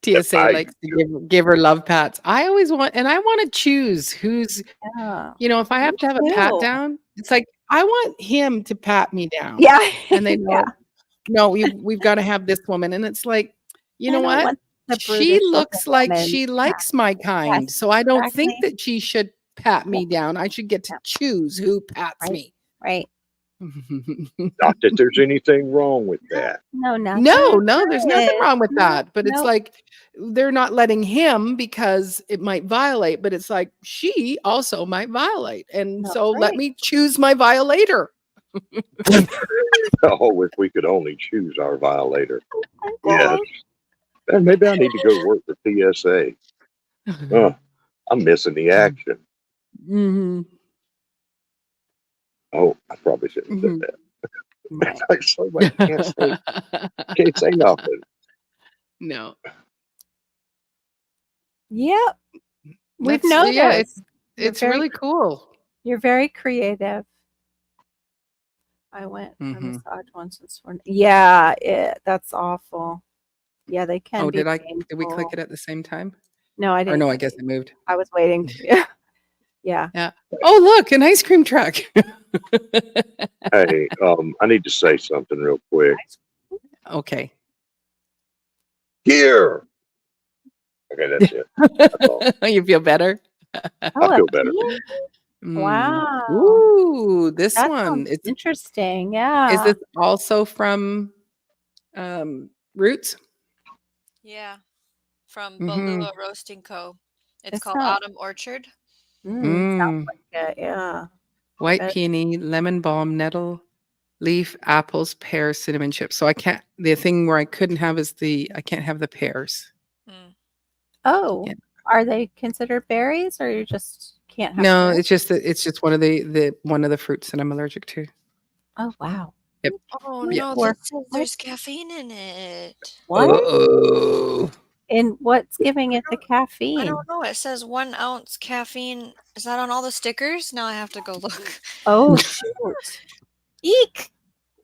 TSA likes to give her love pats. I always want, and I want to choose who's, if I have to have a pat down, it's like, I want him to pat me down. Yeah. And they know, no, we've got to have this woman. And it's like, you know what? She looks like she likes my kind. Yes, so I don't think that she should pat me down. I should get to choose who pats me. Right. Not that there's anything wrong with that. No, there's nothing wrong with that. But it's like they're not letting him because it might violate, but it's like she also might violate. And so let me choose my violator. Oh, if we could only choose our violator. Yes. And maybe I need to go work for TSA. I'm missing the action. Mm-hmm. Oh, I probably shouldn't have said that. Like somebody can't say nothing. No. Yep. We've noticed. Yeah, it's really cool. You're very creative. I went for a massage once this morning. Yeah, that's awful. Yeah, they can. Oh, did we click it at the same time? No, I didn't. Or no, I guess it moved. I was waiting. Yeah. Oh, look, an ice cream truck. Hey, I need to say something real quick. Okay. Here. Okay, that's it. That's you feel better? I feel better. Wow. Ooh, this one. It's interesting. Yeah. Is this also from Roots? Yeah. From Balua Roasting Co. It's called Autumn Orchard. Sounds like it, yeah. White peony, lemon balm, nettle, leaf, apples, pears, cinnamon chips. So I can't. The thing where I couldn't have is I can't have the pears. Mm. Oh, Yeah. are they considered berries, or you just can't have No, pears? it's just one of the fruits that I'm allergic to. Oh, wow. Yep. Oh Yeah. no, Or this says there's caffeine in it. what? Uh-oh. And what's giving it the I caffeine? don't know. It says 1 ounce caffeine. Is that on all the stickers? Now I have to go look. Oh, shoot. Eek.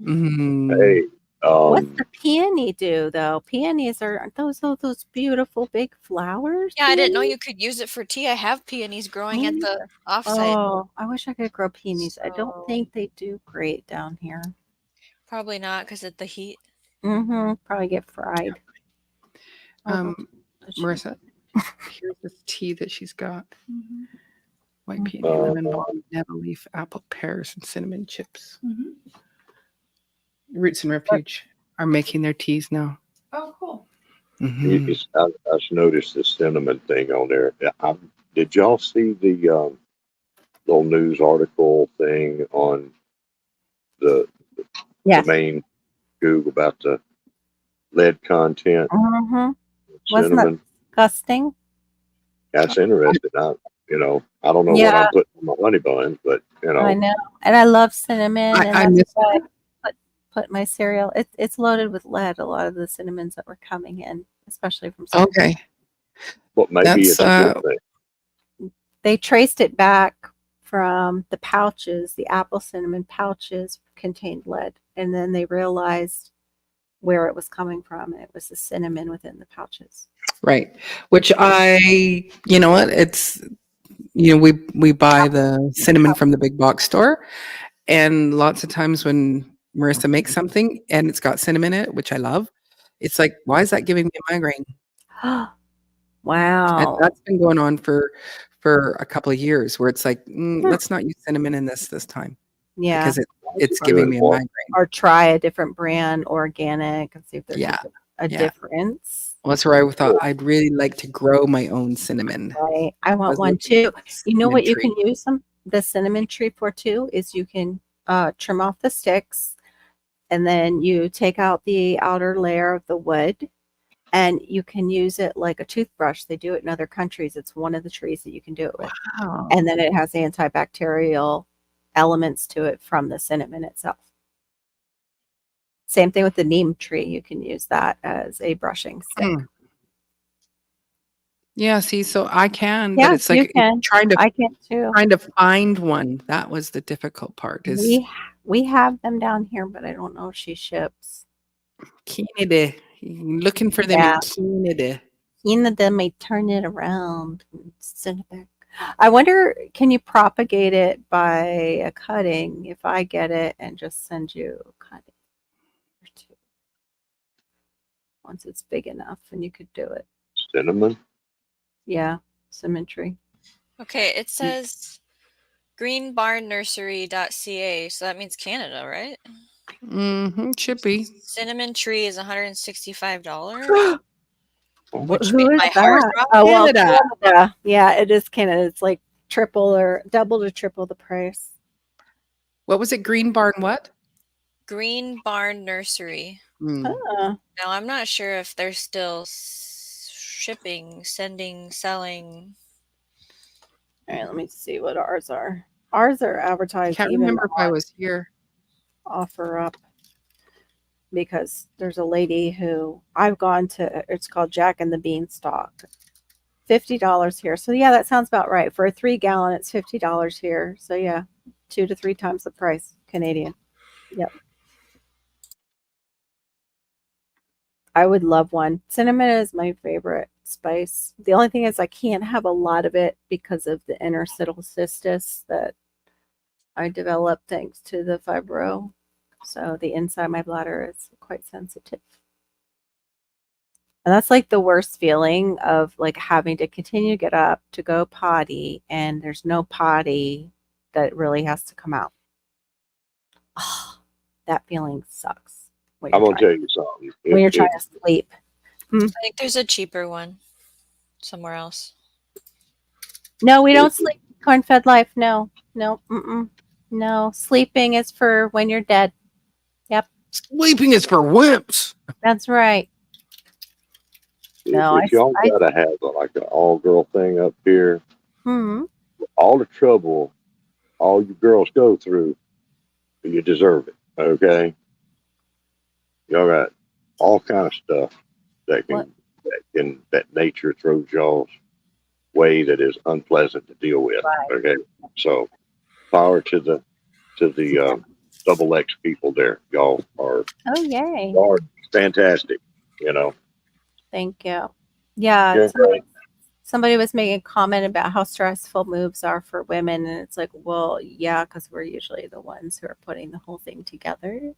Mhm. Hey, What's the peony do, though? Peonies aren't those beautiful big flowers? Yeah, I didn't know peonies? you could use it for tea. I have peonies growing Me at the neither. offsite. Oh, I wish I could grow peonies. I don't So think they do great down here. probably not because of the heat. Probably get fried. Marissa, here's this tea that she's got. Mhm. White peony, lemon balm, nettle leaf, apple, pears, and cinnamon chips. Mhm. Roots and Refuge are making their teas now. Oh, cool. Mhm. I just noticed the cinnamon thing on there. Did y'all see the little news article thing on the Yes. main Google about the lead content? Wasn't that Cinnamon. disgusting? That's interesting. I don't know what Yeah, I'm putting in my honey buns, but I know. And I love cinnamon, and I that's miss why I put my cereal. It's loaded with lead. A lot of the cinnamons that were coming in, especially from South. Okay. but maybe That's it's a good thing. They traced it back from the pouches. The apple cinnamon pouches contained lead, and then they realized where it was coming from, and it was the cinnamon within the pouches. right. Which you know what? It's we buy the cinnamon from the big box store, and lots of times when Marissa makes something and it's got cinnamon in it, which I love, it's like, why is that giving me a migraine? And Wow. that's been going on for a couple of years, where it's like, let's not use cinnamon in this time Yeah. because it's giving me a migraine. Or try a different brand, organic, and see if there's a difference. Well, that's where I thought I'd really like to grow my own cinnamon. Right. I want was one looking too. at the You know what you cinnamon can use the cinnamon tree for too is you can trim off the sticks, and then you take out the outer layer of the wood, and you can use it like a toothbrush. They do it in other countries. It's one of the trees that you can do it with. Wow. And then it has antibacterial elements to it from the cinnamon itself. Same thing with the neem tree. You can use that as a brushing stick. Yeah, see, so I can, Yeah, but it's like you can. I can too. trying to find one. That was the difficult part. Is we have them down here, but I don't know if she ships. Canada. Looking for them in Canada. Canada may turn it around and send it back. I wonder, can you propagate it by a cutting if I get it and just send you a cutting or two? Once it's big enough and you could do it. Cinnamon? Yeah, symmetry. Okay, it says greenbarnnursery.ca, so that means Canada, right? Should be. Cinnamon tree is $165. Which Who made is my heart that? drop. Oh, well, Canada. Canada. Yeah, it is Canada. It's like triple or double to triple the price. What was it? Green Barn what? Green Barn Nursery. Oh. Now, I'm not sure if they're still shipping, sending, selling. All right, let me see what ours are. Ours are advertised. Can't even remember if I was here. Offer up, because there's a lady who I've gone to. It's called Jack and the Beanstalk. $50 here. So yeah, that sounds about right. For a 3-gallon, it's $50 here. So yeah, 2 to 3 times the price Canadian. Yep. I would love one. Cinnamon is my favorite spice. The only thing is I can't have a lot of it because of the interstitial cystis that I developed thanks to the fibro. So the inside of my bladder is quite sensitive. And that's like the worst feeling of like having to continue to get up to go potty and there's no potty that really has to come out. Oh, that feeling sucks. I'm going to tell you something. When you're trying to sleep. I think there's a cheaper one somewhere else. No, we don't sleep corn-fed life. No. No. No. Sleeping is for when you're dead. Sleeping is for wimps. That's right. No, If y'all gotta have like an all-girl thing up here, all the trouble all you girls go through, you deserve it. Okay, y'all got all kind of stuff that nature throws y'all's way that is unpleasant to deal with. Right. Okay, so power to the double X people there. Y'all are fantastic. You know. Thank you. Yeah. Somebody was making a comment about how stressful moves are for women, and it's like, well, yeah, because we're usually the ones who are putting the whole thing together.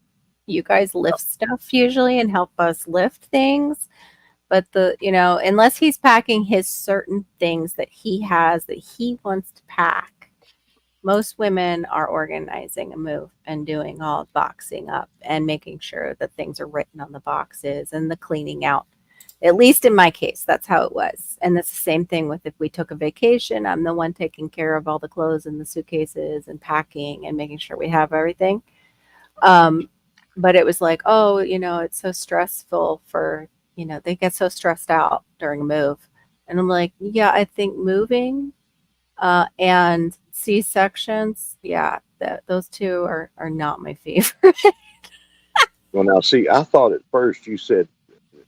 You guys lift stuff usually and help us lift things, but unless he's packing his certain things that he has that he wants to pack, most women are organizing a move and doing all boxing up and making sure that things are written on the boxes and the cleaning out. At least in my case, that's how it was. And it's the same thing with if we took a vacation, I'm the one taking care of all the clothes and the suitcases and packing and making sure we have everything. But it was like, it's so stressful for, they get so stressed out during a move. And I'm like, yeah, I think moving and C-sections, those two are not my favorite. Well, now, see, I thought at first you said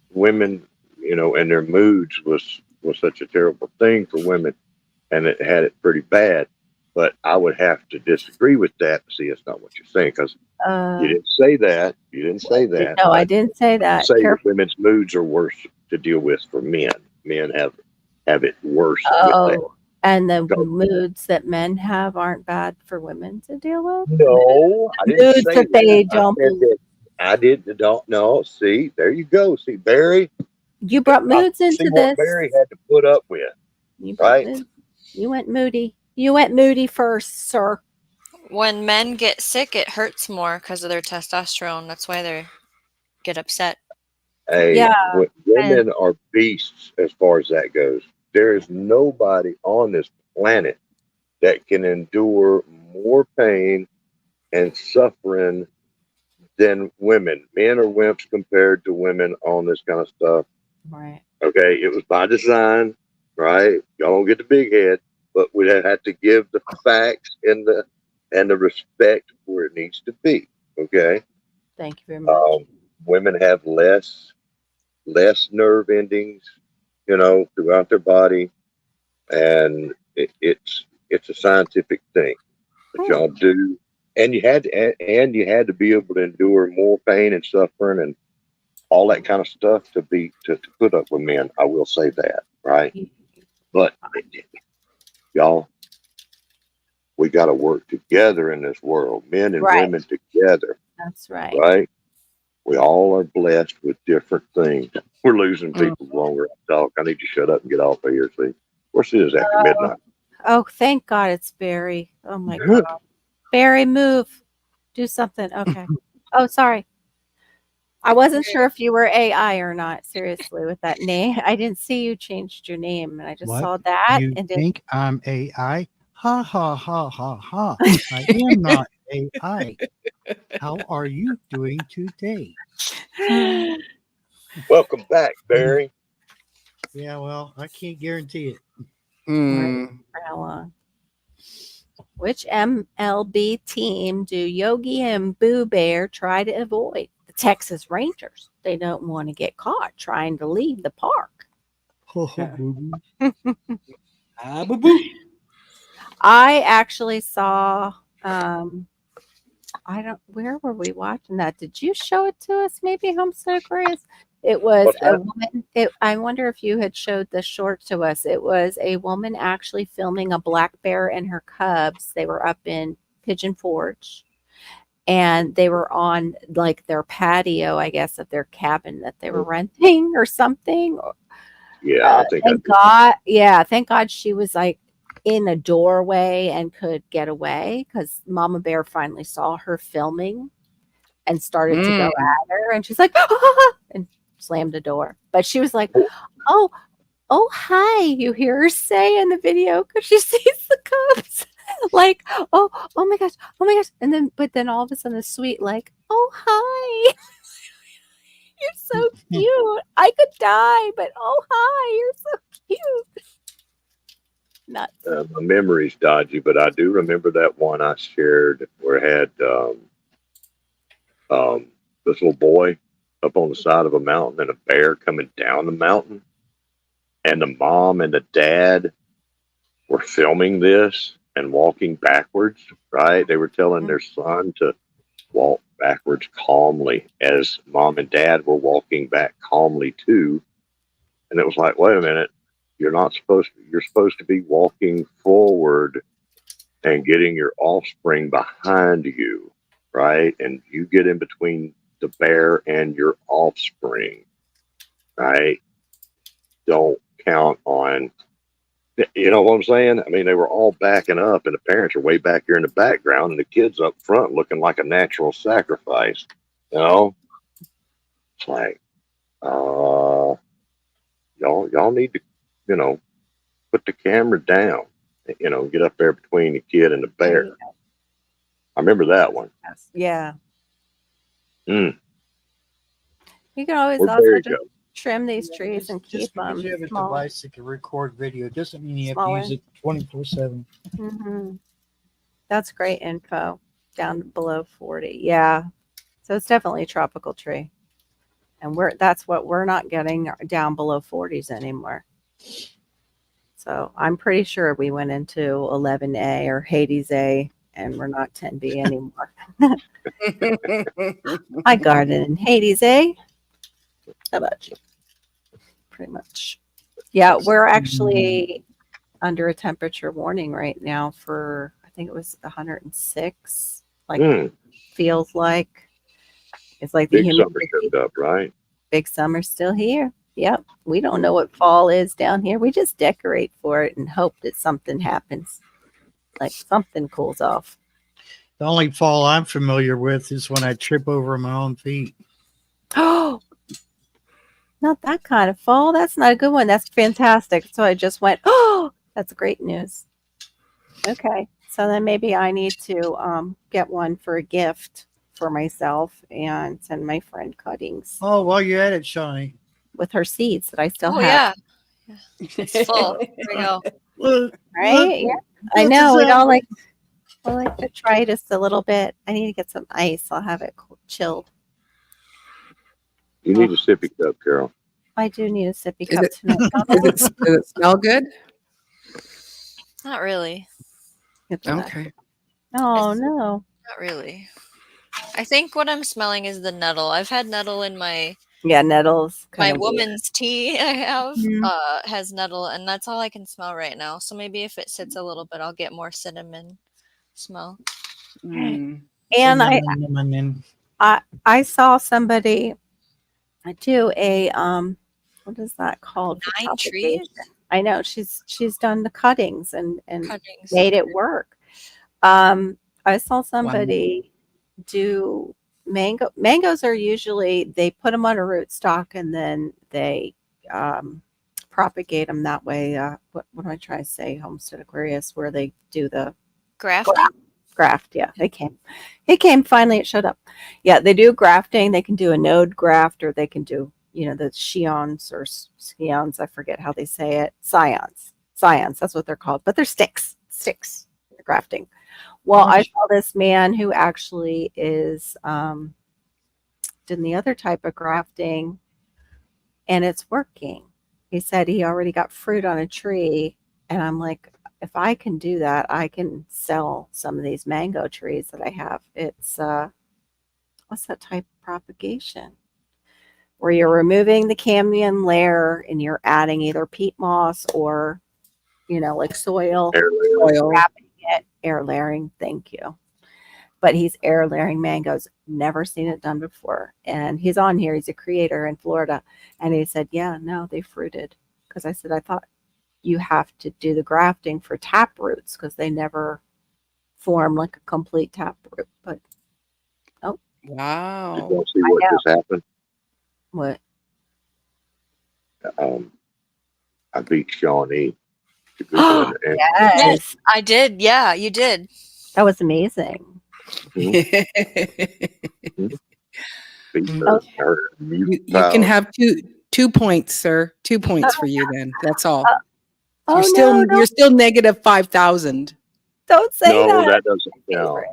women, and their moods was such a terrible thing for women, and it had it pretty bad. But I would have to disagree with that. See, it's not what you're saying, because you didn't say that. You didn't say that. No, I didn't say that. Say that women's moods are worse to deal with for men. Men have it worse. With that. And the moods that men have aren't bad for women to deal with? No, I didn't moods say that they don't. I don't know. See, there you go. See, Barry. You brought moods into this. What Barry had to put up with, right? You went moody. You went moody first, sir. When men get sick, it hurts more because of their testosterone. That's why they get upset. Hey, women are beasts as far as that goes. There is nobody on this planet that can endure more pain and suffering than women. Men are wimps compared to women on this kind of stuff. Right. Okay, it was by design, right? Y'all don't get the big head, but we had to give the facts and the respect where it needs to be. Okay. Thank you very much. Women have less nerve endings, throughout their body, and it's a scientific thing that y'all do. And you had to be able to endure more pain and suffering and all that kind of stuff to put up with men. I will say that, right? But y'all, we got to work together in this world, men and women together. That's right. Right? We all are blessed with different things. We're losing people longer. Talk. I need to shut up and get off of here. See, of course it is after midnight. Oh, thank God it's Barry. Oh my God. Barry, move. Do something. Okay. Oh, sorry. I wasn't sure if you were AI or not. Seriously, with that name, I didn't see you changed your name, and I just saw that. You think I'm AI? Ha ha ha ha ha! I am not AI. How are you doing today? Welcome back, Barry. Yeah, well, I can't guarantee it. How long? Which MLB team do Yogi and Boo Bear try to avoid? The Texas Rangers. They don't want to get caught trying to leave the park. I actually saw where were we watching that? Did you show it to us? Maybe Homestead Grace? It was a woman. I wonder if you had showed the short to us. It was a woman actually filming a black bear and her cubs. They were up in Pigeon Forge, and they were on like their patio, I guess, of their cabin that they were renting or something. Yeah, I think. Thank God she was like in a doorway and could get away, because Mama Bear finally saw her filming and started to go at her, and she's like, ah! and slammed the door. But she was like, oh, hi, you hear her say in the video, because she sees the cubs. like, oh my gosh, and then but then all of a sudden a sweet like, oh hi, you're so cute. I could die, but oh hi, you're so cute. Nuts. My memory's dodgy, but I do remember that one I shared where it had this little boy up on the side of a mountain and a bear coming down the mountain, and the mom and the dad were filming this and walking backwards. Right, they were telling their son to walk backwards calmly as mom and dad were walking back calmly too. And it was like, wait a minute, you're supposed to be walking forward and getting your offspring behind you, right? And you get in between the bear and your offspring, right? Don't count on, you know what I'm saying? I mean, they were all backing up, and the parents are way back here in the background, and the kids up front looking like a natural sacrifice. You know, it's like, y'all need to, you know, put the camera down. You know, get up there between the kid and the bear. I remember that one. Yeah. Mm. You can always Where'd also Barry just go? trim these trees and keep Just because them you have a small. device that can record video doesn't mean you have Smaller. to use it 24/7. Mm-hmm. That's great info. Down below 40. Yeah. So it's definitely a tropical tree. And that's what we're not getting down below 40s anymore. So I'm pretty sure we went into 11A or Hades A and we're not 10B anymore. I garden in Hades A. How about you? Pretty much. Yeah, we're actually under a temperature warning right now for, I think it was 106. Like, feels like. It's like the Big summer humidity. showed up, right? Big summer's still here. Yep. We don't know what fall is down here. We just decorate for it and hope that something happens. Like something cools off. The only fall I'm familiar with is when I trip over my own feet. Oh, not that kind of fall. That's not a good one. That's fantastic. So I just went, oh, that's great news. Okay. So then maybe I need to get one for a gift for myself and send my friend cuttings. Oh, while you're at it, Shawnee. With her seeds that I still have. Yeah. It's full. There we go. Right? Yeah. I know. We'd all like to try just a little bit. I need to get some ice. I'll have it chilled. You need a sippy cup, Carol. I do need a sippy cup tonight. Does it smell good? Not really. Okay. Oh, no. Not really. I think what I'm smelling is the nettle. I've had nettle in my nettles. My woman's tea I have has nettle, and that's all I can smell right now. So maybe if it sits a little bit, I'll get more cinnamon smell. And I saw somebody do a what is that called? 9 trees. I know she's done the cuttings and made it work. I saw somebody do mangoes are usually they put them on a rootstock and then they propagate them that way. What am I trying to say? Homestead Aquarius, where they do the grafting. Graft, yeah, it came finally. It showed up. Yeah, they do grafting. They can do a node graft, or they can do the scions or scions. I forget how they say it. Scions. That's what they're called. But they're sticks. They're grafting. Well, I saw this man who actually is doing the other type of grafting, and it's working. He said he already got fruit on a tree, and I'm like, if I can do that, I can sell some of these mango trees that I have. It's what's that type of propagation? Where you're removing the cambium layer and you're adding either peat moss or like soil, wrapping it, air layering. Thank you. But he's air layering mangoes. Never seen it done before. And he's on here. He's a creator in Florida. And he said, yeah, no, they fruited. Because I said, I thought you have to do the grafting for tap roots because they never form like a complete tap root. But wow. You want to see what just happened? What? I beat Shawnee. to Google and Yes, I did. Yeah, you did. that was amazing. You can have two points, sir. 2 points for you then. That's all. Oh You're still negative 5,000. don't say No, that. that doesn't count.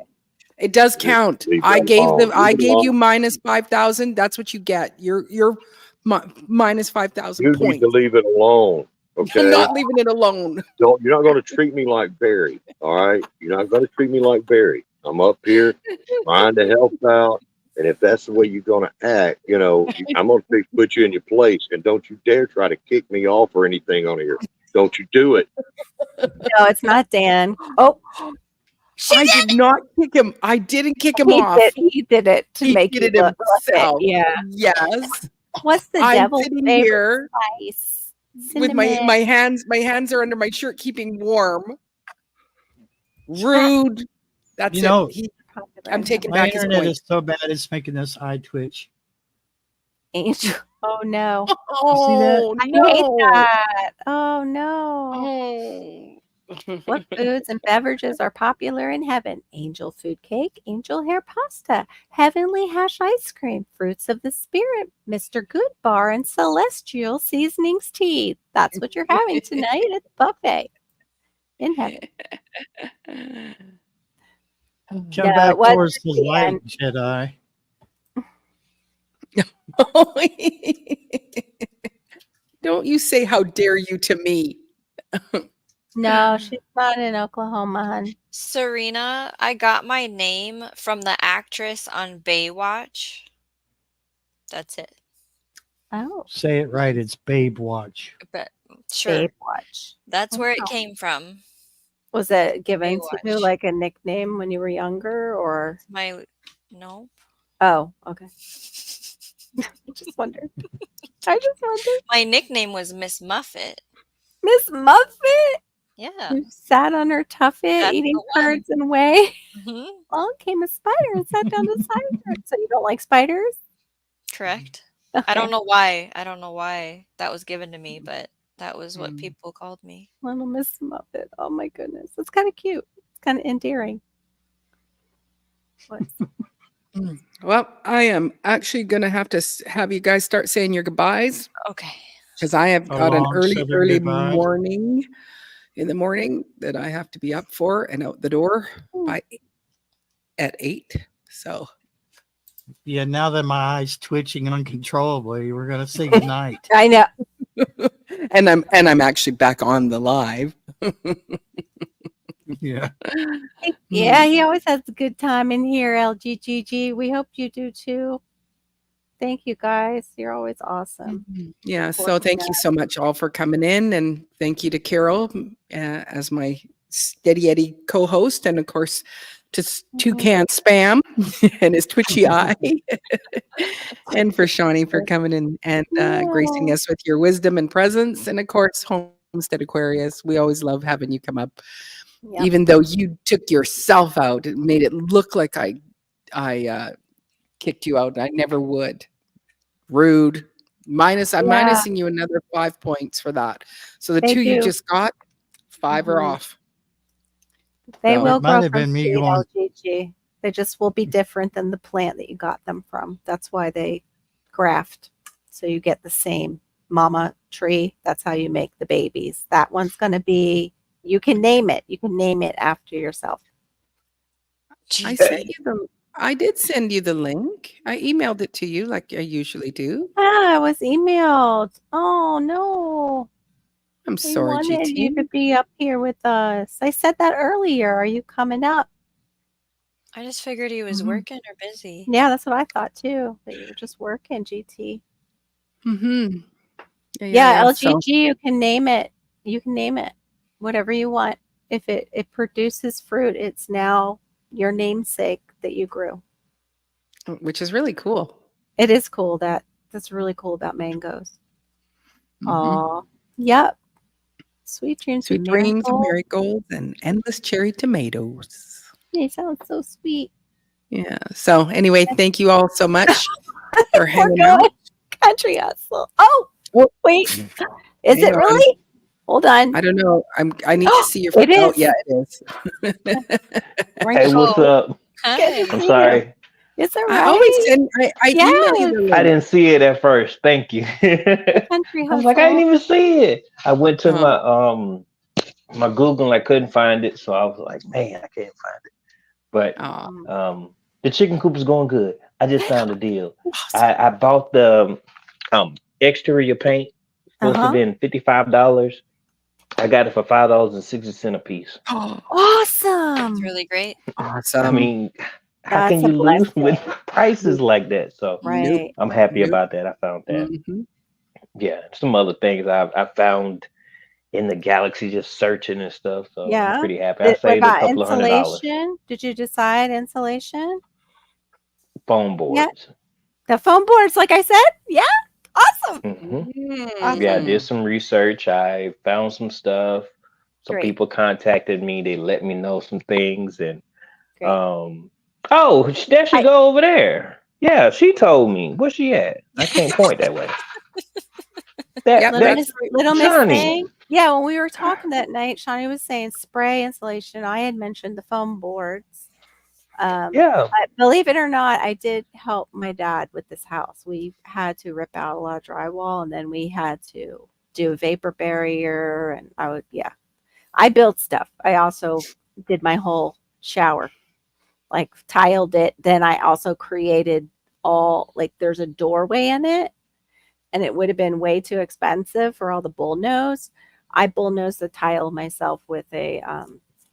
It does count. Leave I that gave alone. I Leave it gave you alone. minus 5,000. That's what you get. You're minus 5,000 You points. need to leave it alone. Okay. I'm not leaving it alone. You're not going to treat me like Barry. All right. You're not going to treat me like Barry. I'm up here trying to help out. And if that's the way you're going to act, I'm going to put you in your place. And don't you dare try to kick me off or anything on here. Don't you do it. No, it's not Dan. Oh, I did not kick him. I didn't kick him he off. he did it to He make did you it look himself. Yeah. Yes. What's the I'm devil's sitting favorite here spice? with Cinnamon. my hands are under my shirt, keeping warm. Rude. That's it. I'm taking My back his internet point. is so bad it's making this eye twitch. Angel. Oh no. Oh I no. hate that. Oh no. Oh. What foods and beverages are popular in heaven? Angel food cake, angel hair pasta, heavenly hash ice cream, fruits of the spirit, Mr. Good bar, and celestial seasonings tea. That's what you're having tonight at the buffet in heaven. Come back towards the light, Jedi. Don't you say how dare you to me. No, she's not in Oklahoma, hon. Serena, I got my name from the actress on Baywatch. That's it. Oh. Say it right. It's Babe Watch. But sure. Baywatch. That's where it came from. Was it given to you Baywatch. like a nickname when you were younger or? No. Oh, okay. I just wondered. My nickname was Miss Muffet. Miss Muffet? Yeah. You sat on her tuffet That's eating the one. curds and whey. Mhm. Along came a spider and sat down beside her. So you don't like spiders? Correct. Okay. I don't know why. That was given to me, but that was what people called me. Little Miss Muffet. Oh my goodness. It's kind of cute. It's kind of endearing. Well, I am actually going to have you guys start saying your goodbyes. Okay. Because I have got an early goodbyes. morning in the morning that I have to be up for and out the door at 8. So Yeah, now that my eyes twitching uncontrollably, we're gonna say goodnight. I know. and I'm actually back on the live. Yeah. Yeah, he always has a good time in here, LGGG. We hope you do too. Thank you guys. You're always awesome. Yeah, so thank you so much all for coming in, and thank you to Carol as my steady Eddie co-host, and of course to Toucan Spam and his twitchy eye, and for Shawnee for coming in and gracing us with your wisdom and presence, and of course Homestead Aquarius. We always love having you come up. Yep. Even though you took yourself out, it made it look like I kicked you out. I never would. Rude. I'm minusing you another 5 points for that. So the two you just got, 5 are off. They will grow from seed, LGG. They just will be different than the plant that you got them from. That's why they graft. So you get the same mama tree. That's how you make the babies. That one's going to be, you can name it. You can name it after yourself. I did send you the link. I emailed it to you like I usually do. I was emailed. Oh no. I'm sorry, I wanted GT. you to be up here with us. I said that earlier. Are you coming up? I just figured he was working or busy. Yeah, that's what I thought too. That you were just working, GT. Mm-hmm. Yeah, LGG, you can name it. You can name it. Whatever you want. If it produces fruit, it's now your namesake that you grew. Which is really cool. It is cool. That's really cool about mangoes. Aw. Yep. Sweet dreams of marigolds and endless cherry tomatoes. They sound so sweet. Yeah. So anyway, thank you all so much for hanging out. Country hustle. Oh, wait. Is it really? Hold on. I don't know. I need to see your. It Oh, is. yeah, it is. Hey, what's up? Hi. I'm sorry. It's all I right. always send. I email you Yes. the I link. didn't see it at first. Thank you. The I Country was like, I didn't Hustle. even see it. I went to Oh, my Google and I couldn't find it, so I was like, man, I can't find it. But oh, the chicken coop is going good. I just found a deal. awesome. I bought the exterior paint. Supposed to have been $55. I got it for $5.60 a piece. Oh, That's Awesome. really great. I awesome. mean, how That's can a you lose with blessing. prices like that? So Nope. Right. I'm happy Nope. about that. I found that. Hmm. Yeah, some other things I found in the galaxy just searching and stuff. So I'm Yeah. pretty happy. I What saved a about couple of $100. insulation? Did you decide insulation? Foam Yeah. boards. The foam boards, like I said? Yeah. Awesome. Hmm Yeah, I Awesome. did some research. I found some stuff. Some Great. people contacted me. They let me know some things, and Great. oh, there she I go over there. Yeah, she told me. Where's she at? I can't point that way. Yep, Little that's Miss right. Little Miss Johnny. saying, yeah, when we were talking that night, Shawnee was saying spray insulation. I had mentioned the foam boards. Yeah. Believe it or not, I did help my dad with this house. We had to rip out a lot of drywall, and then we had to do a vapor barrier. And I built stuff. I also did my whole shower, like tiled it. Then I also created there's a doorway in it, and it would have been way too expensive for all the bullnose. I bullnosed the tile myself with a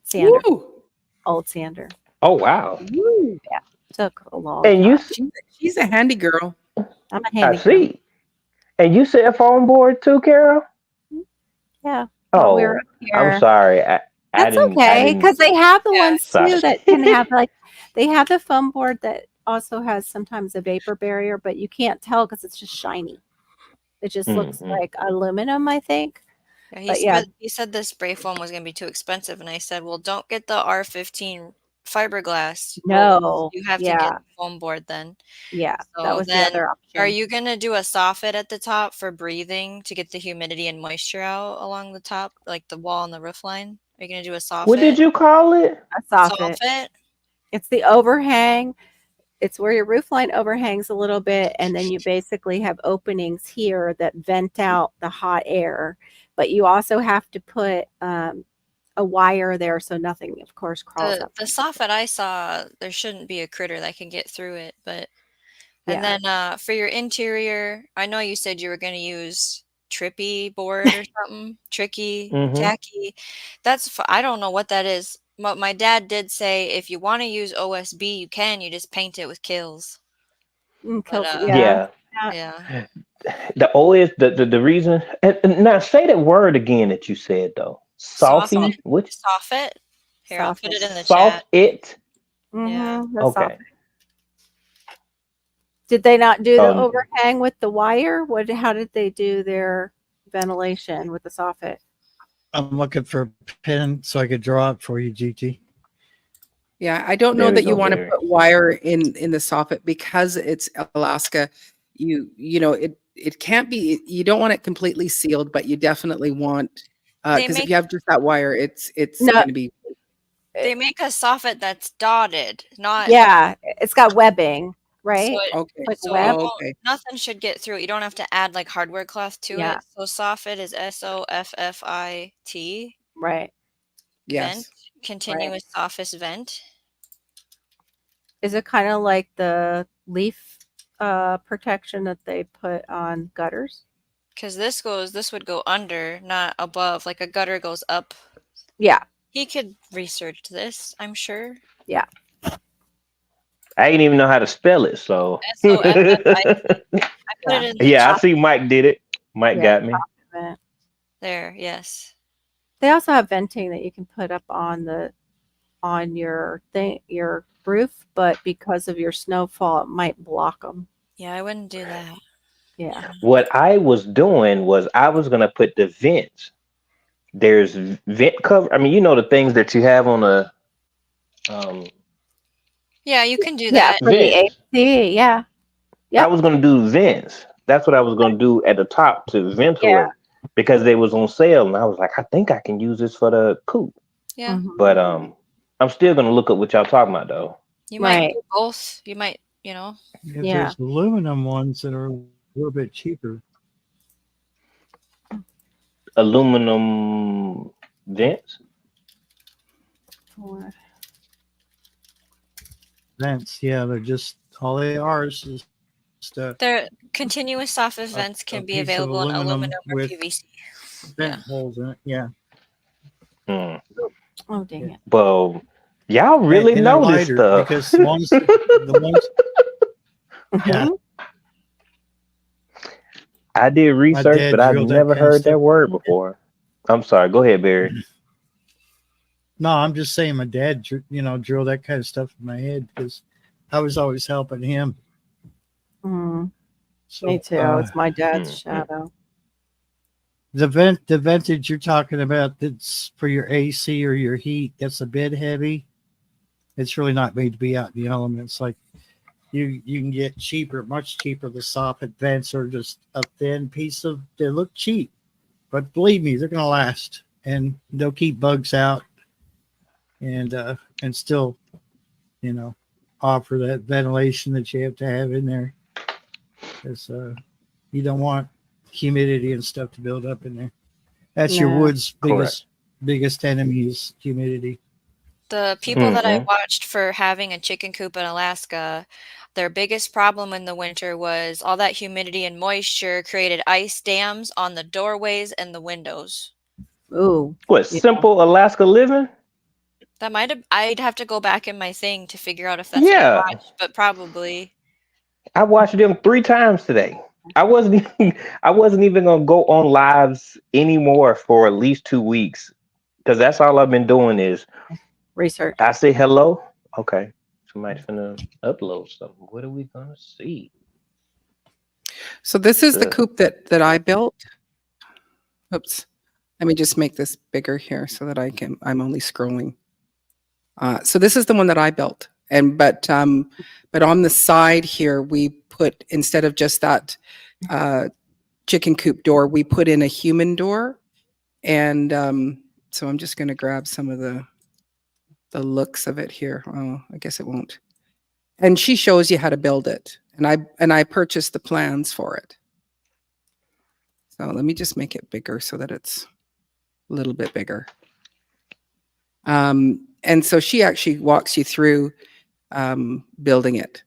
sander, Woo. old sander. Oh wow. Woo. Took a long And you, time. She's a handy girl. I'm a I handy girl. see. And you said foam board too, Carol? Yeah. While we were Oh, up I'm here. sorry. I That's didn't. I okay, didn't. because they have the Yeah. ones Sorry. too that can have they have the foam board that also has sometimes a vapor barrier, but you can't tell because it's just shiny. It just looks Mhm. like aluminum, I think. Yeah, But yeah, he said the spray foam was gonna be too expensive, and I said, well, don't get the R15 fiberglass rolls. no, You have to get yeah, the foam board then. yeah, that So was the then, other are option. you gonna do a soffit at the top for breathing to get the humidity and moisture out along the top, like the wall and the roof line? Are you gonna do a What did soffit? you call it? A soffit. Soffit? It's the overhang. It's where your roof line overhangs a little bit, and then you basically have openings here that vent out the hot air. But you also have to put a wire there so nothing, of course, crawls up. The soffit I saw, there shouldn't be a critter that can get through it, but and Yeah. then for your interior, I know you said you were gonna use trippy board or something, tricky, Mm-hmm. tacky. I don't know what that is. My dad did say if you want to use OSB, you can. You just paint it with kills. But Yeah. yeah, The OS, the reason. And now say that word again that you said though. soffit, Salty. Which soffit. Here, I'll put Soffit. it in the soft chat. it. Yeah. Mm-hmm. The Okay. soffit. Did they not do the Um. overhang with the wire? How did they do their ventilation with the soffit? I'm looking for a pen so I could draw it for you, GT. Yeah, I don't know There we that you go, want to Barry. put wire in the soffit because it's Alaska. You know it can't be. You don't want it completely sealed, but you definitely want They because if make you have just that wire, it's No. going to be. they make a soffit that's dotted, not Yeah, it's got webbing, so right? Okay. Like so web. Okay. nothing should get through it. You don't have to add like hardware cloth to Yeah. it. So soffit is SOFFIT. Right. Yes. Vent, continuous office vent. Is it kind of like the leaf protection that they put on gutters? Because this would go under, not above. Like a gutter goes up. Yeah. He could research this, I'm sure. Yeah. I didn't even know how to spell it, so. SOFFIT. I put Yeah. it in the Yeah, I chat. see Mike did it. Mike Yeah. got me. Vent. There, yes. They also have venting that you can put up on your roof, but because of your snowfall, it might block them. Yeah, I wouldn't do that. Yeah. What I was doing was I was gonna put the vents. There's vent cover. I mean, you know the things that you have on a Yeah, you can do Yeah, that. for the vents. AC. Yeah. I was gonna do vents. That's what I was gonna do at the top to ventilate. because they was on sale, and I was like, I think I can use this for the coop. Yeah. But I'm still gonna look up what y'all talking about though. You might do both. You might, If there's aluminum ones that are a little bit cheaper. Aluminum vents. Vents, yeah, they're just all they are is just Their continuous soffit vents can be piece of available in aluminum or with PVC. vent holes in it. Yeah. Oh dang it! Well, y'all really And know they're this lighter stuff. because the ones. Yeah. I did research, dad but I've drilled that never kind of heard that stuff. word before. I'm sorry. Go ahead, Barry. No, I'm just saying my dad, drilled that kind of stuff in my head because I was always helping him. So, me too. It's my dad's shadow. The ventage you're talking about that's for your AC or your heat, that's a bit heavy. It's really not made to be out in the elements. Like you can get much cheaper. The soffit vents are just a thin piece of. They look cheap, but believe me, they're gonna last and they'll keep bugs out and still, offer that ventilation that you have to have in there. Because you don't want humidity and stuff to build up in there. That's your wood's biggest enemy is humidity. The people that I watched for having a chicken coop in Alaska, their biggest problem in the winter was all that humidity and moisture created ice dams on the doorways and the windows. Ooh. What, simple Alaska living? I'd have to go back in my thing to figure out if that's what I watched, but probably. I watched them 3 times today. I wasn't even gonna go on lives anymore for at least 2 weeks because that's all I've been doing is research. I say hello. Okay, somebody's gonna upload something. What are we gonna see? So this is the coop that I built. Oops. Let me just make this bigger here so that I'm only scrolling. So this is the one that I built. But on the side here, we put, instead of just that chicken coop door, we put in a human door. And so I'm just going to grab some of the looks of it here. Oh, I guess it won't. And she shows you how to build it. And I purchased the plans for it. So let me just make it bigger so that it's a little bit bigger. And so she actually walks you through building it.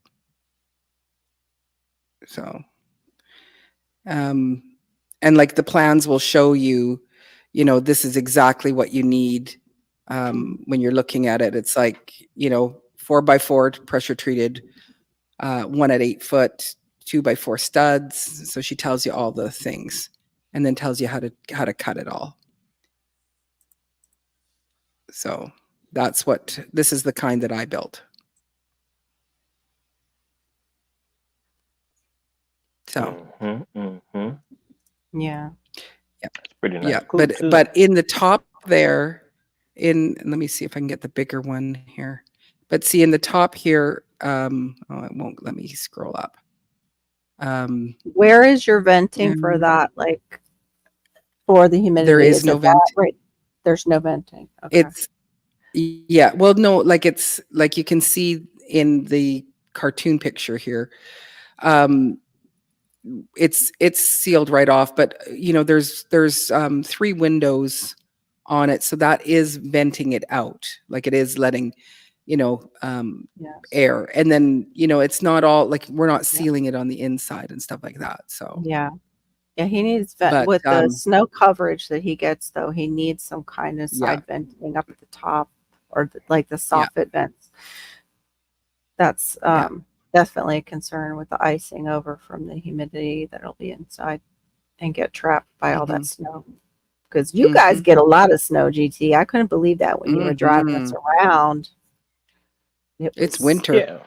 So, and like the plans will show you, this is exactly what you need when you're looking at it. It's like, 4x4 pressure treated, 1 at 8 foot, 2x4 studs. So she tells you all the things and then tells you how to cut it all. So this is the kind that I built. So, yeah, that's pretty nice. Yeah, Cool but in the top there, let me see if I can get the bigger one here. But see in the top here, it won't let me scroll up. Where is your venting for that? Like for the humidity? There is no venting. Right. There's no venting. Okay. Well, no, like it's like you can see in the cartoon picture here. It's sealed right off, but there's 3 windows on it, so that is venting it out, like it is letting air, and then it's not all like we're not sealing it on the inside and stuff like that. So yeah, he needs with the snow coverage that he gets, though. He needs some kind of side venting up at the top, or like the soffit vents. That's definitely a concern with the icing over from the humidity that'll be inside and get trapped by all that snow. Because you guys get a lot of snow, GT. I couldn't believe that when you were driving us around. It's winter.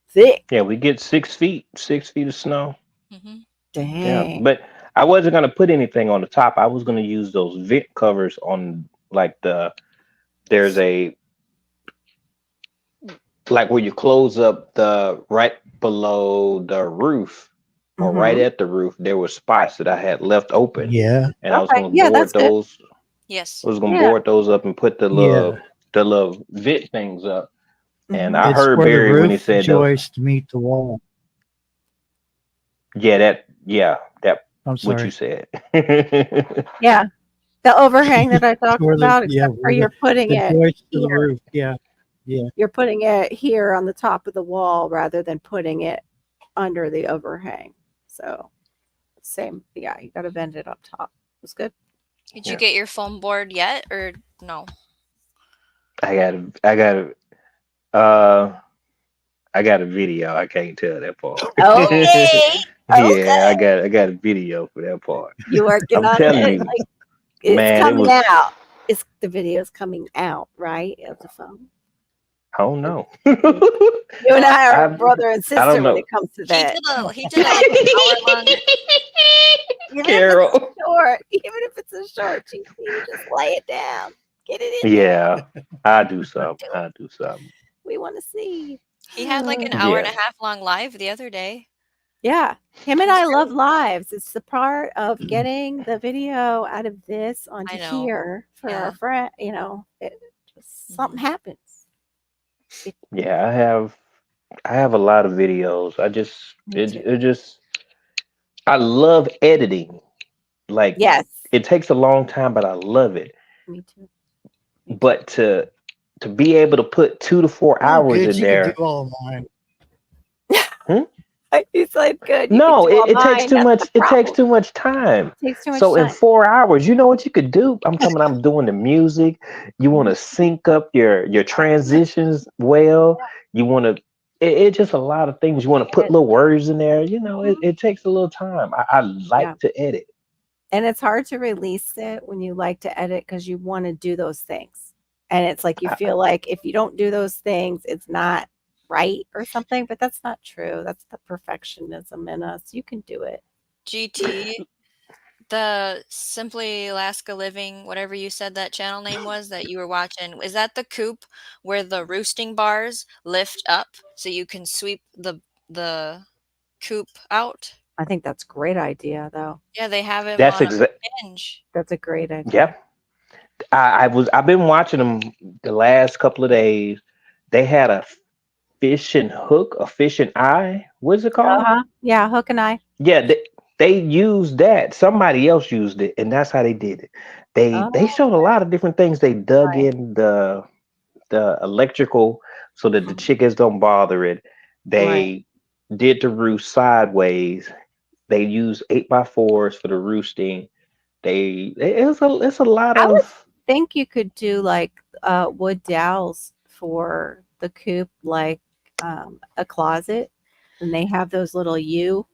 Thick. Yeah, we get 6 feet of snow. Dang. Yeah, but I wasn't gonna put anything on the top. I was gonna use those vent covers on like there's a like where you close up the right below the roof. or right at the roof, there were spots that I had left open. Yeah. And I was Okay. going to Yeah, board that's good. those. Yes. I was going to Yeah. board those up and put the Yeah. little vent things up. And Mhm. I It's heard where the Barry when he roof said those. joists meet the wall. Yeah, that I'm what sorry. you said. Yeah. The overhang that I talked Where the about, except for where you're putting the it joist to the here. roof. Yeah. Yeah. You're putting it here on the top of the wall rather than putting it under the overhang. So same. Yeah, you got to bend it up top. It's good. Did you get your foam board yet, or no? I got a video. I can't tell that part. Okay. Yeah, I got a video for that part. You working I'm on telling it? you, Like, it's man, it coming was. out. The video's coming out, right? Of the phone. I don't know. You and I are I brother and I sister don't when know. it comes to He that. did like an hour long. Even Carol. if it's a short, you just lay it down. Get it in Yeah, I do there. something. I do something. We want to see. He had like an hour and Yeah. a half long live the other day. Yeah. Him and I love lives. It's the part of getting the video out of this onto I know. here for Yeah. our friend. You know, something happens. Yeah, I have a lot of videos. Me too. It just I love editing. Like Yes. it takes a long time, but I love it. Me too. But to be able to put 2 to 4 Oh, hours good. in You can do there. all mine. It's like good. You No, can do all it takes mine. too That's much. the It takes problem. too much time. It takes too much So in time. 4 hours, you know what you could do? I'm doing the music. You want to sync up your transitions well. You want to. It's just a lot of things. You want to put little words in there. You know, it takes a little time. I like to edit. And it's hard to release it when you like to edit because you want to do those things. And it's like you feel like if you don't do those things, it's not right or something. But that's not true. That's the perfectionism in us. You can do it. GT, the Simply Alaska Living, whatever you said that channel name was that you were watching, is that the coop where the roosting bars lift up so you can sweep the coop out? I think that's a great idea, though. Yeah, they have him That's on a exact. binge. That's a great idea. Yep. I've been watching them the last couple of days. They had a fish and hook, a fish and eye. What's it called? Yeah, hook and eye. Yeah, they used that. Somebody else used it, and that's how they did it. They showed a lot of different things. They dug in the electrical so that the chickens don't bother it. They did the roost sideways. They used 8x4s for the roosting. It's a lot I would of. think you could do like wood dowels for the coop, like a closet, and they have those little U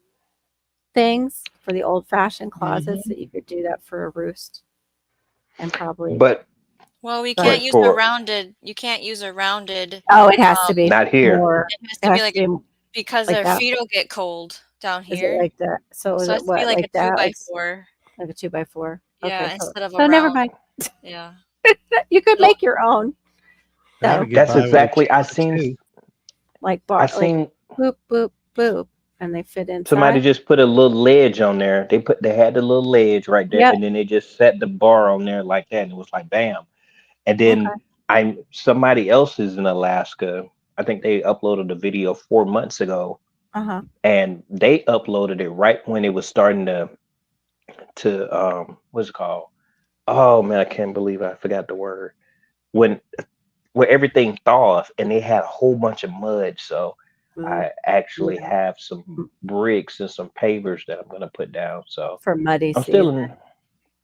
things for the old-fashioned closets that you could do that for a roost, and probably. But Well, we But can't use a for rounded. You can't use a rounded oh, it has to be not here. more. It has It to be has like to be because like their that. feet will get cold down Is it here. like that? So is So it it has to be what like a like that? Like 2x4. a 2x4. Yeah, Okay, instead of a so never round. mind. Yeah. You could make your own. I though. could get That's by with exactly. I two. seen. Like I bar, like seen boop boop boop, and they fit somebody inside. just put a little ledge on there. They had the little ledge right there, Yep. and then they just set the bar on there like that, and it was like bam. And then Okay. somebody else is in Alaska. I think they uploaded the video 4 months ago, and they uploaded it right when it was starting to what's it called? Oh man, I can't believe I forgot the word. When where everything thaws and they had a whole bunch of mud. So I actually have some bricks and some pavers that I'm gonna put down. So for muddy I'm still season.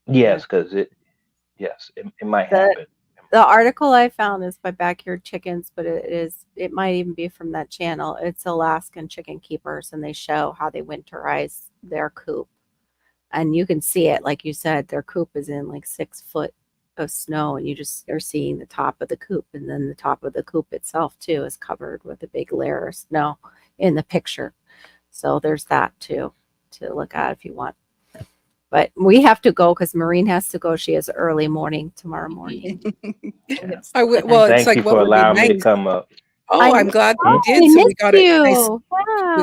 in. Yes, because it might happen. The article I found is by Backyard Chickens, but it might even be from that channel. It's Alaskan Chicken Keepers, and they show how they winterize their coop. And you can see it, like you said, their coop is in like 6 foot of snow, and you just are seeing the top of the coop, and then the top of the coop itself too is covered with a big layer of snow in the picture. So there's that too to look at if you want. But we have to go because Maureen has to go. She has early morning tomorrow morning. Well, it's Thank like you what for would be allowing me to nice. come up. Oh, I'm glad Oh, we I did. So we missed got it nice. you.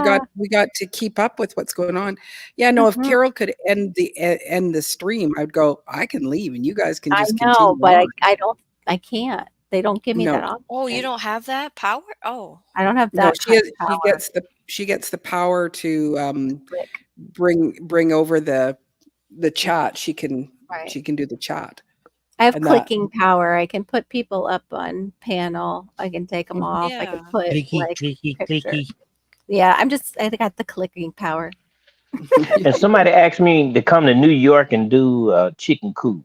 Yeah. We got to keep up with what's going on. Yeah, no, if Carol could end the stream, I'd go, I can leave and you guys can I just know, continue but on. I can't. They don't give me No. that option. Oh, you don't have that power? Oh. I don't have No, that kind of she power. gets the power to Click. bring over the chat. She can Right. do the chat. I have And that- clicking power. I can put people up on panel. I can take them off. I can Yeah. put Clicky, picture. clicky. Yeah, I got the clicking power. And somebody asked me to come to New York and do chicken coop.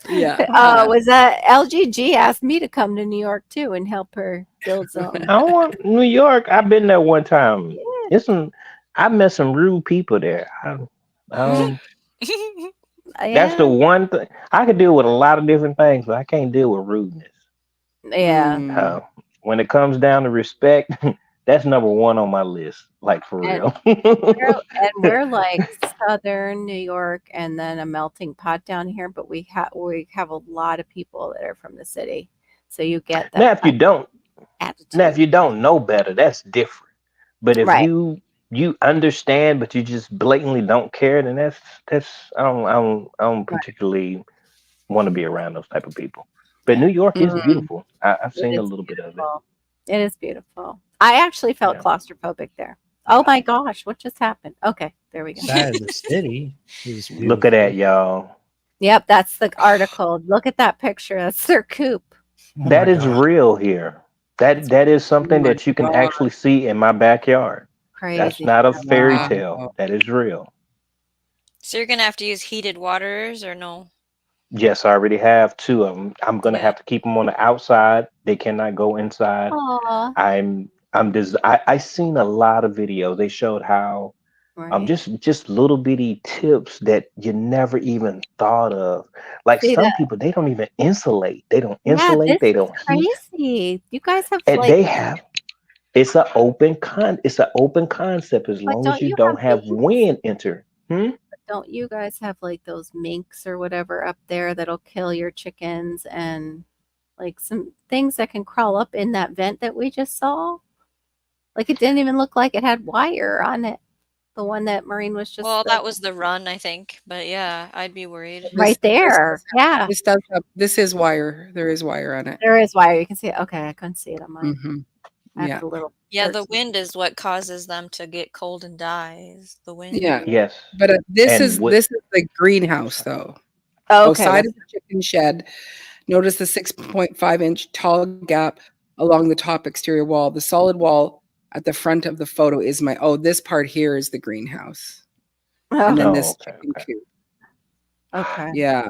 Yeah. Was that LGG asked me to come to New York too and help her build some. I don't want New York. I've been there one time. Yeah. I met some rude people there. That's the Yeah. one thing I could deal with a lot of different things, but I can't deal with rudeness. Yeah. When it comes down to respect, that's number one on my list. Like for real. We're like southern New York, and then a melting pot down here. But we have a lot of people that are from the city, so you get that. Now, if you don't know better, that's different. But if Right. you understand, but you just blatantly don't care, then that's I don't particularly want to be around those type of people. But New York is beautiful. I've seen a little bit of it. It is beautiful. I actually felt claustrophobic there. Oh my gosh, what just happened? Okay, there we go. Side of the city is Look at that, y'all. Yep, that's the article. Look at that picture. That's their coop. That is real here. That is something that you can actually see in my backyard. Crazy. That's not a fairy tale. That is real. So you're gonna have to use heated waters or no? Yes, I already have 2 of them. I'm gonna have to keep them on the outside. They cannot go inside. Aww. I seen a lot of videos. They showed how just little bitty tips that you never even thought of. Like some people, they don't even insulate. They don't insulate. They don't heat. Crazy. You guys have And they have. It's an open concept as long as you don't have wind enter. Don't you guys have like those minks or whatever up there that'll kill your chickens and like some things that can crawl up in that vent that we just saw? Like it didn't even look like it had wire on it. The one that Maureen was just. Well, that was the run, I think. But yeah, I'd be worried. Right there. Yeah. This is wire. There is wire on it. There is wire. You can see it. Okay, I couldn't see it on mine. Mm-hmm. Yeah. The wind is what causes them to get cold and die. Is the wind? Yeah. Yes. But this is the greenhouse though. Oh, okay. Outside of the chicken shed, notice the 6.5-inch tall gap along the top exterior wall. The solid wall at the front of the photo is this part here is the greenhouse. And then this chicken coop. Okay. Yeah.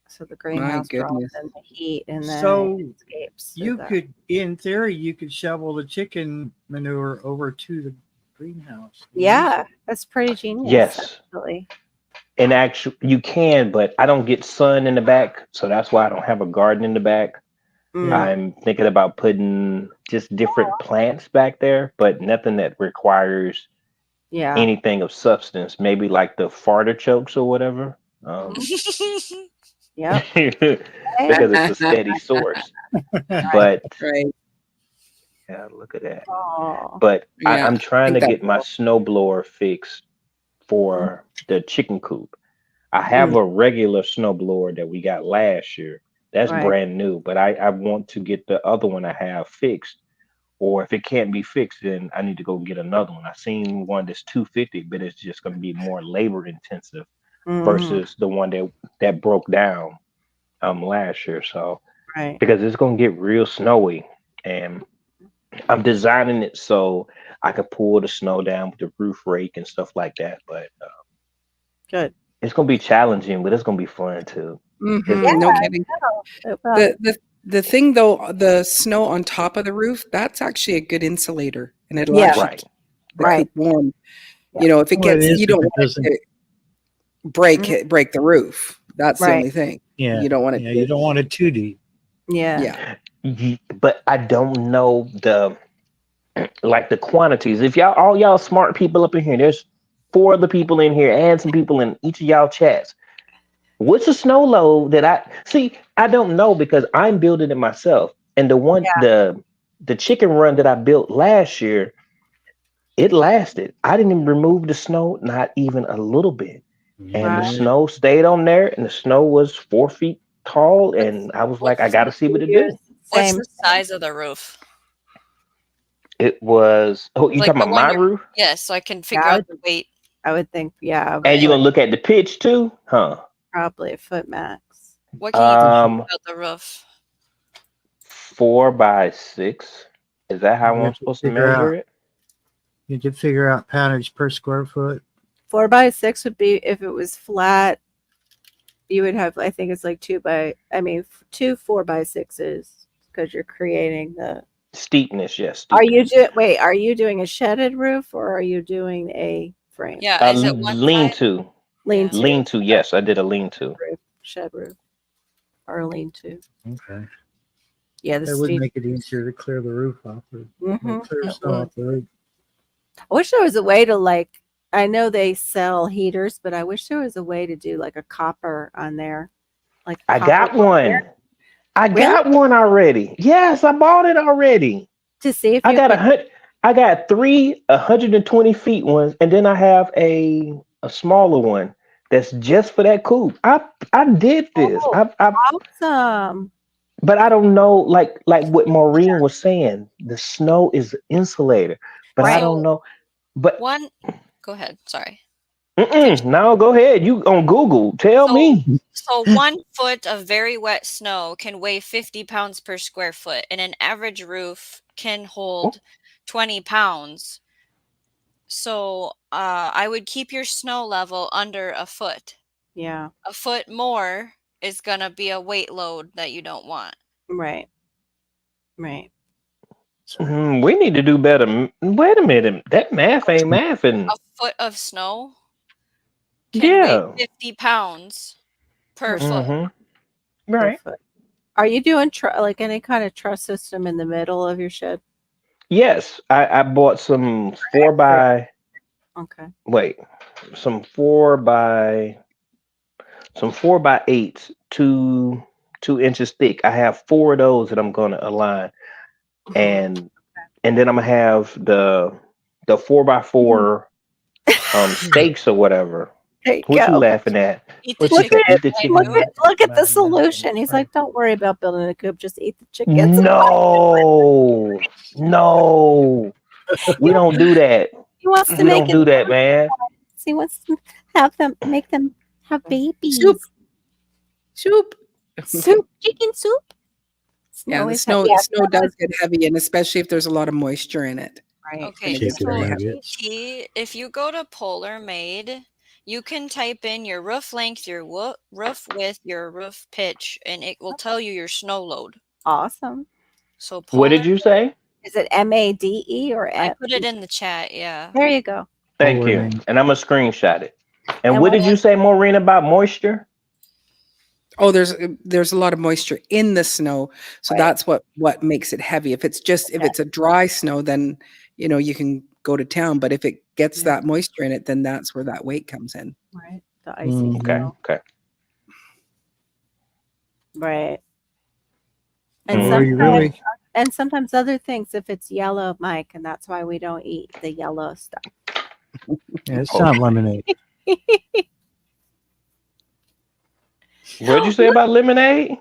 So the greenhouse draws in the heat and then so escapes. Could, in theory, you could shovel the chicken manure over to the greenhouse. Yeah, that's pretty genius. Yes. Actually. And actually, you can, but I don't get sun in the back, so that's why I don't have a garden in the back. I'm thinking about putting just different plants back there, but nothing that requires anything of substance. Maybe like the fartichokes or whatever. Yeah, because it's a steady source. But yeah, look at that. But I'm trying to get my snowblower fixed for the chicken coop. I have a regular snowblower that we got last year. That's brand new, but I want to get the other one I have fixed. Or if it can't be fixed, then I need to go get another one. I seen one that's $250, but it's just going to be more labor intensive versus the one that broke down last year. So because it's going to get real snowy, and I'm designing it so I can pull the snow down with the roof rake and stuff like that. But good. It's going to be challenging, but it's going to be fun too. Mm-hmm. No kidding. The thing though, the snow on top of the roof, that's actually a good insulator, and it'll actually keep warm. Yeah. You know, if it gets, you don't want to break the roof. That's the only thing. Yeah, you don't want it. Yeah, you don't want it too deep. Yeah. But I don't know the quantities. If all y'all smart people up in here, there's 4 other people in here and some people in each of y'all chats. What's the snow load that I don't know because I'm building it myself. And the the chicken run that I built last year, it lasted. I didn't even remove the snow, not even a little bit. And the Wow. snow stayed on there, and the snow was 4 feet tall. And I was like, I got to see what it do. What's the size of the roof? It was, oh, you Like talking about my roof? Yes, so I can figure out the weight. I would think, yeah. And you're going to look at the pitch too? Huh? Probably a foot max. What can you tell me about the roof? 4 by 6. Is that how I'm supposed to measure it? You could figure out poundage per square foot. 4 by 6 would be, if it was flat, you would have, I think it's like 2 4 by 6s, because you're creating the steepness. Yes. Steepness. Are you doing a shedded roof, or are you doing a frame? Yeah, is it one lean-to? Lean-to. Lean-to, yes, I did a lean-to. Shed roof or a lean-to. Okay. Yeah, that would make it easier to clear the roof off. Clear snow off the roof. I wish there was a way to I know they sell heaters, but I wish there was a way to do like a copper on there. I got one. I got one already. Yes, I bought it already. To see if I got 3 120 feet ones, and then I have a smaller one that's just for that coop. I did this. Awesome. But I don't know, like what Maureen was saying, the snow is insulator. But I don't know. But go ahead. Sorry. No, go ahead. You on Google. Tell me. So 1 foot of very wet snow can weigh 50 pounds per square foot, and an average roof can hold 20 pounds. So I would keep your snow level under a foot. Yeah. A foot more is going to be a weight load that you don't want. Right. Right. We need to do better. Wait a minute. That math ain't mathing. A foot of snow can weigh 50 pounds per foot. Right. Per foot. Are you doing any kind of truss system in the middle of your shed? Yes. I bought some 4 by. Okay. Wait. Some 4 by 8s, 2 inches thick. I have 4 of those that I'm going to align. And then I'm gonna have the 4 by 4 stakes or whatever. What you laughing at? Look at the solution. He's like, don't worry about building a coop, just eat the chickens. No, we don't do that. He wants to don't do that, man. He wants to make them have babies. Soup, chicken soup. Yeah, the snow does get heavy, and especially if there's a lot of moisture in it. Right. Okay, if you go to Polar Made, you can type in your roof length, your roof width, your roof pitch, and it will tell you your snow load. Awesome. So what did you say? Is it MADE or I put it in the chat, yeah. There you go. Thank you. And I'm gonna screenshot it. And what did you say, Maureen, about moisture? Oh, there's a lot of moisture in the snow, so that's what makes it heavy. If it's a dry snow, then you can go to town. But if it gets that moisture in it, then that's where that weight comes in. Right, the icy. Okay. Right. And sometimes other things. If it's yellow, Mike, and that's why we don't eat the yellow stuff. Yeah, it's not lemonade. What'd you say about lemonade?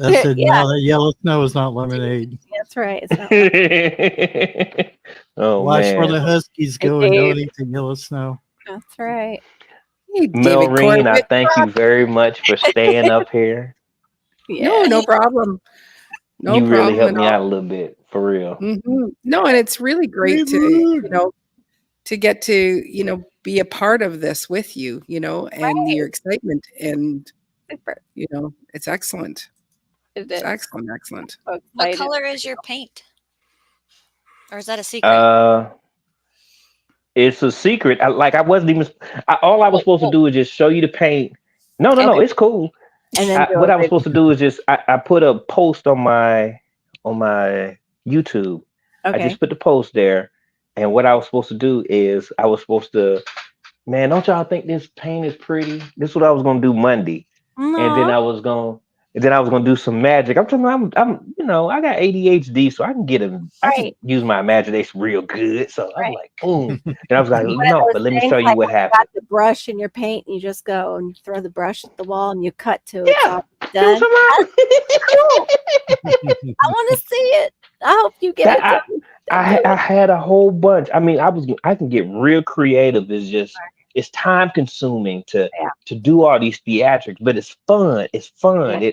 I said, no, that yellow snow is not lemonade. That's right. It's not lemonade. Watch where the Huskies go and don't eat the yellow snow. That's right. Hey, Maureen, I thank you very much for staying up here. Yeah. No problem. You really helped me out a little bit, for real. No, and it's really great to get to be a part of this with you, and your excitement, and it's excellent. It's excellent. What color is your paint? Or is that a secret? It's a secret. I wasn't even. All I was supposed to do is just show you the paint. No, it's cool. And then what I was supposed to do is just I put a post on my YouTube. Okay. I just put the post there, and what I was supposed to do is I was supposed to, man, don't y'all think this paint is pretty? This is what I was gonna do Monday, and then I was gonna And then I was gonna do some magic. I'm talking. I'm you know, I got ADHD, so I can I can use my imagination real good. So I'm like, and I was like, no, but let me show you what happened. You got the brush and your paint, and you just go and you throw the brush at the wall, and you cut to Yeah, it's all done. Cool. I want to see it. I hope you get it. I had a whole bunch. I mean, I can get real creative. It's time consuming to do all these theatrics, but it's fun. It's fun. Yeah.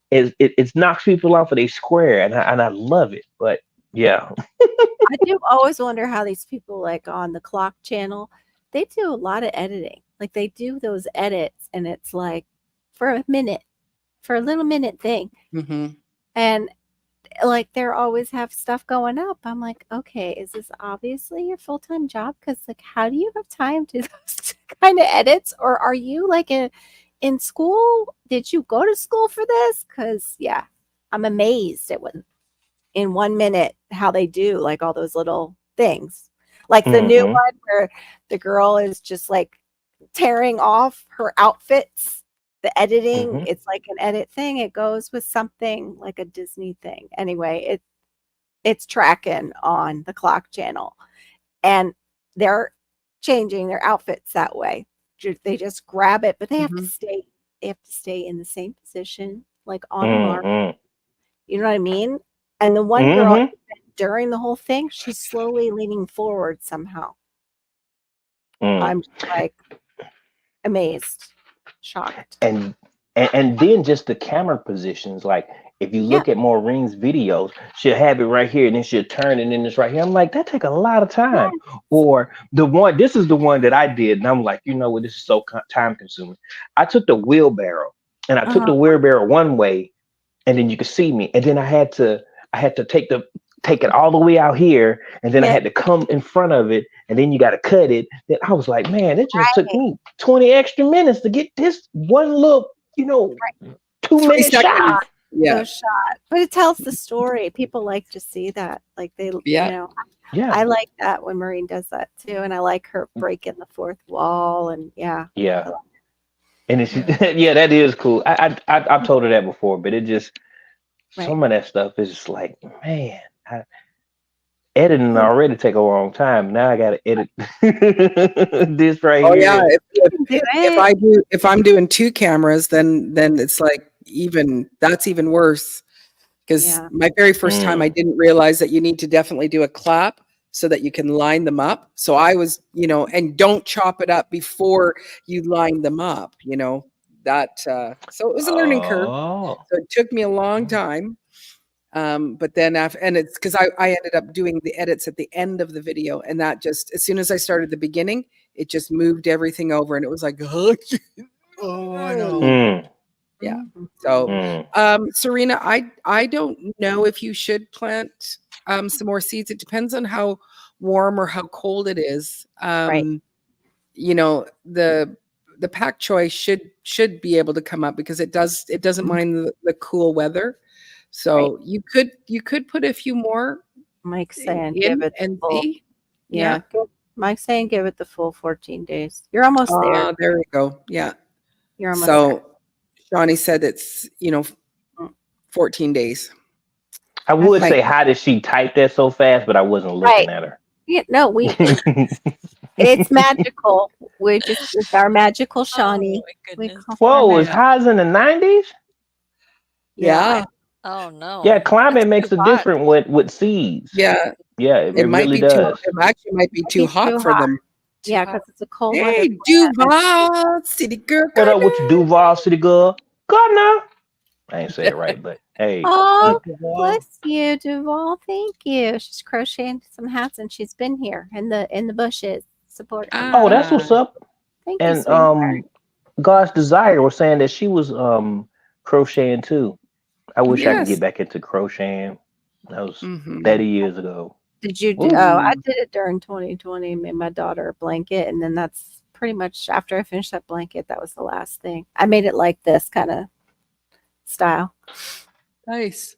It knocks people off of their square, and I love it. But yeah, I do always wonder how these people like on the Clock channel, they do a lot of editing. Like they do those edits, and it's like for a little minute thing, and like they're always have stuff going up. I'm like, okay, is this obviously your full-time job? Because like, how do you have time to do those kind of edits? Or are you like in school? Did you go to school for this? Because yeah, I'm amazed at what in 1 minute how they do like all those little things. Like the new one where the girl is just like tearing off her outfits. The editing, it's like an edit thing. It goes with something like a Disney thing. Anyway, it's tracking on the Clock channel, and they're changing their outfits that way. They just grab it, but they have to stay. They have to stay in the same position, like on a mark. You know what I mean? And the one girl during the whole thing, she's slowly leaning forward somehow. I'm just like amazed. Shocked. And then just the camera positions, like if you look at Maureen's videos, she'll have it right here and then she'll turn and then it's right here. I'm like, that take a lot of time. Or this is the one that I did, and I'm like, you know what, this is so time consuming. I took the wheelbarrow and I took the wheelbarrow one way, and then you could see me, and then I had to take it all the way out here, and then I had to come in front of it, and then you got to cut it. Then I was like, man, it just took me 20 extra minutes to get this one little, 2-minute shot. Yeah, shot. But it tells the story. People like to see that. Like they, I like that when Maureen does that too, and I like her breaking the fourth wall, and and it's that is cool. I've told her that before, but it just some of that stuff is just like, man. Editing already take a long time. Now I gotta edit this right here. Yeah, if I'm doing 2 cameras, then it's like that's even worse. Because my very first time, I didn't realize that you need to definitely do a clap so that you can line them up. So I was, and don't chop it up before you line them up. That. So it was a learning curve. So it took me a long time. But then and it's because I ended up doing the edits at the end of the video, and that just, as soon as I started the beginning, it just moved everything over, and it was like, oh, I know. Yeah. So, Serena, I don't know if you should plant some more seeds. It depends on how warm or how cold it is. The pak choi should be able to come up because it doesn't mind the cool weather. So you could put a few more. Mike's saying give it and full. see. Yeah. Mike's saying give it the full 14 days. You're almost there. There we go. Yeah. You're almost there. Shawnee said it's 14 days. I would say, how did she type that so fast? But I wasn't looking at her. Yeah, no, it's magical. It's our magical Shawnee. Whoa, it's highs in the 90s? Yeah. Oh no. Yeah, climate makes a difference with seeds. Yeah. Yeah, it really does. It actually might be too hot for them. Yeah, because it's a cold weather. Hey, Duval, city girl. What up with you, Duval, city girl? Go now. I ain't say it right, but hey. Oh, bless you, Duval. Thank you. She's crocheting some hats, and she's been here in the bushes supporting. Oh, that's what's up. Thank you. And God's Desire was saying that she was crocheting too. I wish I could get back into crocheting. That was 30 years ago. Did you do? Oh, I did it during 2020. Made my daughter a blanket, and then that's pretty much after I finished that blanket. That was the last thing. I made it like this kind of style. Nice.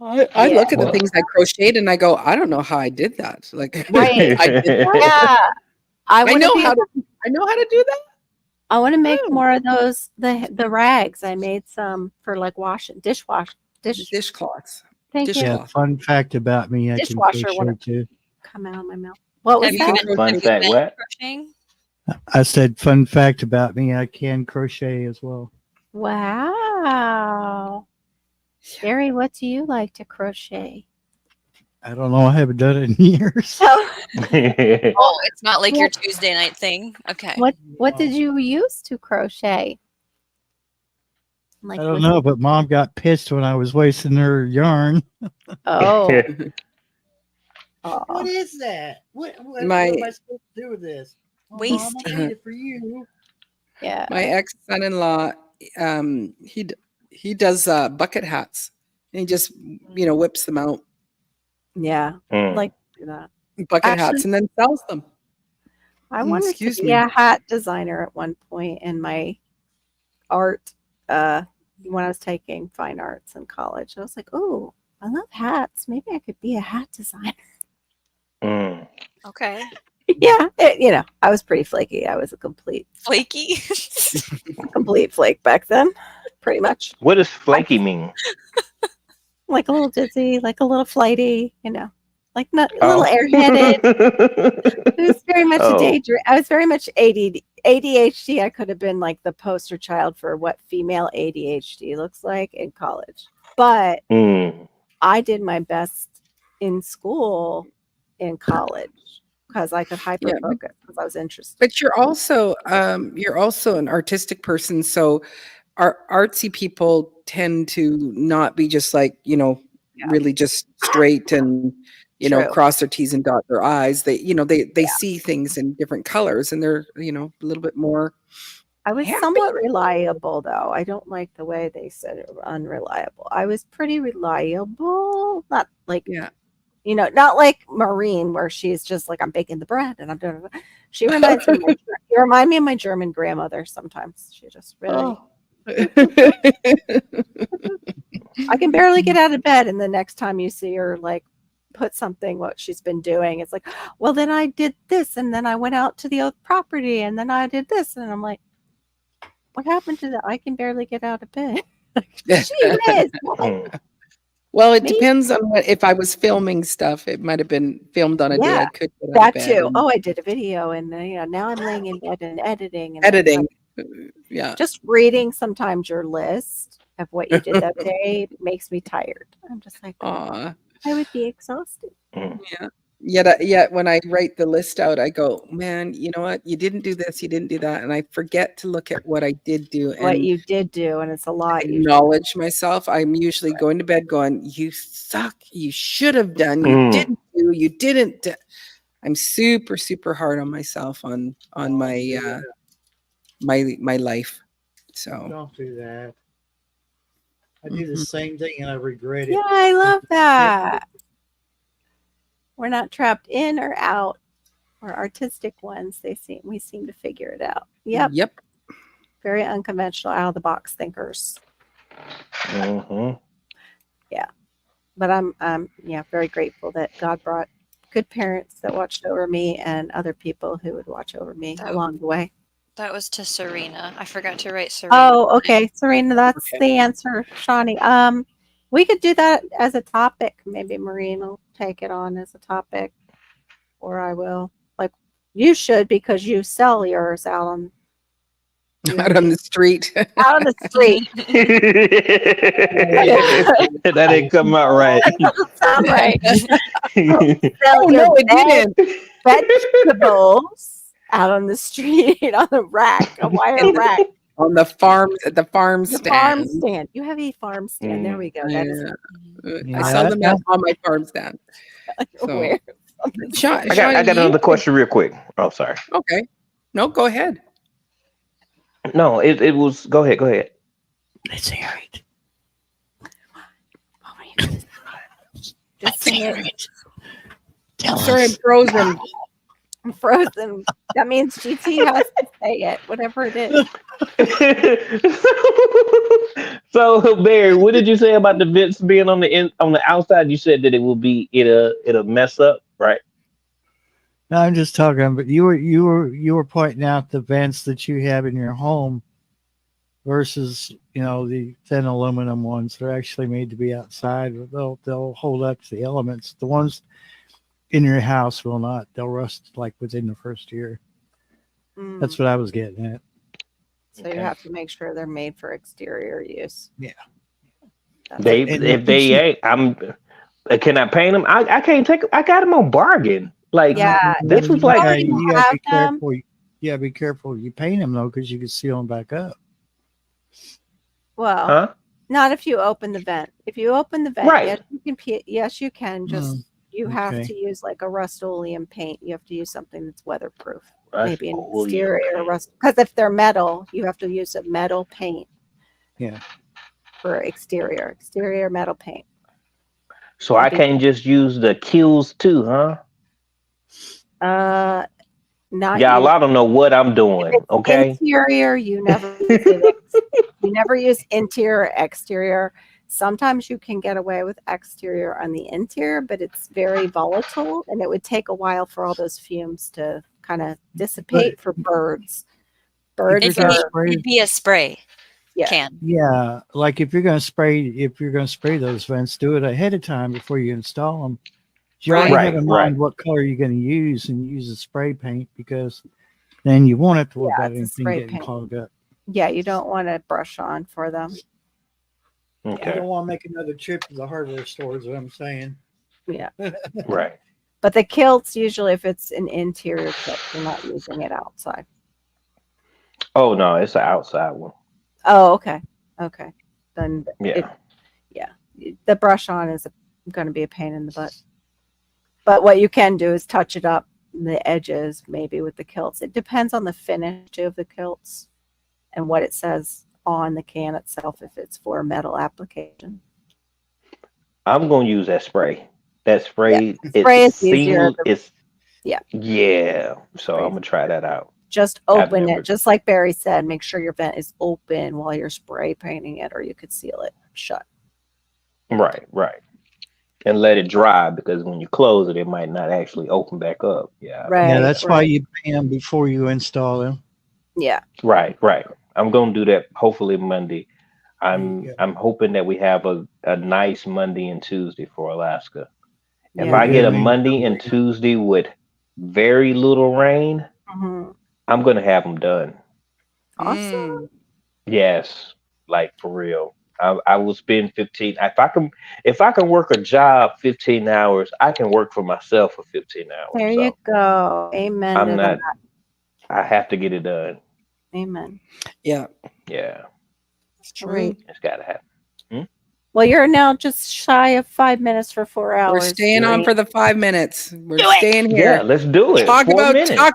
I look at the things I crocheted and I go, I don't know how I did that. Like, right. I did that. Yeah, I know how to do that. I want to make more of those the rags. I made some for like dishcloths. Thank you. Yeah, fun fact about me, I can Dishwasher crochet too. Come out of my mouth. What was that? Fun fact, what? Crocheting? I said fun fact about me, I can crochet as well. Wow. Barry, what do you like to crochet? I don't know. I haven't done it in years. Oh, it's not like your Tuesday night thing. Okay. What did you use to crochet? I don't know, but Mom got pissed when I was wasting her yarn. Oh. What is that? What am I supposed to do with this? Waste. Mom, I made it for you. Yeah. My ex-son-in-law, he does bucket hats. And he just, whips them out. Yeah. Like to do that. Bucket hats and then sells them. I wanted to be a hat designer at one point in my art when I was taking fine arts in college. I was like, oh, I love hats. Maybe I could be a hat designer. Okay. Yeah, I was pretty flaky. I was a complete flaky flake back then, pretty much. What does flaky mean? Like a little dizzy, like a little flighty, like not a little airheaded. It was very much a daydream. I was very much ADHD. I could have been like the poster child for what female ADHD looks like in college. But I did my best in school in college because I could hyper focus because I was interested. But you're also an artistic person, so our artsy people tend to not be just like really just straight and cross their T's and dot their I's. They they see things in different colors and they're a little bit more. I was somewhat reliable though. I don't like the way they said it, unreliable. I was pretty reliable, not like not like Maureen, where she's just like, I'm baking the bread and I'm doing it. She reminds me you remind me of my German grandmother sometimes. She just really I can barely get out of bed, and the next time you see her like put something what she's been doing, it's like, well, then I did this, and then I went out to the other property, and then I did this, and I'm like, what happened to that? I can barely get out of bed. Well, it depends on if I was filming stuff. It might have been filmed on a day I could get out of bed. That too. I did a video, and now I'm laying in bed and editing. Yeah. Just reading sometimes your list of what you did that day makes me tired. I'm just like, I would be exhausted. Yeah. Yet when I write the list out, I go, man, you know what? You didn't do this, you didn't do that. And I forget to look at what I did do. And what you did do. And it's a lot. Acknowledge myself. I'm usually going to bed going, you suck. You should have done. You didn't do. You didn't. I'm super, super hard on myself on my my life. So don't do that. I do the same thing and I regret it. Yeah, I love that. We're not trapped in or out. We're artistic ones. We seem to figure it out. Yep. Very unconventional, out of the box thinkers. Yeah. But I'm very grateful that God brought good parents that watched over me and other people who would watch over me along the way. That was to Serena. I forgot to write Serena. Oh, okay. Serena, that's the answer, Shawnee. We could do that as a topic. Maybe Maureen will take it on as a topic, or I will. Like you should, because you sell yours out on the street. Out on the street. That didn't come out right. That doesn't sound right. No, it didn't. Vegetables out on the street on a rack, a wire rack. On the farm, at the farm The stand. farm stand. You have a farm stand. There we go. I sell them on my farm stand. So. Where? I got another question real quick. Oh, sorry. Okay. No, go ahead. No, it was. Go ahead. Let's hear it. Just hear it. Sorry, I'm frozen. I'm frozen. That means GT has to say it, whatever it is. So, Barry, what did you say about the vents being on the outside? You said that it'll mess up, right? No, I'm just talking, but you were pointing out the vents that you have in your home versus the thin aluminum ones. They're actually made to be outside. They'll hold up to the elements. The ones in your house will not. They'll rust like within the first year. That's what I was getting at. So you have to make sure they're made for exterior use. Yeah. If they ain't, can I paint them? I can't take. I got them on bargain. Like this was like you gotta be careful. You gotta be careful. You paint them though, because you can seal them back up. Well, not if you open the vent. If you open the vent, right. yes, you can. Yes, you can. Just you have to use like a Rust-Oleum paint. You have to use something that's weatherproof. Maybe an exterior rust. Because if they're metal, you have to use a metal paint. Yeah. For exterior metal paint. So I can't just use the kills too, huh? Not y'all. I don't know what I'm doing. Okay. Interior, you never use it. You never use interior or exterior. Sometimes you can get away with exterior on the interior, but it's very volatile, and it would take a while for all those fumes to kind of dissipate for birds. It'd be a spray. Can. Yeah, like if you're gonna spray those vents, do it ahead of time before you install them. You already have in mind what color you're going to use, and use a spray paint, because then you won't have to worry about anything getting clogged up. Yeah, you don't want to brush on for them. Okay. You don't want to make another trip to the hardware store, is what I'm saying. Yeah. Right. But the kilts, usually if it's an interior kilt, you're not using it outside. Oh no, it's an outside one. Oh, okay. Okay. Then yeah. The brush on is going to be a pain in the butt. But what you can do is touch it up the edges, maybe with the kilts. It depends on the finish of the kilts and what it says on the can itself, if it's for a metal application. I'm going to use that spray. That spray, spray is easier. Yeah. So I'm going to try that out. Just open it, just like Barry said. Make sure your vent is open while you're spray painting it, or you could seal it shut. Right. And let it dry, because when you close it, it might not actually open back up. Yeah. Right. Yeah, that's why you paint them before you install them. Yeah. Right. I'm going to do that hopefully Monday. I'm hoping that we have a nice Monday and Tuesday for Alaska. Yeah. If I get a Monday and Tuesday with very little rain, I'm going to have them done. Awesome. Yes, like for real. I will spend 15. If I can work a job 15 hours, I can work for myself for 15 hours. There you go. Amen. I have to get it done. Amen. Yeah. It's true. It's got to happen. Well, you're now just shy of 5 minutes for 4 hours. We're staying on for the 5 minutes. We're staying here. Yeah, let's do it. Talk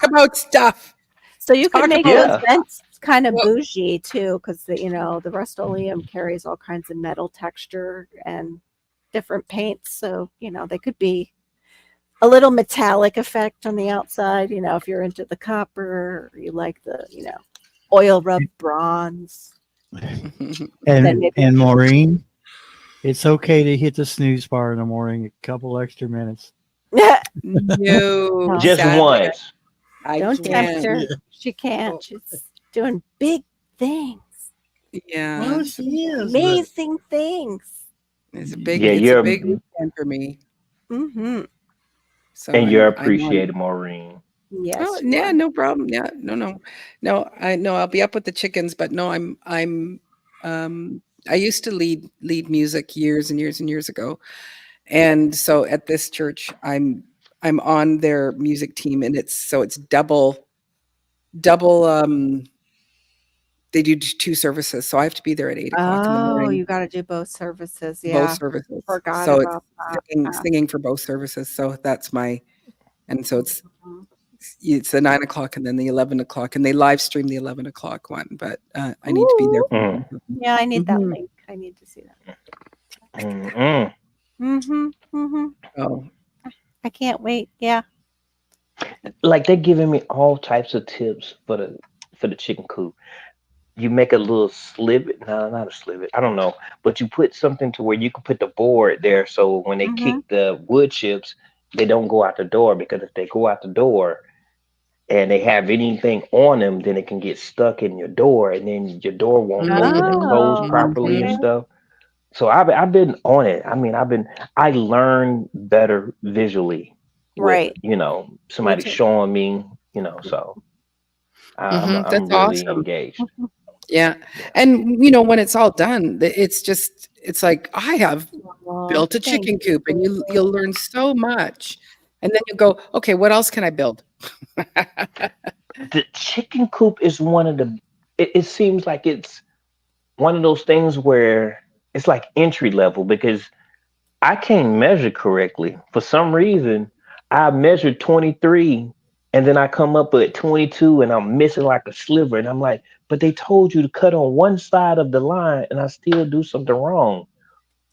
about stuff. So you can make those vents kind of bougie too, because the Rust-Oleum carries all kinds of metal texture and different paints. So they could be a little metallic effect on the outside. If you're into the copper, or you like the oil rubbed bronze. and Maureen, it's okay to hit the snooze bar in the morning a couple extra minutes. No, just once. Don't tempt her. She can't. She's doing big things. Yeah. Well, she is. Amazing things. It's a big weekend for me. So you're appreciated, Maureen. Yes. Oh, yeah, no problem. Yeah, no. I know I'll be up with the chickens, but no, I used to lead music years and years and years ago, and so at this church, I'm on their music team, and it's double. They do 2 services, so I have to be there at 8 o'clock in the morning. Oh, you got to do both services. Yeah, both services. Forgot so about it's singing for both services. So that's and so it's the 9 o'clock and then the 11 o'clock, and they live stream the 11 o'clock one. But I need to be there. Yeah, I need that link. I need to see that. Oh, I can't wait. Yeah. Like they're giving me all types of tips for the chicken coop. You make a little slivet. No, not a slivet. I don't know. But you put something to where you can put the board there. So when they kick the wood chips, they don't go out the door, because if they go out the door and they have anything on them, then it can get stuck in your door, and then your door won't open and close Oh, properly and okay. stuff. So I've been on it. I mean, I learn better visually with, Right. you know, Me somebody too. showing me, you know, so That's I'm really awesome. engaged. Yeah. Yeah. And when it's all done, it's like I have Oh, built a thank chicken coop, and you. you'll learn so much. And then you go, okay, what else can I build? The chicken coop is one of the, it seems like it's one of those things where it's like entry level, because I can't measure correctly. For some reason, I measured 23 and then I come up at 22 and I'm missing like a sliver. And I'm like, but they told you to cut on one side of the line and I still do something wrong.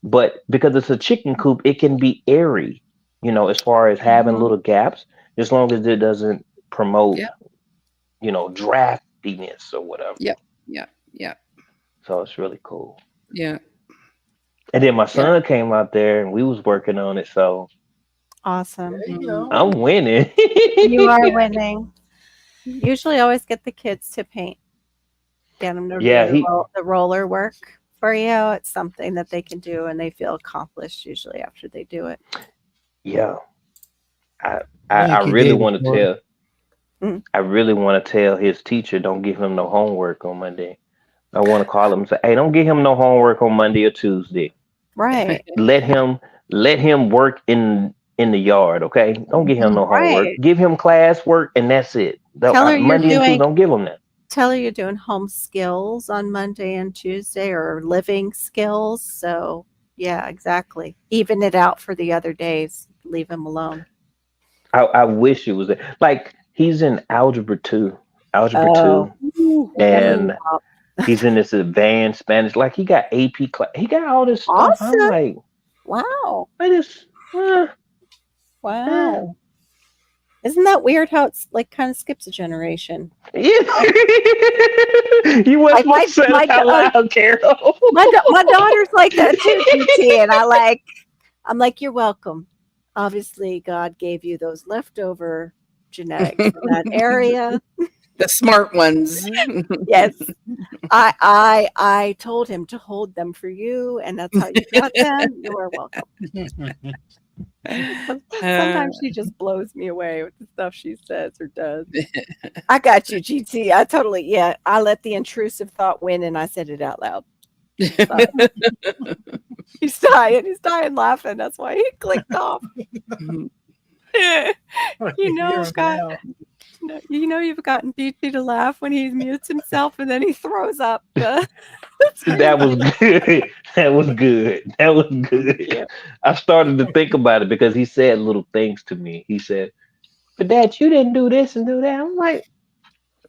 But because it's a chicken coop, it can be airy, as far as having Mhm. little gaps, as long as it doesn't promote, Yeah. draftiness or whatever. Yeah. Yeah. Yeah. So it's really cool. Yeah. And then my Yeah. son came out there and we was working on it. So Awesome. There you Mhm. go. I'm winning. You are winning. Usually always get the kids to paint. Get them to do Yeah, the roller work for you. It's something that they can do and they feel accomplished usually after they do it. yeah. I I I think he really gave it want to for tell Mm. I really want to tell his teacher, don't give him no homework on Monday. I want to call him and say, hey, don't give him no homework on Monday or Tuesday. Right. Let him work in the yard, okay? Don't give him no homework. Right. Give him class work and that's it. Tell her you're Monday and Tuesday, don't give him that. tell her you're doing home skills on Monday and Tuesday or living skills. So yeah, exactly. Even it out for the other days. Leave him alone. I wish it was there. Like he's in algebra two, Oh, and messed up. he's in this advanced Spanish. Like he got AP class. He got all this stuff. I'm Awesome. like, Wow. I just, eh. Wow. Isn't that weird how it's like kind of skips a generation? Yeah. You Like wasn't say it out loud, Carol. my daughter's like that too, GT, and I'm like, you're welcome. Obviously, God gave you those leftover genetics in that area. The smart ones. Yes, I told him to hold them for you, and that's how you got them. You are welcome. Sometimes she just blows me away with the stuff she says or does. I got you, GT. I let the intrusive thought win and I said it out loud. He's dying laughing. That's why he clicked off. You've gotten DT to laugh when he mutes himself and then he throws up. That was good. That was good. That was good. Yeah. I started to think about it because he said little things to me. He said, but Dad, you didn't do this and do that. I'm like,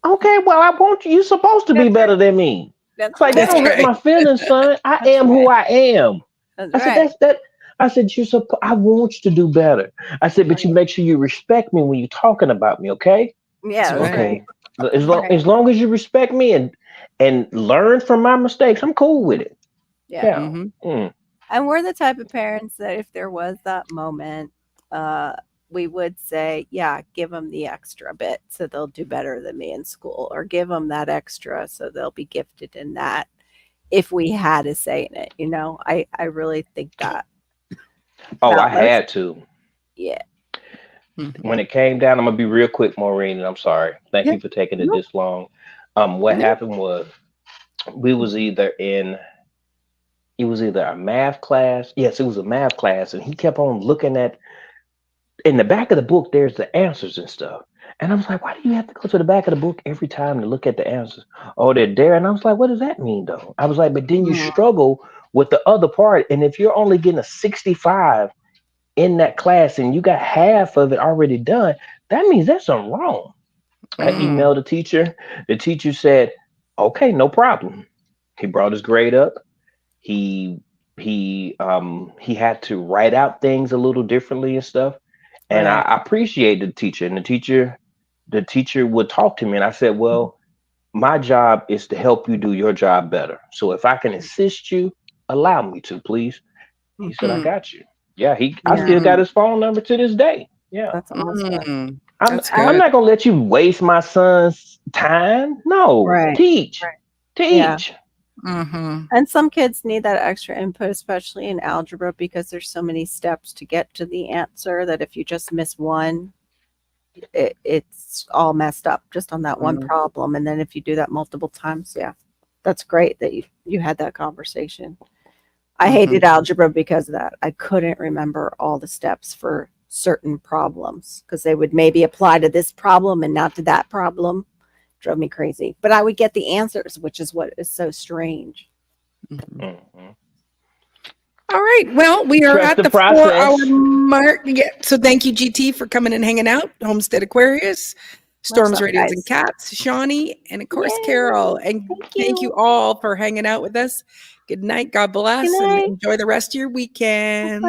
okay, well, I want you. You're supposed to be better than me. It's like, that don't hurt my feelings, son. I am who I am. I said, that's that. I said, I want you to do better. I said, but you make sure you respect me when you're talking about me, okay? Yeah. Okay. As long as you respect me and learn from my mistakes, I'm cool with it. Yeah. Mm-hmm. And we're the type of parents that if there was that moment, we would say, yeah, give them the extra bit so they'll do better than me in school, or give them that extra so they'll be gifted in that. If we had a say in it, I really think that. Oh, I had to. Yeah. When it came down, I'm gonna be real quick, Maureen, and I'm sorry. Thank you for taking it this long. What happened was it was either a math class. Yes, it was a math class, and he kept on looking at in the back of the book. There's the answers and stuff, and I was like, why do you have to go to the back of the book every time to look at the answers? Oh, they're there, and I was like, what does that mean, though? I was like, but then you struggle with the other part, and if you're only getting a 65 in that class and you got half of it already done, that means there's something wrong. I emailed the teacher. The teacher said, okay, no problem. He brought his grade up. He had to write out things a little differently and stuff. And I appreciate the teacher. And the teacher would talk to me. And I said, well, my job is to help you do your job better. So if I can assist you, allow me to, please. He said, I got you. Yeah, I still got Mhm. his phone number to this day. Yeah. That's awesome. That's I'm good. not gonna let you waste my son's time. No, Right. teach. Yeah. Mm-hmm. And some kids need that extra input, especially in algebra, because there's so many steps to get to the answer that if you just miss one, it's all messed up just on that one problem. And then if you do that multiple times, yeah, that's great that you had that conversation. I hated algebra because of that. I couldn't remember all the steps for certain problems because they would maybe apply to this problem and not to that problem. Drove me crazy. But I would get the answers, which is what is so strange. All right. Well, we are Trust at the process. 4-hour mark. Yeah. So thank you, GT, for coming and hanging out. Homestead Aquarius, Storms, up, Radios, guys? and Cats, Shawnee, and of course, Yay. Carol. And thank you all for hanging out with us. Good night. God bless. Good And night. enjoy the rest of your weekend.